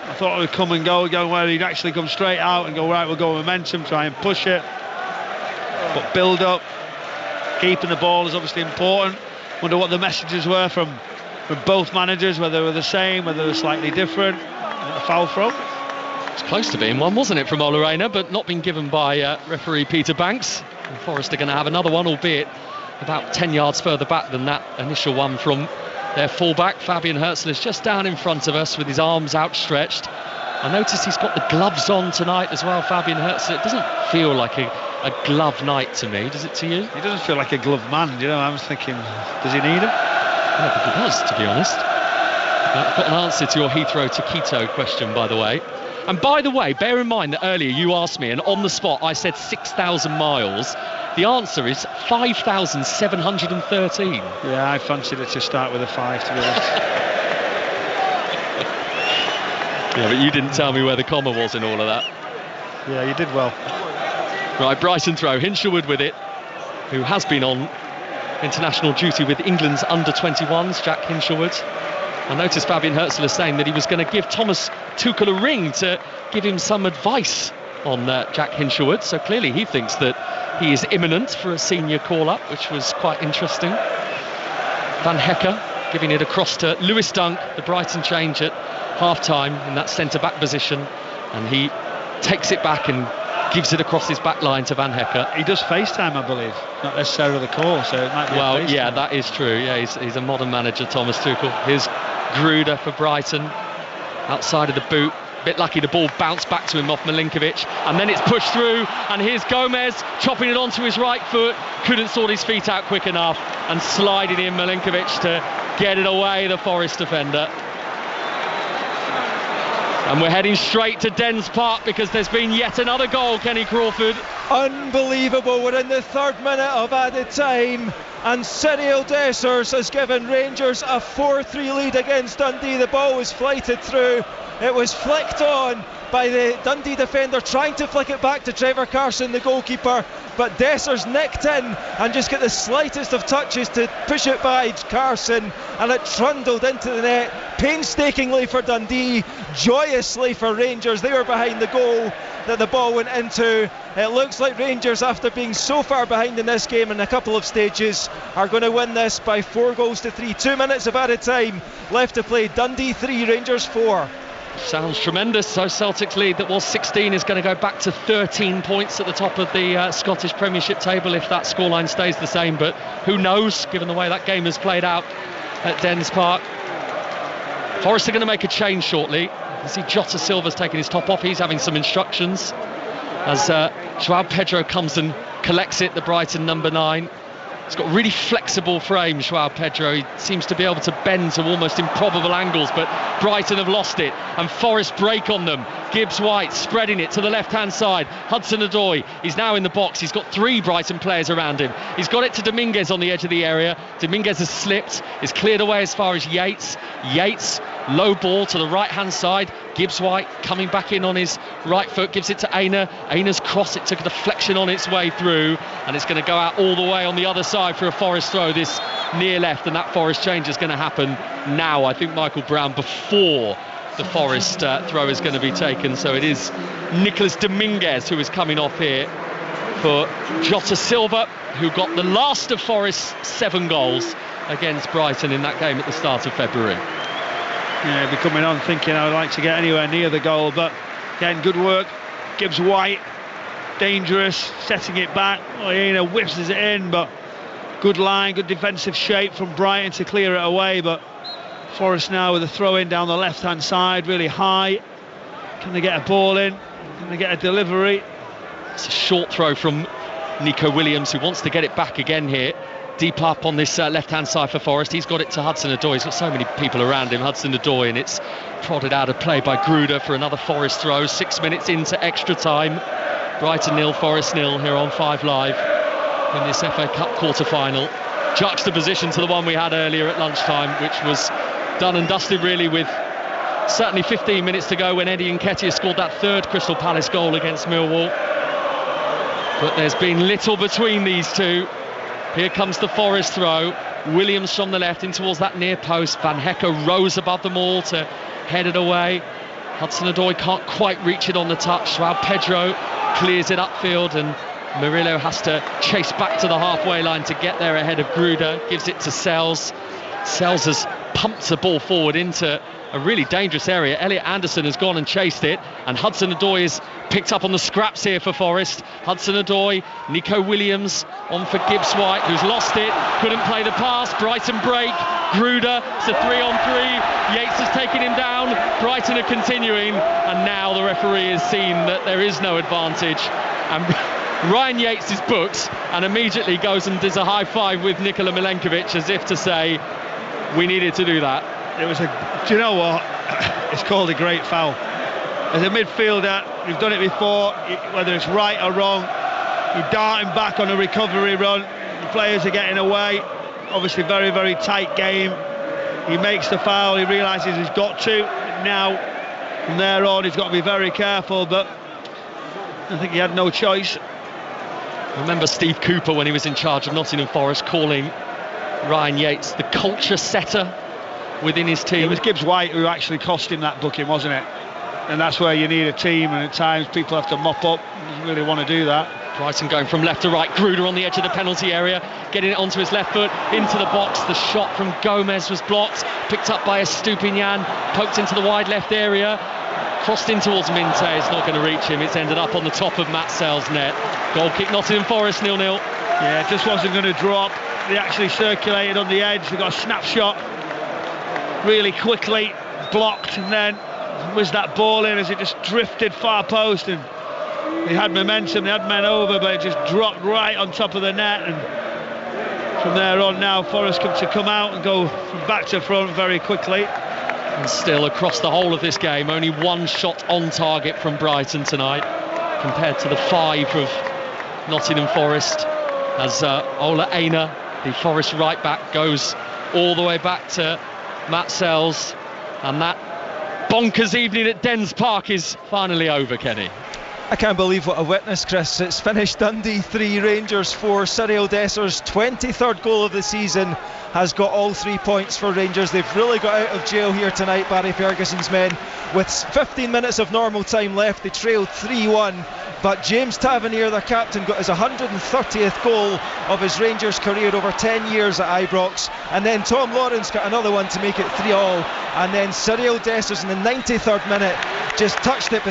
I thought it would come and go where he'd actually come straight out and go, right, we'll go momentum, try and push it. But build up, keeping the ball is obviously important. Wonder what the messages were from both managers, whether they were the same, whether they were slightly different. A foul throw. It's close to being one, wasn't it, from Ola Reina, but not been given by referee Peter Banks. And Forest are going to have another one, albeit about 10 yards further back than that initial one from their fullback. Fabian Herzl is just down in front of us with his arms outstretched. I noticed he's got the gloves on tonight as well, Fabian Herzl. It doesn't feel like a glove night to me, does it to you? He doesn't feel like a glove man, you know. I was thinking, does he need him? I don't think he does, to be honest. I've got an answer to your Heathrow to Quito question, by the way. And by the way, bear in mind that earlier you asked me, and on the spot I said 6,000 miles. The answer is 5,713. Yeah, I fancied it to start with a 5, to be honest. Yeah, but you didn't tell me where the comma was in all of that. Yeah, you did well. Right, Brighton throw. Hinshelwood with it, who has been on international duty with England's under-21s, Jack Hinshelwood. I noticed Fabian Herzl is saying that he was going to give Thomas Tuchel a ring to give him some advice on Jack Hinshelwood. So clearly he thinks that he is imminent for a senior call-up, which was quite interesting. Van Hecker giving it across to Lewis Dunk, the Brighton change at half-time in that centre-back position. And he takes it back and gives it across his back line to Van Hecker. He does FaceTime, I believe, not necessarily the call, so it might be yeah, that is true. Yeah, he's a modern manager, Thomas Tuchel. Here's Gruder for Brighton, outside of the boot. Bit lucky the ball bounced back to him off Milinkovic, and then it's pushed through, and here's Gomez chopping it onto his right foot. Couldn't sort his feet out quick enough, and sliding in Milinkovic to get it away, the Forest defender. And we're heading straight to Dens Park because there's been yet another goal, Kenny Crawford. Unbelievable. We're in the 3rd minute of added time, and Cyril Dessers has given Rangers a 4-3 lead against Dundee. The ball was flighted through. It was flicked on by the Dundee defender, trying to flick it back to Trevor Carson, the goalkeeper, but Dessers nicked in and just got the slightest of touches to push it by Carson, and it trundled into the net painstakingly for Dundee, joyously for Rangers. They were behind the goal that the ball went into. It looks like Rangers, after being so far behind in this game in a couple of stages, are going to win this by 4-3. 2 minutes of added time left to play. Dundee 3, Rangers 4. Sounds tremendous. So Celtic's lead that was 16 is going to go back to 13 points at the top of the Scottish Premiership table if that scoreline stays the same, but who knows, given the way that game has played out at Dens Park. Forest are going to make a change shortly. You see Jota Silva's taking his top off. He's having some instructions as Joao Pedro comes and collects it, the Brighton number 9. He's got really flexible frame, Joao Pedro. He seems to be able to bend to almost improbable angles, but Brighton have lost it, and Forest break on them. Gibbs-White spreading it to the left-hand side. Hudson-Odoi, he's now in the box. He's got 3 Brighton players around him. He's got it to Dominguez on the edge of the area. Dominguez has slipped. It's cleared away as far as Yates. Yates, low ball to the right-hand side. Gibbs-White coming back in on his right foot, gives it to Aina. Aina's cross, it took a deflection on its way through, and it's going to go out all the way on the other side for a Forest throw, this near left, and that Forest change is going to happen now. I think Michael Brown before the Forest throw is going to be taken, so it is Nicolas Dominguez who is coming off here for Jota Silva, who got the last of Forest's 7 goals against Brighton in that game at the start of February. Yeah, he'll be coming on thinking I would like to get anywhere near the goal, but again, good work. Gibbs-White, dangerous, setting it back. Aina whips it in, but good line, good defensive shape from Brighton to clear it away, but Forest now with a throw in down the left hand side, really high. Can they get a ball in? Can they get a delivery? It's a short throw from Nico Williams, who wants to get it back again here. Deep up on this left hand side for Forest. He's got it to Hudson-Odoi. He's got so many people around him, Hudson-Odoi, and it's prodded out of play by Gruder for another Forest throw. 6 minutes into extra time. Brighton 0, Forest 0 here on 5 Live in this FA Cup quarter-final. Juxtaposition to the one we had earlier at lunchtime, which was done and dusted really, with certainly 15 minutes to go when Eddie Nketiah scored that 3rd Crystal Palace goal against Millwall. But there's been little between these two. Here comes the Forest throw. Williams from the left in towards that near post. Van Hecke rose above them all to head it away. Hudson-Odoi can't quite reach it on the touch. Joao Pedro clears it upfield, and Murillo has to chase back to the halfway line to get there ahead of Gruder. Gives it to Sells. Sells has pumped the ball forward into a really dangerous area. Elliot Anderson has gone and chased it, and Hudson-Odoi is picked up on the scraps here for Forest. Hudson-Odoi, Nico Williams on for Gibbs-White, who's lost it, couldn't play the pass. Brighton break. Gruder, it's a 3-on-3. Yates has taken him down. Brighton are continuing, and now the referee has seen that there is no advantage, and Ryan Yates is booked and immediately goes and does a high five with Nikola Milenkovic as if to say, we needed to do that. It was do you know what? It's called a great foul. As a midfielder, you've done it before, whether it's right or wrong, you're darting back on a recovery run, the players are getting away, obviously very, very tight game. He makes the foul, he realises he's got to. Now, from there on, he's got to be very careful, but I think he had no choice. Remember Steve Cooper, when he was in charge of Nottingham Forest, calling Ryan Yates the culture setter within his team. It was Gibbs-White who actually cost him that booking, wasn't it? And that's where you need a team, and at times people have to mop up. You really want to do that. Brighton going from left to right. Gruder on the edge of the penalty area, getting it onto his left foot, into the box. The shot from Gomez was blocked, picked up by Estupinian, poked into the wide left area, crossed in towards Minte. It's not going to reach him. It's ended up on the top of Matt Sells' net. Goal kick, Nottingham Forest 0-0. Yeah, it just wasn't going to drop. They actually circulated on the edge. We got a snapshot really quickly, blocked, and then was that ball in as it just drifted far post, and they had momentum, they had men over, but it just dropped right on top of the net. And from there on now, Forest come out and go from back to front very quickly. And still across the whole of this game, only one shot on target from Brighton tonight, compared to the 5 of Nottingham Forest, as Ola Aina, the Forest right back, goes all the way back to Matt Sells. And that bonkers evening at Dens Park is finally over, Kenny. I can't believe what I witnessed, Chris. It's finished Dundee 3, Rangers 4. Cyril Desser's 23rd goal of the season has got all 3 points for Rangers. They've really got out of jail here tonight, Barry Ferguson's men. With 15 minutes of normal time left, they trailed 3-1. But James Tavernier, their captain, got his 130th goal of his Rangers career over 10 years at Ibrox. And then Tom Lawrence got another one to make it 3-3. And then Cyril Dessers in the 93rd minute just touched it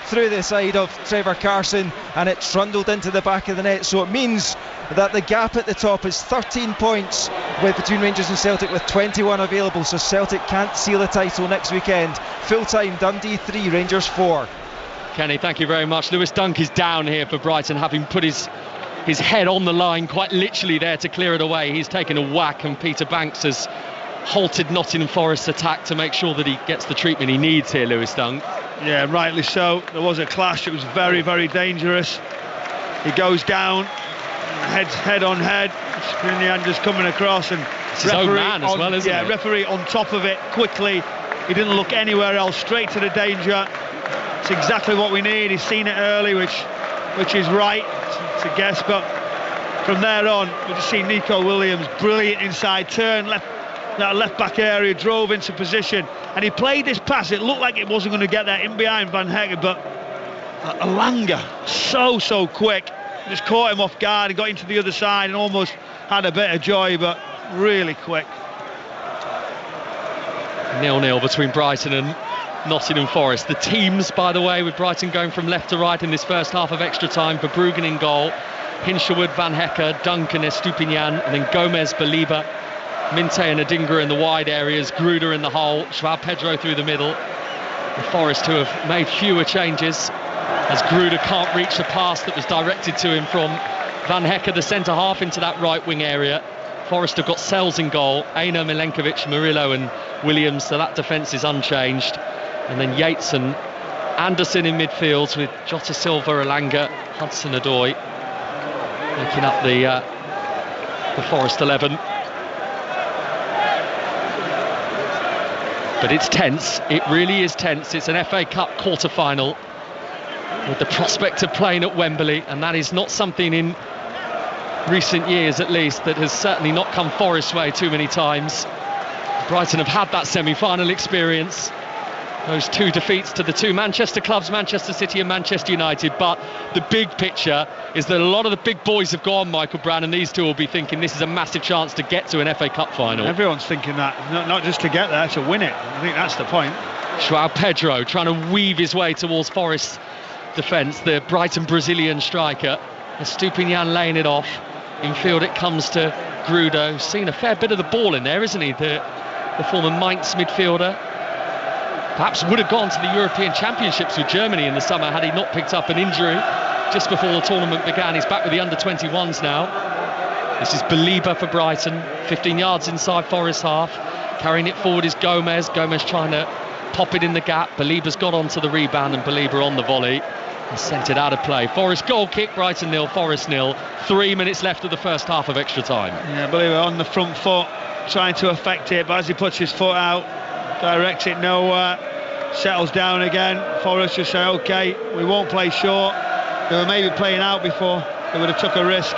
through the side of Trevor Carson, and it trundled into the back of the net. So it means that the gap at the top is 13 points between Rangers and Celtic, with 21 available. So Celtic can't seal the title next weekend. Full time, Dundee 3, Rangers 4. Kenny, thank you very much. Lewis Dunk is down here for Brighton, having put his head on the line quite literally there to clear it away. He's taken a whack, and Peter Banks has halted Nottingham Forest's attack to make sure that he gets the treatment he needs here, Lewis Dunk. Yeah, rightly so. There was a clash. It was very, very dangerous. He goes down, head on head. Skriniar just coming across, and it's his own man as well, isn't it? Yeah, referee on top of it quickly. He didn't look anywhere else, straight to the danger. It's exactly what we need. He's seen it early, which is right to guess, but from there on, we just see Nico Williams, brilliant inside turn, that left back area, drove into position, and he played this pass. It looked like it wasn't going to get there in behind Van Hekken, but Alanga, so quick, just caught him off guard and got into the other side and almost had a bit of joy, but really quick. 0-0 between Brighton and Nottingham Forest. The teams, by the way, with Brighton going from left to right in this first half of extra time: Verbruggen in goal, Hinshelwood, Van Hekken, Duncan, Estupinian, and then Gomez, Baliba, Minte and Adingra in the wide areas, Gruder in the hole, João Pedro through the middle. The Forest, who have made fewer changes, as Gruder can't reach the pass that was directed to him from Van Hekken, the centre half, into that right wing area. Forest have got Sells in goal, Aina, Milenkovic, Murillo and Williams, so that defence is unchanged. And then Yates and Anderson in midfield, with Jota Silva, Alanga, Hudson-Odoi making up the Forest 11. But it's tense, it really is tense. It's an FA Cup quarter-final with the prospect of playing at Wembley, and that is not something, in recent years at least, that has certainly not come Forest's way too many times. Brighton have had that semi-final experience, those 2 defeats to the 2 Manchester clubs, Manchester City and Manchester United, but the big picture is that a lot of the big boys have gone, Michael Brown, and these two will be thinking this is a massive chance to get to an FA Cup final. Everyone's thinking that, not just to get there, to win it. I think that's the point. João Pedro trying to weave his way towards Forest's defence, the Brighton Brazilian striker. Estupinian laying it off. Infield it comes to Grudo. Seen a fair bit of the ball in there, isn't he? The former Mainz midfielder. Perhaps would have gone to the European Championships with Germany in the summer had he not picked up an injury just before the tournament began. He's back with the under-21s now. This is Baliba for Brighton, 15 yards inside Forest half. Carrying it forward is Gomez. Gomez trying to pop it in the gap. Baliba's got onto the rebound, and Baliba on the volley and sent it out of play. Forest goal kick, Brighton 0, Forest 0. 3 minutes left of the first half of extra time. Yeah, Baliba on the front foot, trying to affect it, but as he puts his foot out, directs it nowhere, settles down again. Forest just say, OK, we won't play short. They were maybe playing out before, they would have took a risk.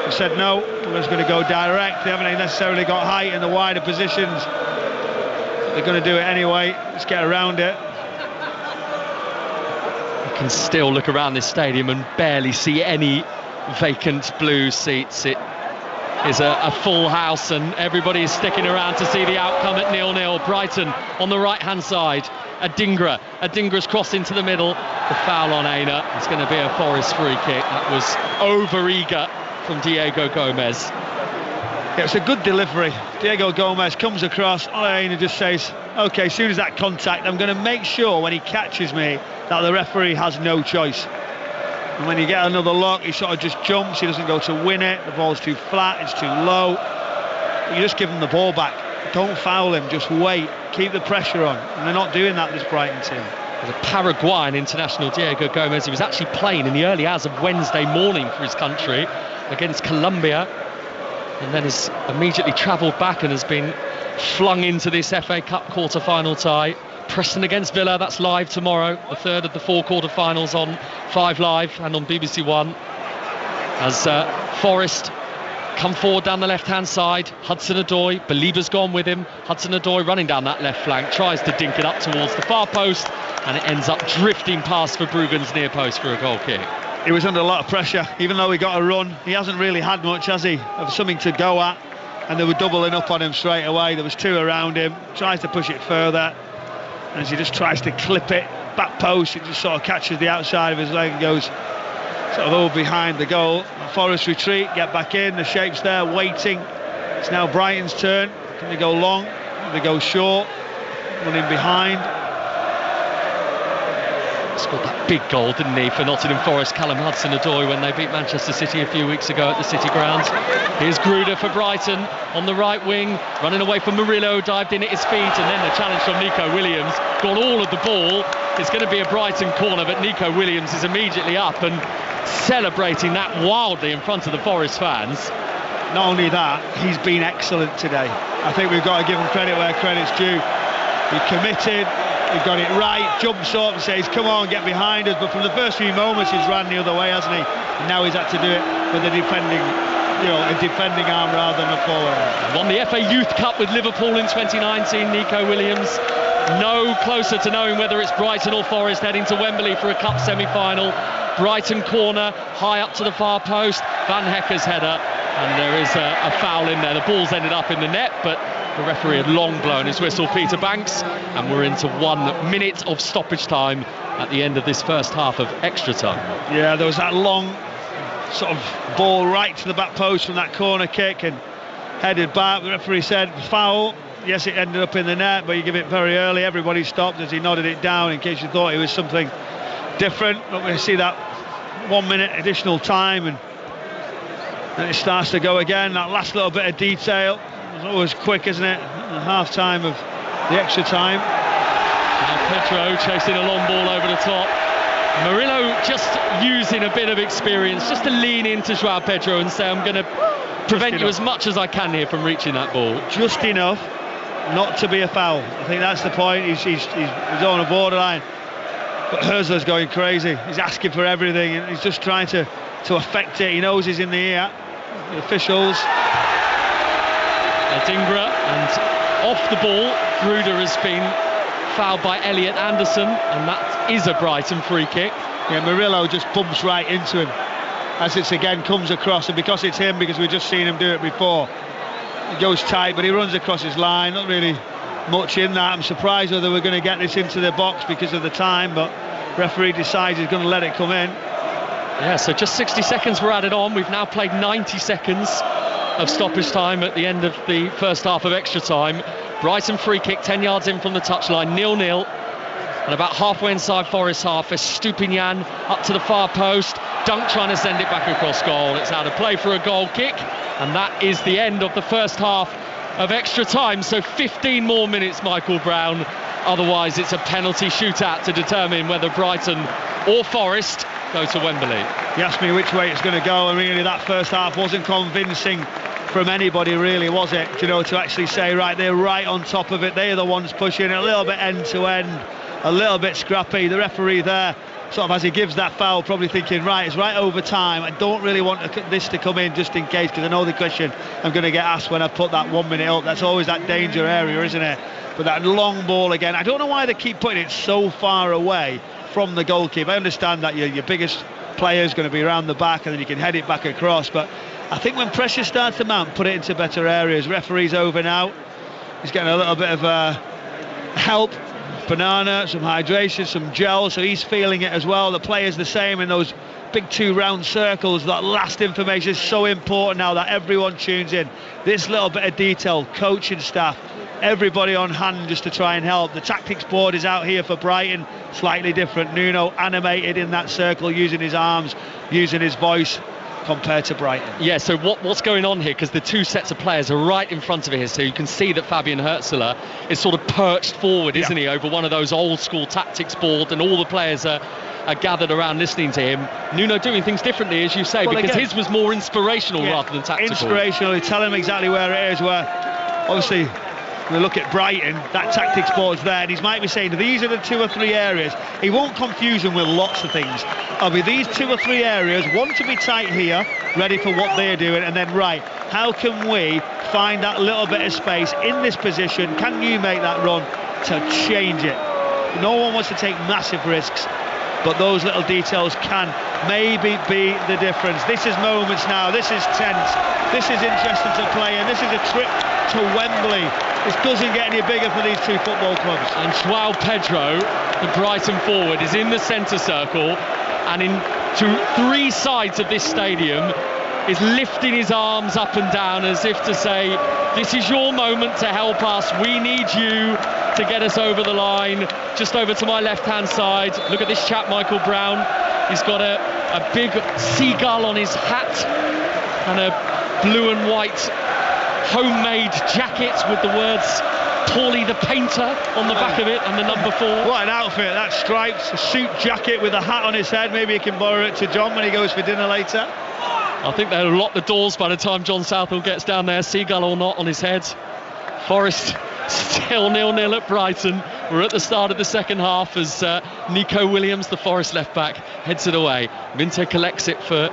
They said no, we're just going to go direct. They haven't necessarily got height in the wider positions. They're going to do it anyway. Let's get around it. You can still look around this stadium and barely see any vacant blue seats. It is a full house, and everybody is sticking around to see the outcome at 0-0. Brighton on the right hand side. Adingra's crossed into the middle. The foul on Aina. It's going to be a Forest free kick. That was over-eager from Diego Gomez. Yeah, it's a good delivery. Diego Gomez comes across. Aina just says, OK, as soon as that contact, I'm going to make sure when he catches me that the referee has no choice. And when you get another look, he sort of just jumps. He doesn't go to win it. The ball's too flat, it's too low. You just give him the ball back. don't foul him, just wait, keep the pressure on, and they're not doing that, this Brighton team. The Paraguayan international Diego Gomez, he was actually playing in the early hours of Wednesday morning for his country against Colombia, and then has immediately travelled back and has been flung into this FA Cup quarter-final tie. Preston against Villa, that's live tomorrow, the third of the 4 quarter-finals on 5 Live and on BBC One. As Forest come forward down the left-hand side, Hudson-Odoi, Belieber's gone with him. Hudson-Odoi running down that left flank, tries to dink it up towards the far post, and it ends up drifting past Verbruggen's near post for a goal kick. He was under a lot of pressure, even though he got a run. He hasn't really had much, has he, of something to go at, and they were doubling up on him straight away. There was 2 around him, tries to push it further, and as he just tries to clip it, back post, it just sort of catches the outside of his leg and goes sort of over behind the goal. Forest retreat, get back in, the shape's there, waiting. It's now Brighton's turn. Can they go long? Can they go short? Running behind. Scored that big goal, didn't he, for Nottingham Forest, Callum Hudson-Odoi, when they beat Manchester City a few weeks ago at the City Ground. Here's Gruder for Brighton on the right wing, running away from Murillo, dived in at his feet, and then the challenge from Nico Williams, got all of the ball. It's going to be a Brighton corner, but Nico Williams is immediately up and celebrating that wildly in front of the Forest fans. Not only that, he's been excellent today. I think we've got to give him credit where credit's due. He committed, he got it right, jumps up and says, come on, get behind us. But from the first few moments, he's ran the other way, hasn't he? And now he's had to do it with a defending arm rather than a forward. Won the FA Youth Cup with Liverpool in 2019, Nico Williams. No closer to knowing whether it's Brighton or Forest heading to Wembley for a cup semi-final. Brighton corner, high up to the far post, Van Hecker's header, and there is a foul in there. The ball's ended up in the net, but the referee had long blown his whistle, Peter Banks, and we're into 1 minute of stoppage time at the end of this first half of extra time. Yeah, there was that long sort of ball right to the back post from that corner kick and headed back. The referee said foul. Yes, it ended up in the net, but you give it very early. Everybody stopped as he nodded it down in case you thought it was something different. But we see that 1 minute additional time, and then it starts to go again. That last little bit of detail. It's always quick, isn't it? The half time of the extra time. Now Pedro chasing a long ball over the top. Murillo just using a bit of experience just to lean into João Pedro and say, I'm going to prevent you as much as I can here from reaching that ball. Just enough not to be a foul. I think that's the point. He's on a borderline. But Herzler's going crazy. He's asking for everything, and he's just trying to affect it. He knows he's in the ear. The officials. Adingra, and off the ball, Gruder has been fouled by Elliot Anderson, and that is a Brighton free kick. Yeah, Murillo just bumps right into him as it again comes across, and because it's him, because we've just seen him do it before, he goes tight, but he runs across his line. Not really much in that. I'm surprised whether we're going to get this into the box because of the time, but referee decides he's going to let it come in. Yeah, so just 60 seconds were added on. We've now played 90 seconds of stoppage time at the end of the first half of extra time. Brighton free kick 10 yards in from the touchline, 0-0, and about halfway inside Forest half, Estupinian up to the far post, Dunk trying to send it back across goal. It's out of play for a goal kick, and that is the end of the first half of extra time. So 15 more minutes, Michael Brown. Otherwise it's a penalty shootout to determine whether Brighton or Forest go to Wembley. You asked me which way it's going to go, and really that first half wasn't convincing from anybody, really, was it? You know, to actually say, right, they're right on top of it, they're the ones pushing a little bit end to end, a little bit scrappy. The referee there, sort of as he gives that foul, probably thinking, right, it's right over time. I don't really want this to come in just in case, because I know the question I'm going to get asked when I put that 1 minute up. That's always that danger area, isn't it? But that long ball again, I don't know why they keep putting it so far away from the goalkeeper. I understand that your biggest player is going to be around the back and then you can head it back across, but I think when pressure starts to mount, put it into better areas. Referee's over now. He's getting a little bit of help. Banana, some hydration, some gel, so he's feeling it as well. The player's the same in those big 2 round circles. That last information is so important now that everyone tunes in. This little bit of detail, coaching staff, everybody on hand just to try and help. The tactics board is out here for Brighton, slightly different. Nuno animated in that circle, using his arms, using his voice, compared to Brighton. Yeah, so what's going on here, because the two sets of players are right in front of it here, so you can see that Fabian Hürzeler is sort of perched forward, isn't he, over one of those old school tactics board, and all the players are gathered around listening to him. Nuno doing things differently, as you say, because again, his was more inspirational rather than tactical. Inspirational, he's telling him exactly where it is, where obviously we look at Brighton, that tactics board's there, and he might be saying these are the 2 or 3 areas. He won't confuse them with lots of things. There'll be these 2 or 3 areas, one to be tight here, ready for what they're doing, and then how can we find that little bit of space in this position? Can you make that run to change it? No one wants to take massive risks, but those little details can maybe be the difference. This is moments now, this is tense, this is interesting to play, and this is a trip to Wembley. This doesn't get any bigger for these 2 football clubs. And João Pedro, the Brighton forward, is in the centre circle, and to 3 sides of this stadium is lifting his arms up and down as if to say, this is your moment to help us, we need you to get us over the line. Just over to my left hand side, look at this chap, Michael Brown. He's got a big seagull on his hat and a blue and white homemade jacket with the words Paulie the Painter on the back of it and the number 4. What an outfit, that stripes, a suit jacket with a hat on his head. Maybe he can borrow it to John when he goes for dinner later. I think they'll lock the doors by the time John Southall gets down there, seagull or not on his head. Forest still 0-0 at Brighton. We're at the start of the second half as Nico Williams, the Forest left back, heads it away. Minte collects it for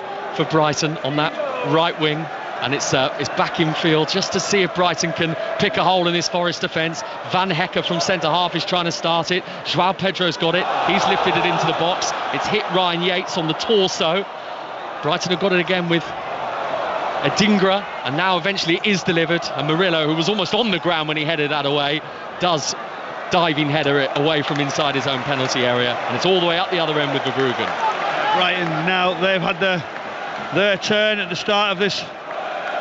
Brighton on that right wing, and it's back in field just to see if Brighton can pick a hole in this Forest defence. Van Hecker from centre half is trying to start it. João Pedro's got it, he's lifted it into the box, it's hit Ryan Yates on the torso. Brighton have got it again with Adingra, and now eventually it is delivered, and Murillo, who was almost on the ground when he headed that away, does diving header it away from inside his own penalty area, and it's all the way up the other end with Verbruggen. Brighton now, they've had their turn at the start of this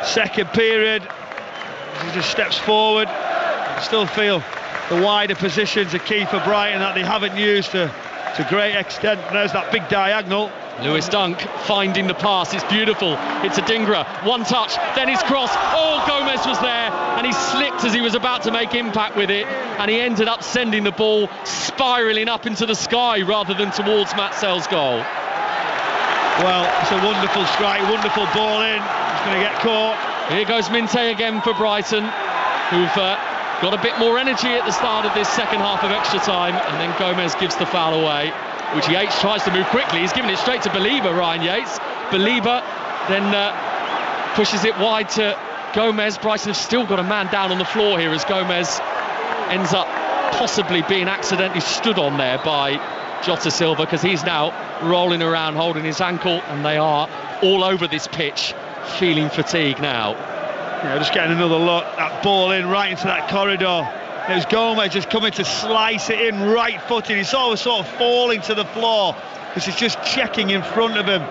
second period. He just steps forward. Still feel the wider positions are key for Brighton that they haven't used to great extent. There's that big diagonal. Lewis Dunk finding the pass, it's beautiful. It's Adingra, one touch, then his cross. Oh, Gomez was there, and he slipped as he was about to make impact with it, and he ended up sending the ball spiralling up into the sky rather than towards Matsel's goal. Well, it's a wonderful strike, wonderful ball in. He's going to get caught. Here goes Minte again for Brighton, who've got a bit more energy at the start of this second half of extra time, and then Gomez gives the foul away, which Yates tries to move quickly. He's given it straight to Belieber, Ryan Yates. Belieber then pushes it wide to Gomez. Brighton have still got a man down on the floor here as Gomez ends up possibly being accidentally stood on there by Jota Silva, because he's now rolling around holding his ankle, and they are all over this pitch feeling fatigue now. Yeah, just getting another look, that ball in right into that corridor. It was Gomez just coming to slice it in right-footed. He's sort of falling to the floor. This is just checking in front of him.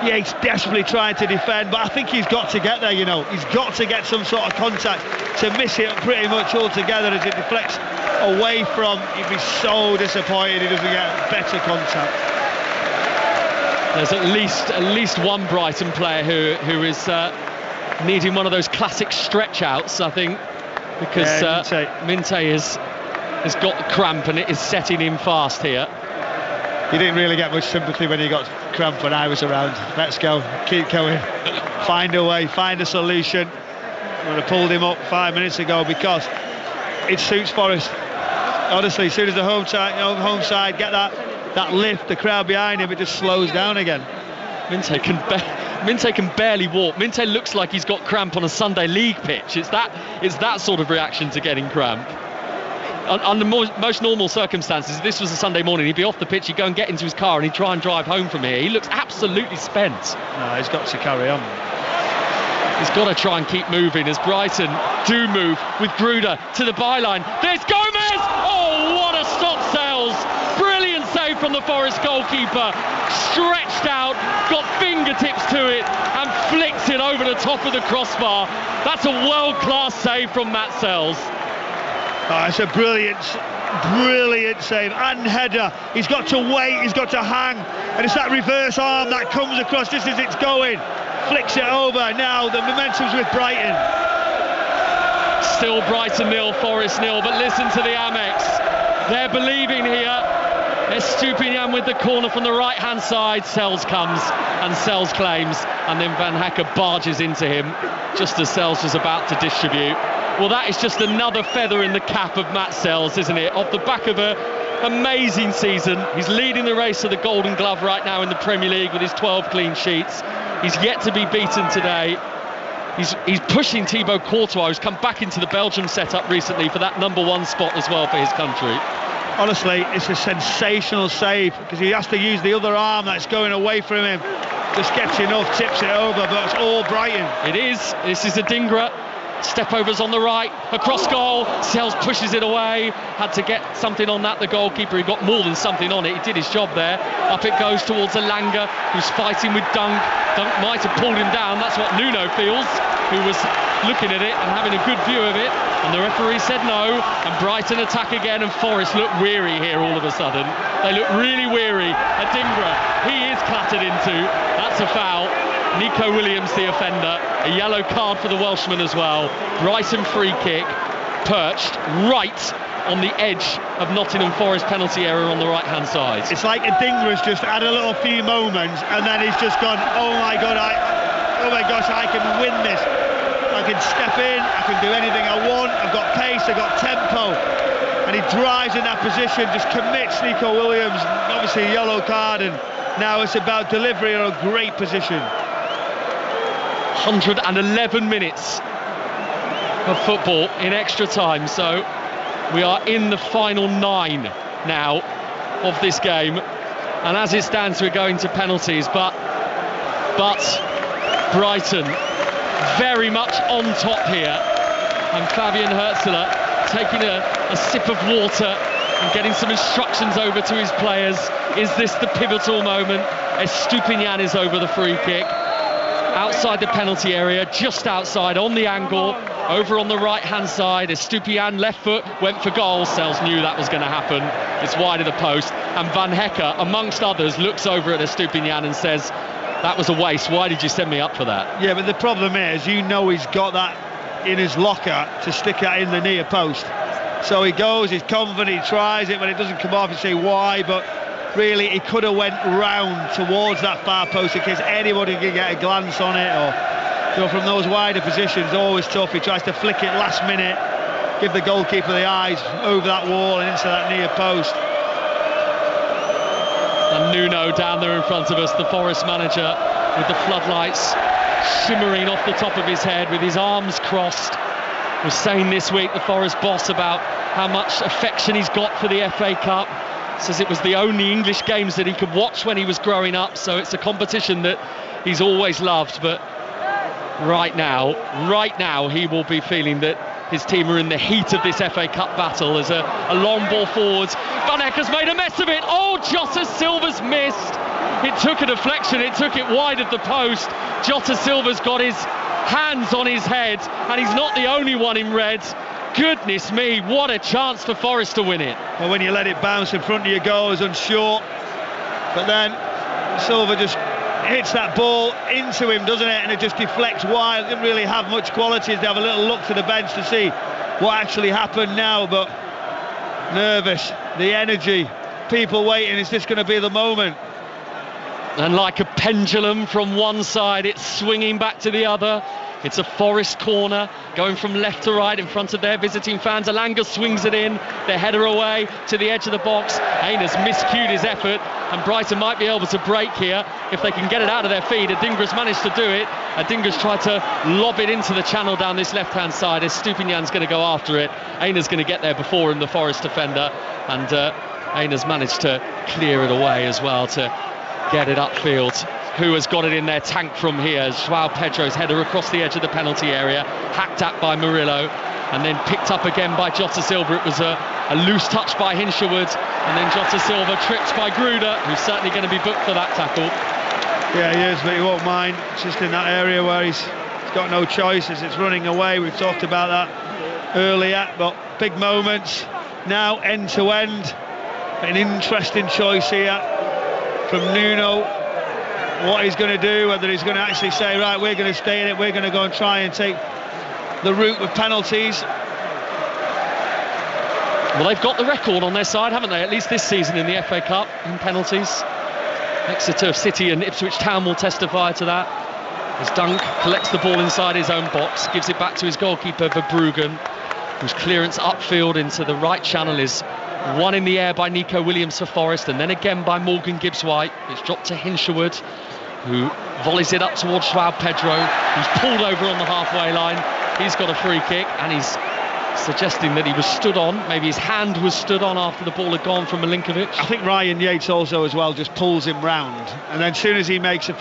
Yeah, he's desperately trying to defend, but I think he's got to get there, you know. He's got to get some sort of contact to miss it pretty much altogether as it deflects away from. He'd be so disappointed he doesn't get better contact. There's at least one Brighton player who is needing one of those classic stretch outs, I think, because Minte has got the cramp and it is setting in fast here. You didn't really get much sympathy when you got cramp when I was around. Let's go, keep going, find a way, find a solution. I would have pulled him up 5 minutes ago because it suits Forest. Honestly, as soon as the home side get that lift, the crowd behind him, it just slows down again. Minte can barely walk. Minte looks like he's got cramp on a Sunday League pitch. It's that sort of reaction to getting cramp. Under most normal circumstances, if this was a Sunday morning, he'd be off the pitch, he'd go and get into his car and he'd try and drive home from here. He looks absolutely spent. No, he's got to carry on. He's got to try and keep moving as Brighton do move with Gruder to the byline. There's Gomez! Oh, what a stop, Sales! Brilliant save from the Forest goalkeeper. Stretched out, got fingertips to it and flicks it over the top of the crossbar. That's a world-class save from Matt Sells. Oh, it's a brilliant save and header. He's got to wait, he's got to hang, and it's that reverse arm that comes across just as it's going. flicks it over. Now the momentum's with Brighton. Still Brighton 0, Forest 0, but listen to the Amex. They're believing here. Estupinian with the corner from the right-hand side. Sells comes and Sells claims, and then Van Hecke barges into him just as Sells was about to distribute. Well, that is just another feather in the cap of Matt Sells, isn't it? Off the back of an amazing season. He's leading the race for the Golden Glove right now in the Premier League with his 12 clean sheets. He's yet to be beaten today. He's pushing Thibaut Courtois, who's come back into the Belgium setup recently for that number 1 spot as well for his country. Honestly, it's a sensational save because he has to use the other arm that's going away from him. Just gets enough, tips it over, but it's all Brighton. It is. This is Adingra. Stepovers on the right, across goal. Sells pushes it away. Had to get something on that, the goalkeeper. He got more than something on it. He did his job there. Up it goes towards Elanga, who's fighting with Dunk. Dunk might have pulled him down. That's what Nuno feels, who was looking at it and having a good view of it. And the referee said no. And Brighton attack again, and Forest look weary here all of a sudden. They look really weary. Adingra, he is clattered into. That's a foul. Nico Williams, the offender. A yellow card for the Welshman as well. Brighton free kick, perched right on the edge of Nottingham Forest penalty area on the right-hand side. It's like Adingra's just had a little few moments, and then he's just gone, oh my gosh, I can win this. I can step in, I can do anything I want. I've got pace, I've got tempo. And he drives in that position, just commits Nico Williams. Obviously a yellow card, and now it's about delivery in a great position. 111 minutes of football in extra time, so we are in the final 9 now of this game, and as it stands we're going to penalties, but Brighton very much on top here, and Fabian Hürzeler taking a sip of water and getting some instructions over to his players. Is this the pivotal moment? Estupinian is over the free kick. Outside the penalty area, just outside, on the angle, over on the right-hand side. Estupinian, left foot, went for goal. Sells knew that was going to happen. It's wide of the post. And Van Hecke, amongst others, looks over at Estupinian and says, that was a waste. Why did you send me up for that? Yeah, but the problem is, he's got that in his locker to stick it in the near post. So he goes, he's confident, he tries it. When it doesn't come off, you say why, but really he could have went round towards that far post in case anybody can get a glance on it, or from those wider positions. Always tough. He tries to flick it last minute, give the goalkeeper the eyes over that wall and into that near post. And Nuno down there in front of us, the Forest manager, with the floodlights shimmering off the top of his head with his arms crossed, was saying this week, the Forest boss, about how much affection he's got for the FA Cup. Says it was the only English games that he could watch when he was growing up, so it's a competition that he's always loved. But right now he will be feeling that his team are in the heat of this FA Cup battle. As a long ball forwards, Van Hecke's made a mess of it. Oh, Jota Silva's missed. It took a deflection, it took it wide of the post. Jota Silva's got his hands on his head, and he's not the only one in red. Goodness me, what a chance for Forest to win it. Well, when you let it bounce in front of your goal, is unsure, but then Silva just hits that ball into him, doesn't it, and it just deflects wide. It didn't really have much quality. They have a little look to the bench to see what actually happened now, but nervous, the energy, people waiting. Is this going to be the moment? And like a pendulum from one side, it's swinging back to the other. It's a Forest corner, going from left to right in front of their visiting fans. Elanga swings it in, their header away to the edge of the box. Aina's miscued his effort, and Brighton might be able to break here if they can get it out of their feet. Adingra's managed to do it. Adingra's tried to lob it into the channel down this left-hand side. Estupinian's going to go after it. Aina's going to get there before him, the Forest defender, and Aina's managed to clear it away as well to get it upfield. Who has got it in their tank from here? Joao Pedro's header across the edge of the penalty area, hacked at by Murillo, and then picked up again by Jota Silva. It was a loose touch by Hinshelwood, and then Jota Silva tripped by Gruder, who's certainly going to be booked for that tackle. Yeah, he is, but he won't mind. It's just in that area where he's got no choices. It's running away. We've talked about that earlier, but big moments now, end to end. An interesting choice here from Nuno. what he's going to do, whether he's going to actually say, right, we're going to stay in it, we're going to go and try and take the route with penalties. Well, they've got the record on their side, haven't they? At least this season in the FA Cup in penalties. Exeter City and Ipswich Town will testify to that. As Dunk collects the ball inside his own box, gives it back to his goalkeeper Verbruggen, whose clearance upfield into the right channel is won in the air by Nico Williams for Forest, and then again by Morgan Gibbs-White. It's dropped to Hinshelwood, who volleys it up towards João Pedro, who's pulled over on the halfway line. He's got a free kick, and he's suggesting that he was stood on. Maybe his hand was stood on after the ball had gone from Milinkovic. I think Ryan Yates also as well just pulls him round, and then as soon as he makes a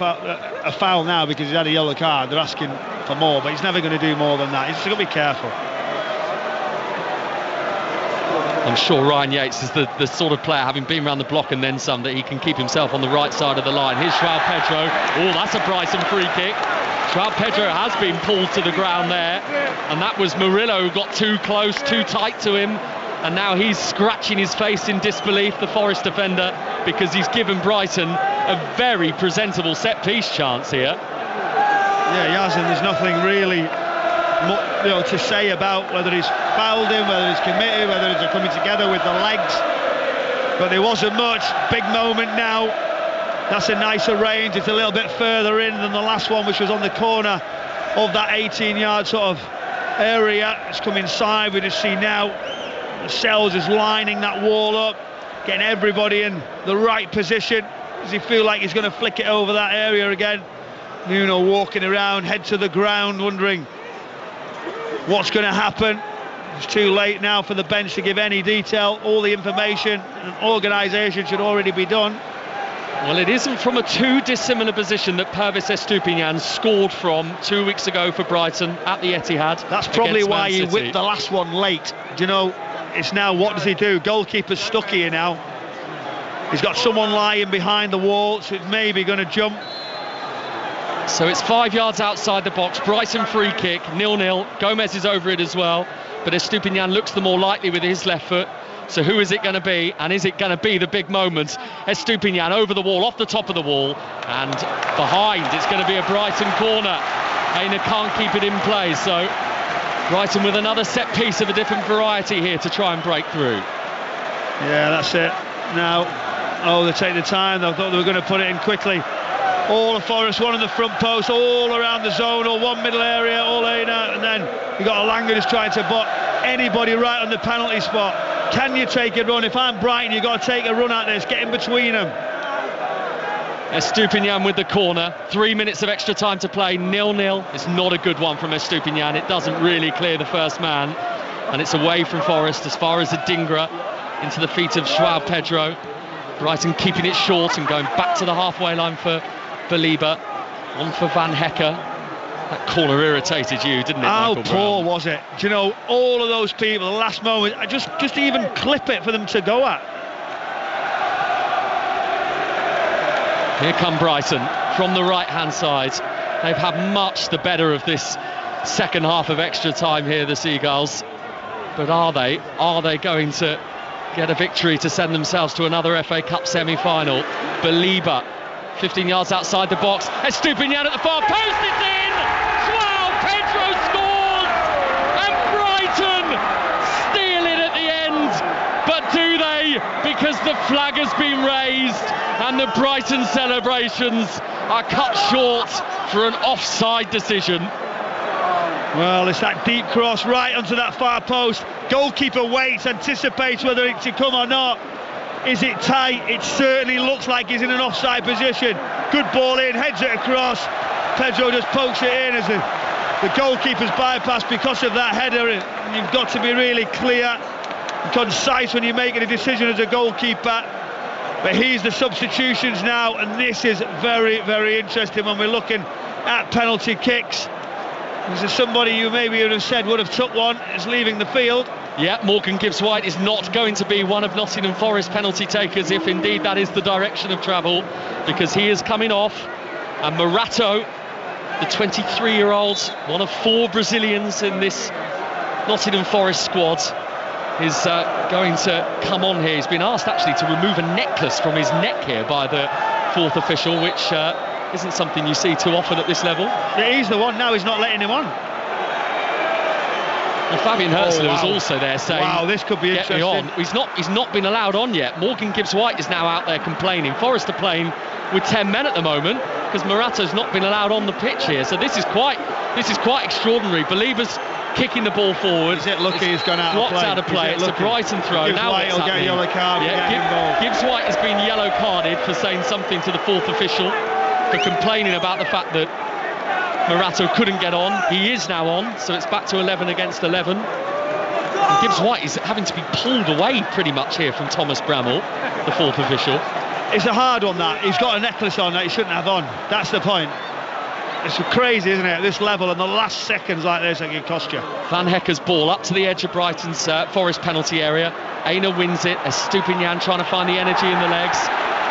foul now, because he's had a yellow card, they're asking for more, but he's never going to do more than that. He's just got to be careful. I'm sure Ryan Yates is the sort of player, having been around the block and then some, that he can keep himself on the right side of the line. Here's João Pedro. Oh, that's a Brighton free kick. João Pedro has been pulled to the ground there, and that was Murillo who got too close, too tight to him, and now he's scratching his face in disbelief, the Forest defender, because he's given Brighton a very presentable set-piece chance here. Yeah, he has, and there's nothing really to say about whether he's fouled him, whether he's committed, whether they're coming together with the legs, but there wasn't much. Big moment now. That's a nicer range. It's a little bit further in than the last one, which was on the corner of that 18-yard sort of area. It's come inside. We just see now Sells is lining that wall up, getting everybody in the right position. Does he feel like he's going to flick it over that area again? Nuno walking around, head to the ground, wondering what's going to happen. It's too late now for the bench to give any detail. All the information and organisation should already be done. Well, it isn't from a too dissimilar position that Pervis Estupiñán scored from 2 weeks ago for Brighton at the Etihad. That's probably why he whipped the last one late. Do you know, it's now, what does he do? Goalkeeper's stuck here now. He's got someone lying behind the wall, so it's maybe going to jump. So it's 5 yards outside the box. Brighton free kick, 0-0. Gomez is over it as well, but Estupiñán looks the more likely with his left foot. So who is it going to be, and is it going to be the big moment? Estupiñán over the wall, off the top of the wall, and behind. It's going to be a Brighton corner. Aina can't keep it in play, so Brighton with another set piece of a different variety here to try and break through. Yeah, that's it. Now, they take the time. They thought they were going to put it in quickly. All the Forest, one in the front post, all around the zone, or one middle area, all Aina, and then you got Alanga just trying to butt anybody right on the penalty spot. Can you take a run? If I'm Brighton, you've got to take a run at this, get in between them. Estupiñán with the corner, 3 minutes of extra time to play, 0-0. It's not a good one from Estupiñán. It doesn't really clear the first man, and it's away from Forest as far as Adingra, into the feet of João Pedro. Brighton keeping it short and going back to the halfway line for Baliba. On for Van Hecker. That corner irritated you, didn't it, How Michael poor Brown? was it? Do you know, all of those people, the last moment, just even clip it for them to go at. Here come Brighton from the right-hand side. They've had much the better of this second half of extra time here, the Seagulls. But are they going to get a victory to send themselves to another FA Cup semi-final? Baliba, 15 yards outside the box. Estupiñán at the far post, it's in! João Pedro scores! And Brighton steal it at the end. But do they? Because the flag has been raised and the Brighton celebrations are cut short for an offside decision. Well, it's that deep cross right onto that far post. Goalkeeper waits, anticipates whether it to come or not. Is it tight? It certainly looks like he's in an offside position. Good ball in, heads it across. Pedro just pokes it in as the goalkeeper's bypassed because of that header. And you've got to be really clear and concise when you're making a decision as a goalkeeper. But he's the substitutions now, and this is very, very interesting when we're looking at penalty kicks. This is somebody you maybe would have said would have took one, is leaving the field. Yeah, Morgan Gibbs-White is not going to be one of Nottingham Forest penalty takers, if indeed that is the direction of travel, because he is coming off. And Morato, the 23-year-old, one of 4 Brazilians in this Nottingham Forest squad, is going to come on here. He's been asked actually to remove a necklace from his neck here by the 4th official, which isn't something you see too often at this level. Yeah, he's the one now, he's not letting him on. Well, Fabian Herzler is also there saying, wow, this could be get me on. He's not been allowed on yet. Morgan Gibbs-White is now out there complaining. Forest are playing with 10 men at the moment because Morato's not been allowed on the pitch here. So this is quite extraordinary. Believers kicking the ball forward. Is it lucky he's gone out of play? Blocked out of play. It's a Brighton throw. Now White will get a yellow card. Gibbs-White has been yellow carded for saying something to the fourth official, for complaining about the fact that Morato couldn't get on. He is now on, so it's back to 11 against 11. And Gibbs-White is having to be pulled away pretty much here from Thomas Bramall, the fourth official. It's a hard one, that. He's got a necklace on that he shouldn't have on. That's the point. It's crazy, isn't it, at this level, and the last seconds like this, it can cost you. Van Hecke's ball up to the edge of Brighton's Forest penalty area. Aina wins it, as Stupinian trying to find the energy in the legs.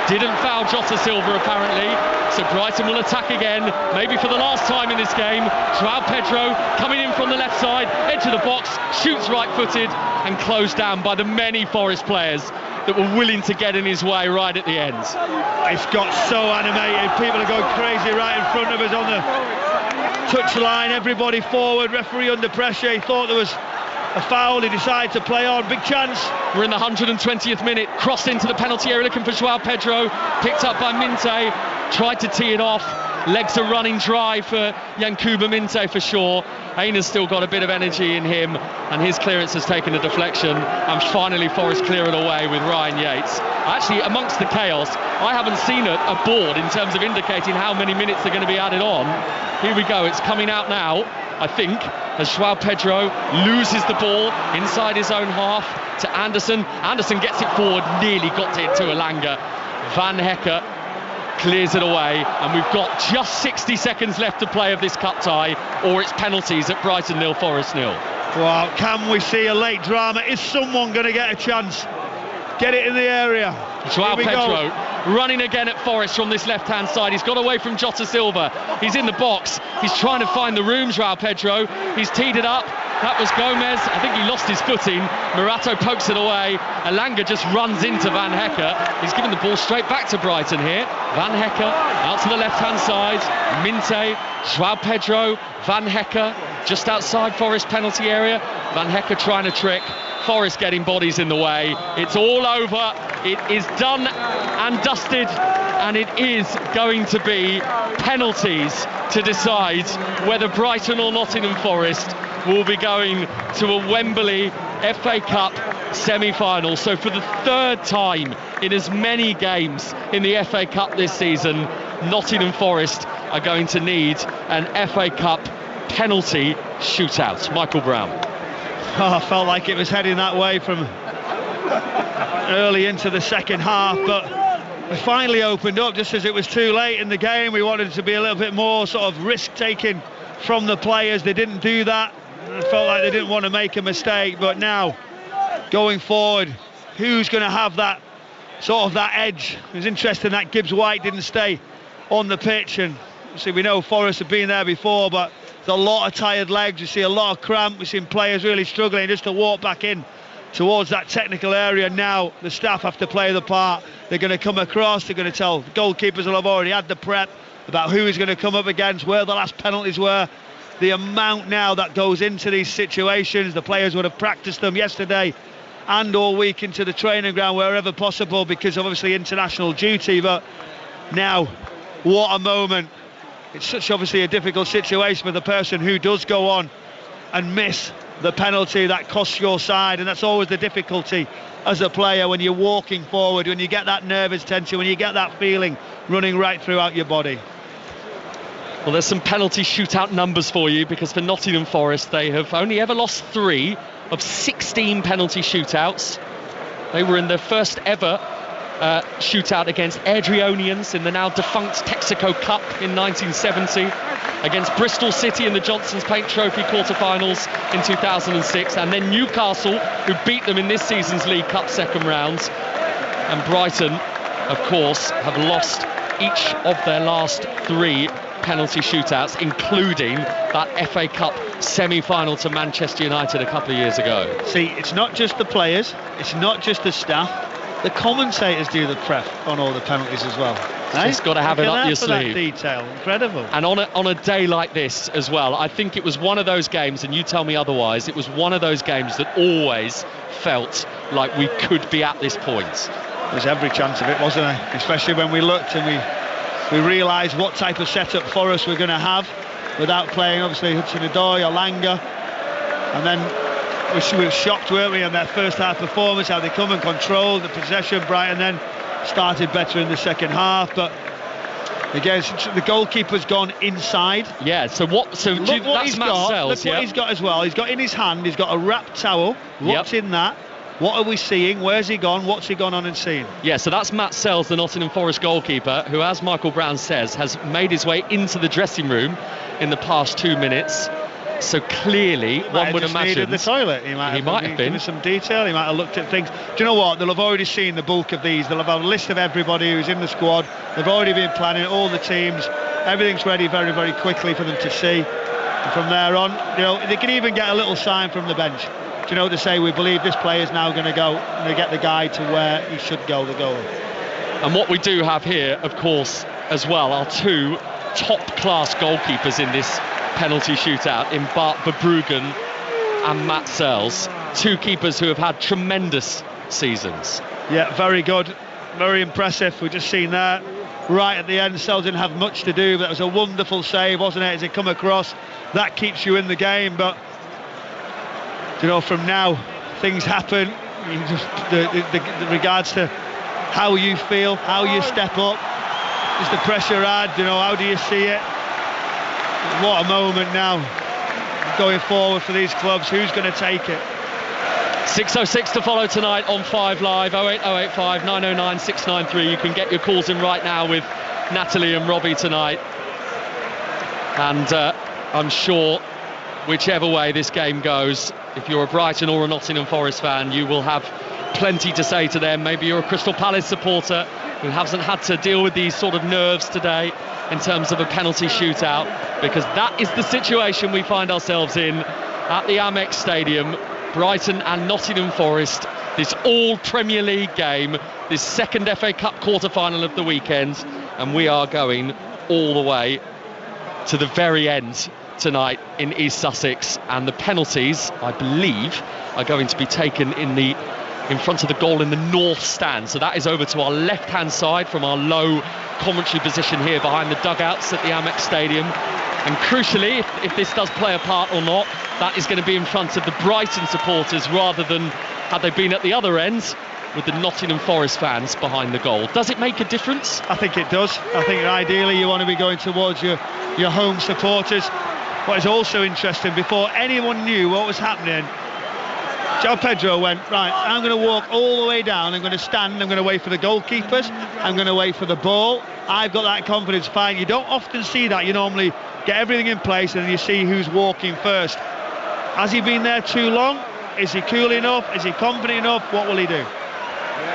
Didn't foul Jota Silva apparently, so Brighton will attack again, maybe for the last time in this game. João Pedro coming in from the left side, edge of the box, shoots right-footed and closed down by the many Forest players that were willing to get in his way right at the end. It's got so animated, people are going crazy right in front of us on the touchline, everybody forward, referee under pressure. He thought there was a foul, he decided to play on, big chance. We're in the 120th minute, crossed into the penalty area looking for João Pedro, picked up by Minte, tried to tee it off, legs are running dry for Yankuba Minte for sure. Aina's still got a bit of energy in him and his clearance has taken a deflection, and finally Forest clear it away with Ryan Yates. Actually, amongst the chaos, I haven't seen a board in terms of indicating how many minutes are going to be added on. Here we go, it's coming out now, I think, as João Pedro loses the ball inside his own half to Anderson. Anderson gets it forward, nearly got it to Elanga. Van Hecke clears it away, and we've got just 60 seconds left to play of this cup tie, or it's penalties at Brighton 0, Forest 0. Wow, can we see a late drama? Is someone going to get a chance? Get it in the area. João Pedro running again at Forest from this left-hand side. He's got away from Jota Silva. He's in the box. He's trying to find the room, João Pedro. He's teed it up. That was Gomez. I think he lost his footing. Morato pokes it away. Elanga just runs into Van Hecke. He's giving the ball straight back to Brighton here. Van Hecke out to the left-hand side. Minte, João Pedro, Van Hecke just outside Forest penalty area. Van Hecke trying to trick. Forest getting bodies in the way. It's all over. It is done and dusted, and it is going to be penalties to decide whether Brighton or Nottingham Forest will be going to a Wembley FA Cup semi-final. So for the third time in as many games in the FA Cup this season, Nottingham Forest are going to need an FA Cup penalty shootout. Michael Brown. Oh, I felt like it was heading that way from early into the second half, but we finally opened up just as it was too late in the game. We wanted to be a little bit more sort of risk-taking from the players. They didn't do that. I felt like they didn't want to make a mistake, but now going forward, who's going to have that sort of that edge? It was interesting that Gibbs-White didn't stay on the pitch, and obviously we know Forest have been there before, but there's a lot of tired legs. We see a lot of cramp. We've seen players really struggling just to walk back in towards that technical area. Now the staff have to play the part. They're going to come across, they're going to tell the goalkeepers will have already had the prep about who he's going to come up against, where the last penalties were, the amount now that goes into these situations. The players would have practiced them yesterday and all week into the training ground wherever possible because of obviously international duty. But now, what a moment. It's such obviously a difficult situation for the person who does go on and miss the penalty that costs your side, and that's always the difficulty as a player when you're walking forward, when you get that nervous tension, when you get that feeling running right throughout your body. Well, there's some penalty shootout numbers for you, because for Nottingham Forest they have only ever lost 3 of 16 penalty shootouts. They were in their first ever shootout against Airdrieonians in the now defunct Texaco Cup in 1970, against Bristol City in the Johnson's Paint Trophy quarter-finals in 2006, and then Newcastle, who beat them in this season's League Cup second rounds. And Brighton, of course, have lost each of their last 3 penalty shootouts, including that FA Cup semi-final to Manchester United a couple of years ago. See, it's not just the players, it's not just the staff. The commentators do the prep on all the penalties as well. Just got to have it up your sleeve. Detail, incredible. And on a day like this as well, I think it was one of those games, and you tell me otherwise, it was one of those games that always felt like we could be at this point. There's every chance of it, wasn't there? Especially when we looked and we realised what type of setup Forest we're going to have without playing, obviously, Hudson-Odoi or Langer. And then we were shocked, weren't we, on their first half performance, how they come and controlled the possession. Brighton then started better in the second half, but again, the goalkeeper's gone inside. Yeah, so what? So look what that's Matt Sells. Look what he's got as well. He's got in his hand, he's got a wrapped towel. What's in that? What are we seeing? Where's he gone? What's he gone on and seen? Yeah, so that's Matt Sells, the Nottingham Forest goalkeeper, who, as Michael Brown says, has made his way into the dressing room in the past 2 minutes. So clearly, one would imagine needed the toilet. He might have been given some detail. He might have looked at things. Do you know what? They'll have already seen the bulk of these. They'll have a list of everybody who's in the squad. They've already been planning all the teams. Everything's ready very, very quickly for them to see. And from there on, you know, they can even get a little sign from the bench. Do you know, to say we believe this player is now going to go, and they get the guide to where he should go, the goal. And what we do have here, of course, as well, are two top-class goalkeepers in this penalty shootout in Bart Verbruggen and Matt Sells, two keepers who have had tremendous seasons. Yeah, very good, very impressive. We've just seen that right at the end. Sells didn't have much to do, but it was a wonderful save, wasn't it, as he come across. That keeps you in the game, but you know, from now things happen. You just the regards to how you feel, how you step up, is the pressure hard, you know, how do you see it? What a moment now going forward for these clubs. Who's going to take it? 6:06 to follow tonight on 5 Live. 08085 909 693. You can get your calls in right now with Natalie and Robbie tonight, and I'm sure whichever way this game goes, if you're a Brighton or a Nottingham Forest fan, you will have plenty to say to them. Maybe you're a Crystal Palace supporter who hasn't had to deal with these sort of nerves today in terms of a penalty shootout, because that is the situation we find ourselves in at the Amex Stadium. Brighton and Nottingham Forest, this all Premier League game, this second FA Cup quarter-final of the weekend, and we are going all the way to the very end tonight in East Sussex, and the penalties, I believe, are going to be taken in front of the goal in the north stand. So that is over to our left-hand side from our low commentary position here behind the dugouts at the Amex Stadium. And crucially, if this does play a part or not, that is going to be in front of the Brighton supporters rather than, had they been at the other end, with the Nottingham Forest fans behind the goal. Does it make a difference? I think it does. I think ideally you want to be going towards your home supporters. What is also interesting, before anyone knew what was happening, João Pedro went, right, I'm going to walk all the way down, I'm going to stand, I'm going to wait for the goalkeepers, I'm going to wait for the ball. I've got that confidence, fine. You don't often see that. You normally get everything in place and you see who's walking first. Has he been there too long? Is he cool enough? Is he confident enough? What will he do?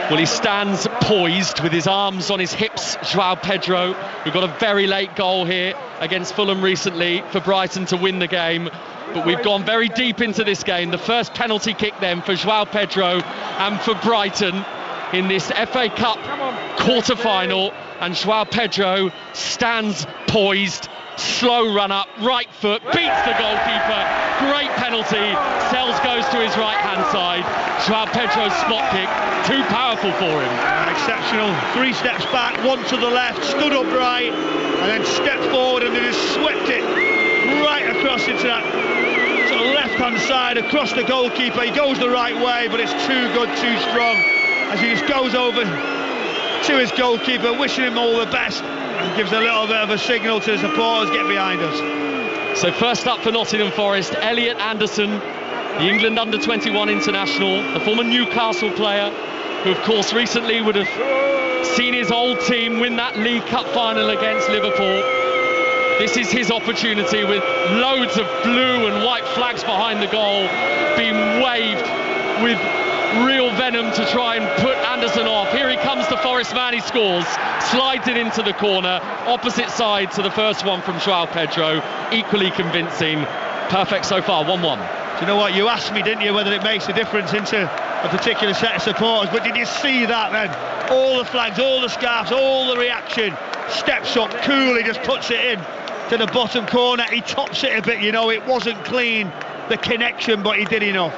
Well, he stands poised with his arms on his hips, João Pedro. We've got a very late goal here against Fulham recently for Brighton to win the game, but we've gone very deep into this game. The first penalty kick then for João Pedro and for Brighton in this FA Cup quarter-final, and João Pedro stands poised, slow run up, right foot, beats the goalkeeper, great penalty. Sells goes to his right hand side. João Pedro's spot kick, too powerful for him. Exceptional. 3 steps back, 1 to the left, stood upright, and then stepped forward and then just swept it right across into that sort of left hand side, across the goalkeeper. He goes the right way, but it's too good, too strong, as he just goes over to his goalkeeper, wishing him all the best, and gives a little bit of a signal to the supporters, get behind us. So first up for Nottingham Forest, Elliot Anderson, the England under-21 international, the former Newcastle player, who of course recently would have seen his old team win that League Cup final against Liverpool. This is his opportunity, with loads of blue and white flags behind the goal being waved with real venom to try and put Anderson off. Here he comes, the Forest man, he scores, slides it into the corner, opposite side to the first one from João Pedro, equally convincing. Perfect so far, 1-1. Do you know what, you asked me, didn't you, whether it makes a difference into a particular set of supporters, but did you see that then? all the flags, all the scarves, all the reaction. Steps up, coolly just puts it in to the bottom corner. He tops it a bit, it wasn't clean, the connection, but he did enough.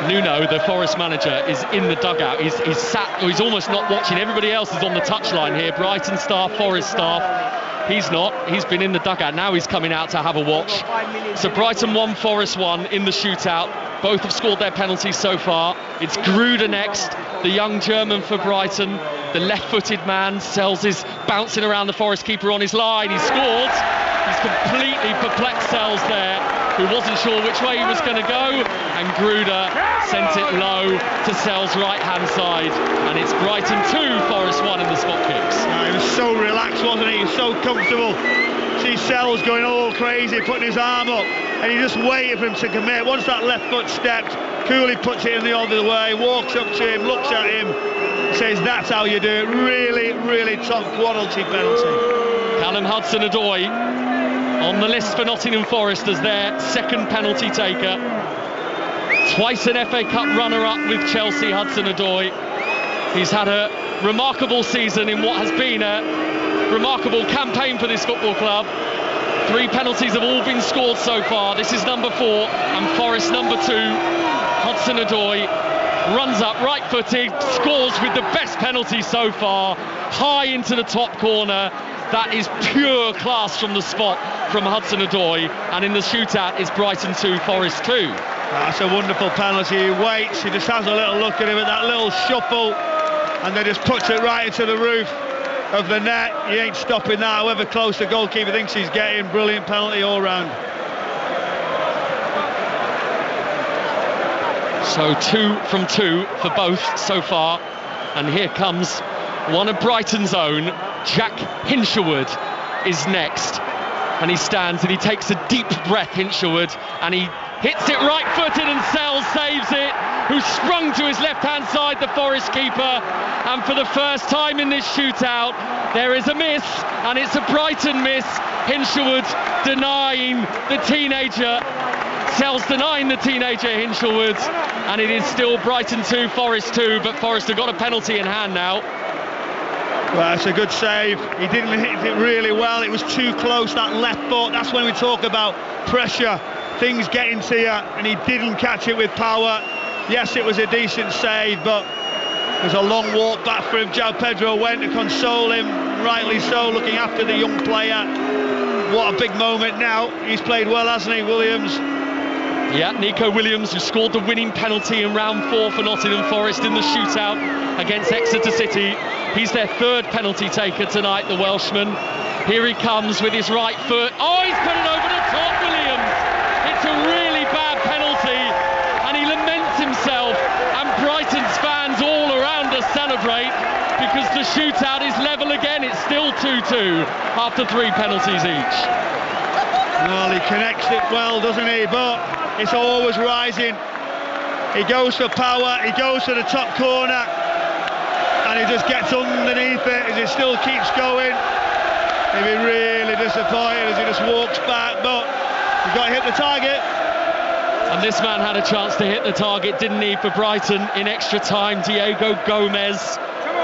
Nuno, the Forest manager, is in the dugout. He's sat, or he's almost not watching. Everybody else is on the touchline here. Brighton staff, Forest staff. He's not. He's been in the dugout. Now he's coming out to have a watch. So Brighton 1, Forest 1 in the shootout. Both have scored their penalties so far. It's Gruder next, the young German for Brighton. The left-footed man. Sells is bouncing around the Forest keeper on his line. He scores. He's completely perplexed Sells there, who wasn't sure which way he was going to go, and Gruder sent it low to Sells' right-hand side, and it's Brighton 2, Forest 1 in the spot kicks. He was so relaxed, wasn't he? He was so comfortable. See Sells going all crazy, putting his arm up, and he just waited for him to commit. Once that left foot stepped, coolly puts it in the other way, walks up to him, looks at him, says that's how you do it. Really, really top quality penalty. Callum Hudson-Odoi on the list for Nottingham Forest as their second penalty taker. Twice an FA Cup runner-up with Chelsea, Hudson-Odoi. He's had a remarkable season in what has been a remarkable campaign for this football club. 3 penalties have all been scored so far. This is number 4 and Forest number 2. Hudson-Odoi runs up right-footed, scores with the best penalty so far, high into the top corner. That is pure class from the spot from Hudson-Odoi, and in the shootout it's Brighton 2, Forest 2. That's a wonderful penalty. He waits, he just has a little look at him at that little shuffle, and then just puts it right into the roof of the net. He ain't stopping that, however close the goalkeeper thinks he's getting. Brilliant penalty all round. So 2 from 2 for both so far, and here comes one of Brighton's own. Jack Hinshelwood is next, and he stands and he takes a deep breath, Hinshelwood, and he hits it right-footed, and Sells saves it, who sprung to his left-hand side, the Forest keeper, and for the first time in this shootout there is a miss, and it's a Brighton miss. Hinshelwood denying the teenager, Sells denying the teenager Hinshelwood, and it is still Brighton 2, Forest 2, but Forest have got a penalty in hand now. Well, it's a good save. He didn't hit it really well. It was too close, that left foot. That's when we talk about pressure, things getting to you, and he didn't catch it with power. Yes, it was a decent save, but it was a long walk back for him. João Pedro went to console him, rightly so, looking after the young player. What a big moment now. He's played well, hasn't he, Williams? Yeah, Nico Williams, who scored the winning penalty in round 4 for Nottingham Forest in the shootout against Exeter City. He's their third penalty taker tonight, the Welshman. Here he comes with his right foot. Oh, he's put it over the top, Williams. It's a really bad penalty, and he laments himself, and Brighton's fans all around us celebrate, because the shootout is level again. It's still 2-2 after 3 penalties each. Well, he connects it well, doesn't he? But it's always rising. He goes for power, he goes to the top corner, and he just gets underneath it as it still keeps going. He'll be really disappointed as he just walks back, but he's got to hit the target. And this man had a chance to hit the target, didn't he, for Brighton in extra time. Diego Gomez,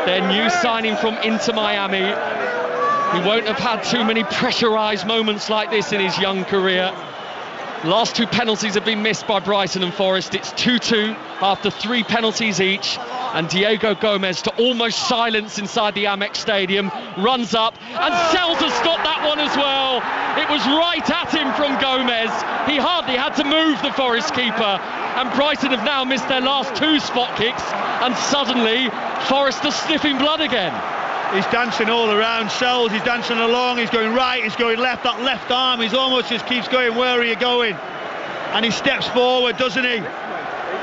their new signing from Inter Miami. He won't have had too many pressurised moments like this in his young career. Last 2 penalties have been missed by Brighton and Forest. It's 2-2 after 3 penalties each, and Diego Gomez, to almost silence inside the Amex Stadium, runs up, and Sells has stopped that one as well. It was right at him from Gomez. He hardly had to move, the Forest keeper, and Brighton have now missed their last 2 spot kicks, and suddenly Forest are sniffing blood again. He's dancing all around Sells, he's dancing along, he's going right, he's going left, that left arm, he's almost just keeps going, where are you going? And he steps forward, doesn't he?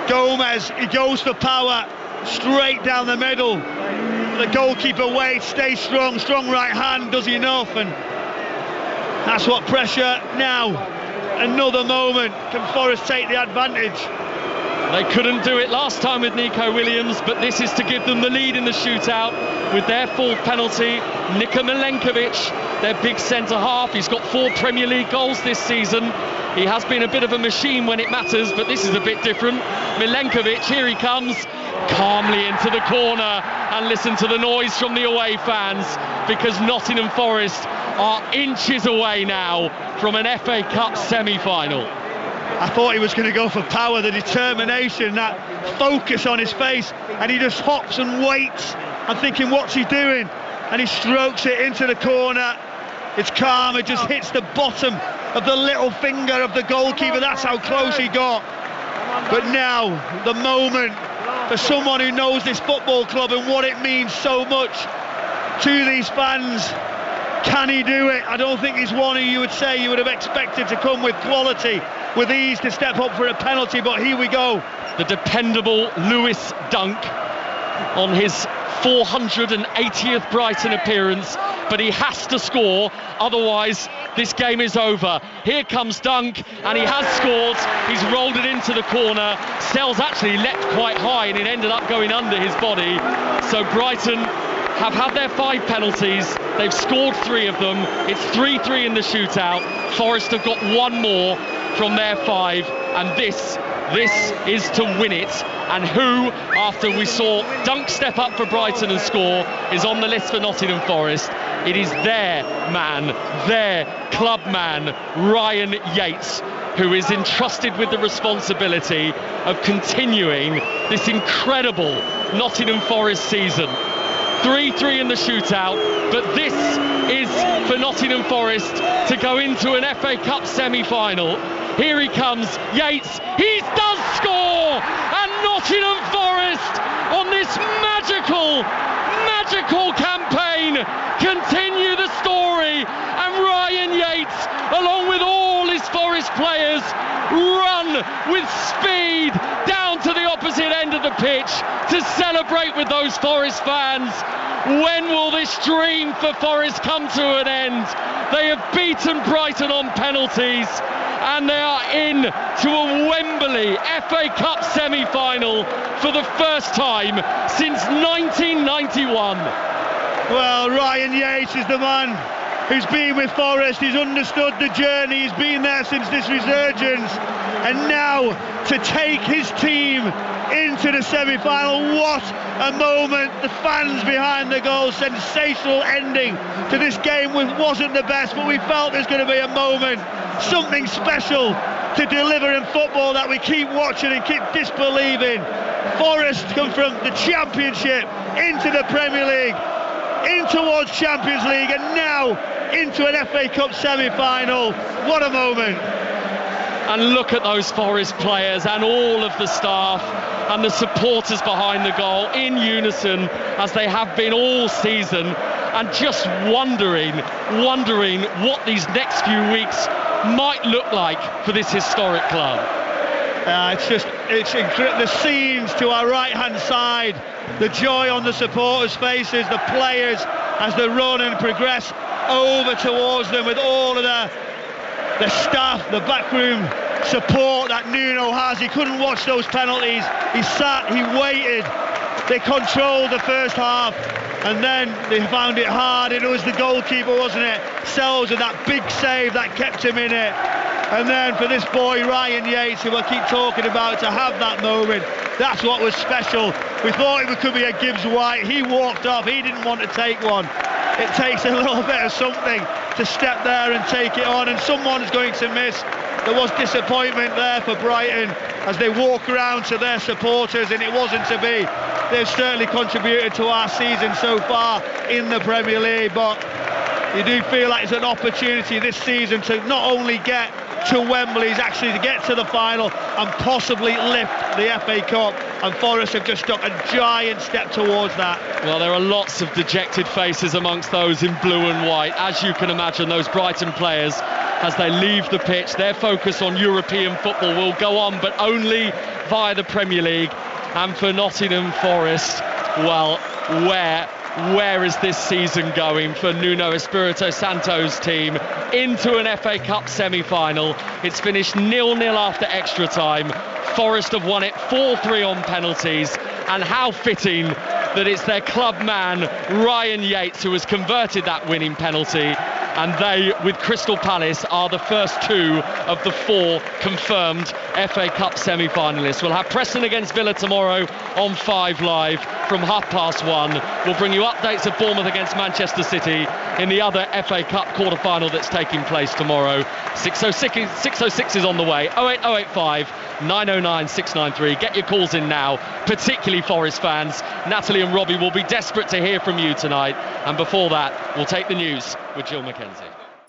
Gomez, he goes for power, straight down the middle. The goalkeeper waits, stays strong, strong right hand, does enough, and that's what pressure now. Another moment, can Forest take the advantage? They couldn't do it last time with Nico Williams, but this is to give them the lead in the shootout with their 4th penalty. Nika Milenkovic, their big centre-half, he's got 4 Premier League goals this season. He has been a bit of a machine when it matters, but this is a bit different. Milenkovic, here he comes. calmly into the corner, and listen to the noise from the away fans, because Nottingham Forest are inches away now from an FA Cup semi-final. I thought he was going to go for power, the determination, that focus on his face, and he just hops and waits. I'm thinking, what's he doing? And he strokes it into the corner. It's calm, it just hits the bottom of the little finger of the goalkeeper. That's how close he got. But now, the moment for someone who knows this football club and what it means so much to these fans. Can he do it? I don't think he's one who you would say you would have expected to come with quality, with ease, to step up for a penalty, but here we go. The dependable Lewis Dunk on his 480th Brighton appearance, but he has to score, otherwise this game is over. Here comes Dunk, and he has scored. He's rolled it into the corner. Sells actually leapt quite high, and it ended up going under his body. So Brighton have had their 5 penalties. They've scored 3 of them. It's 3-3 in the shootout. Forest have got 1 more from their 5, and this is to win it. And who, after we saw Dunk step up for Brighton and score, is on the list for Nottingham Forest? It is their man, their club man, Ryan Yates, who is entrusted with the responsibility of continuing this incredible Nottingham Forest season. 3-3 in the shootout, but this is for Nottingham Forest to go into an FA Cup semi-final. Here he comes, Yates, he does score, and Nottingham Forest on this magical campaign continue the story, and Ryan Yates, along with all his Forest players, run with speed down to the opposite end of the pitch to celebrate with those Forest fans. When will this dream for Forest come to an end? They have beaten Brighton on penalties, and they are in to a Wembley FA Cup semi-final for the first time since 1991. Well, Ryan Yates is the man who's been with Forest. He's understood the journey. He's been there since this resurgence, and now to take his team into the semi-final. What a moment. The fans behind the goal, sensational ending to this game. Wasn't the best, but we felt there's going to be a moment, something special to deliver in football that we keep watching and keep disbelieving. Forest come from the Championship into the Premier League, in towards Champions League, and now into an FA Cup semi-final. What a moment. And look at those Forest players and all of the staff and the supporters behind the goal in unison, as they have been all season, and just wondering what these next few weeks might look like for this historic club. It's incredible. The scenes to our right hand side, the joy on the supporters' faces, the players as they run and progress over towards them, with all of the staff, the backroom support that Nuno has. He couldn't watch those penalties. He sat, he waited. They controlled the first half, and then they found it hard. It was the goalkeeper, wasn't it? Sells, with that big save that kept him in it. And then for this boy Ryan Yates, who I keep talking about, to have that moment, that's what was special. We thought it could be a Gibbs White. He walked off. He didn't want to take one. It takes a little bit of something to step there and take it on, and someone's going to miss. There was disappointment there for Brighton as they walk around to their supporters, and it wasn't to be. They've certainly contributed to our season so far in the Premier League, but you do feel like it's an opportunity this season to not only get to Wembley, actually to get to the final and possibly lift the FA Cup, and Forest have just took a giant step towards that. Well, there are lots of dejected faces amongst those in blue and white, as you can imagine. Those Brighton players, as they leave the pitch, their focus on European football will go on, but only via the Premier League. And for Nottingham Forest, well, where is this season going for Nuno Espirito Santo's team? Into an FA Cup semi-final. It's finished 0-0 after extra time. Forest have won it 4-3 on penalties, and how fitting that it's their club man Ryan Yates who has converted that winning penalty. and they, with Crystal Palace, are the first 2 of the 4 confirmed FA Cup semi-finalists. We'll have Preston against Villa tomorrow on 5 Live from 1:30. We'll bring you updates of Bournemouth against Manchester City in the other FA Cup quarter-final that's taking place tomorrow. 606 is on the way. 08085 909 693. Get your calls in now, particularly Forest fans. Natalie and Robbie will be desperate to hear from you tonight. And before that, we'll take the news with Jill Mackenzie.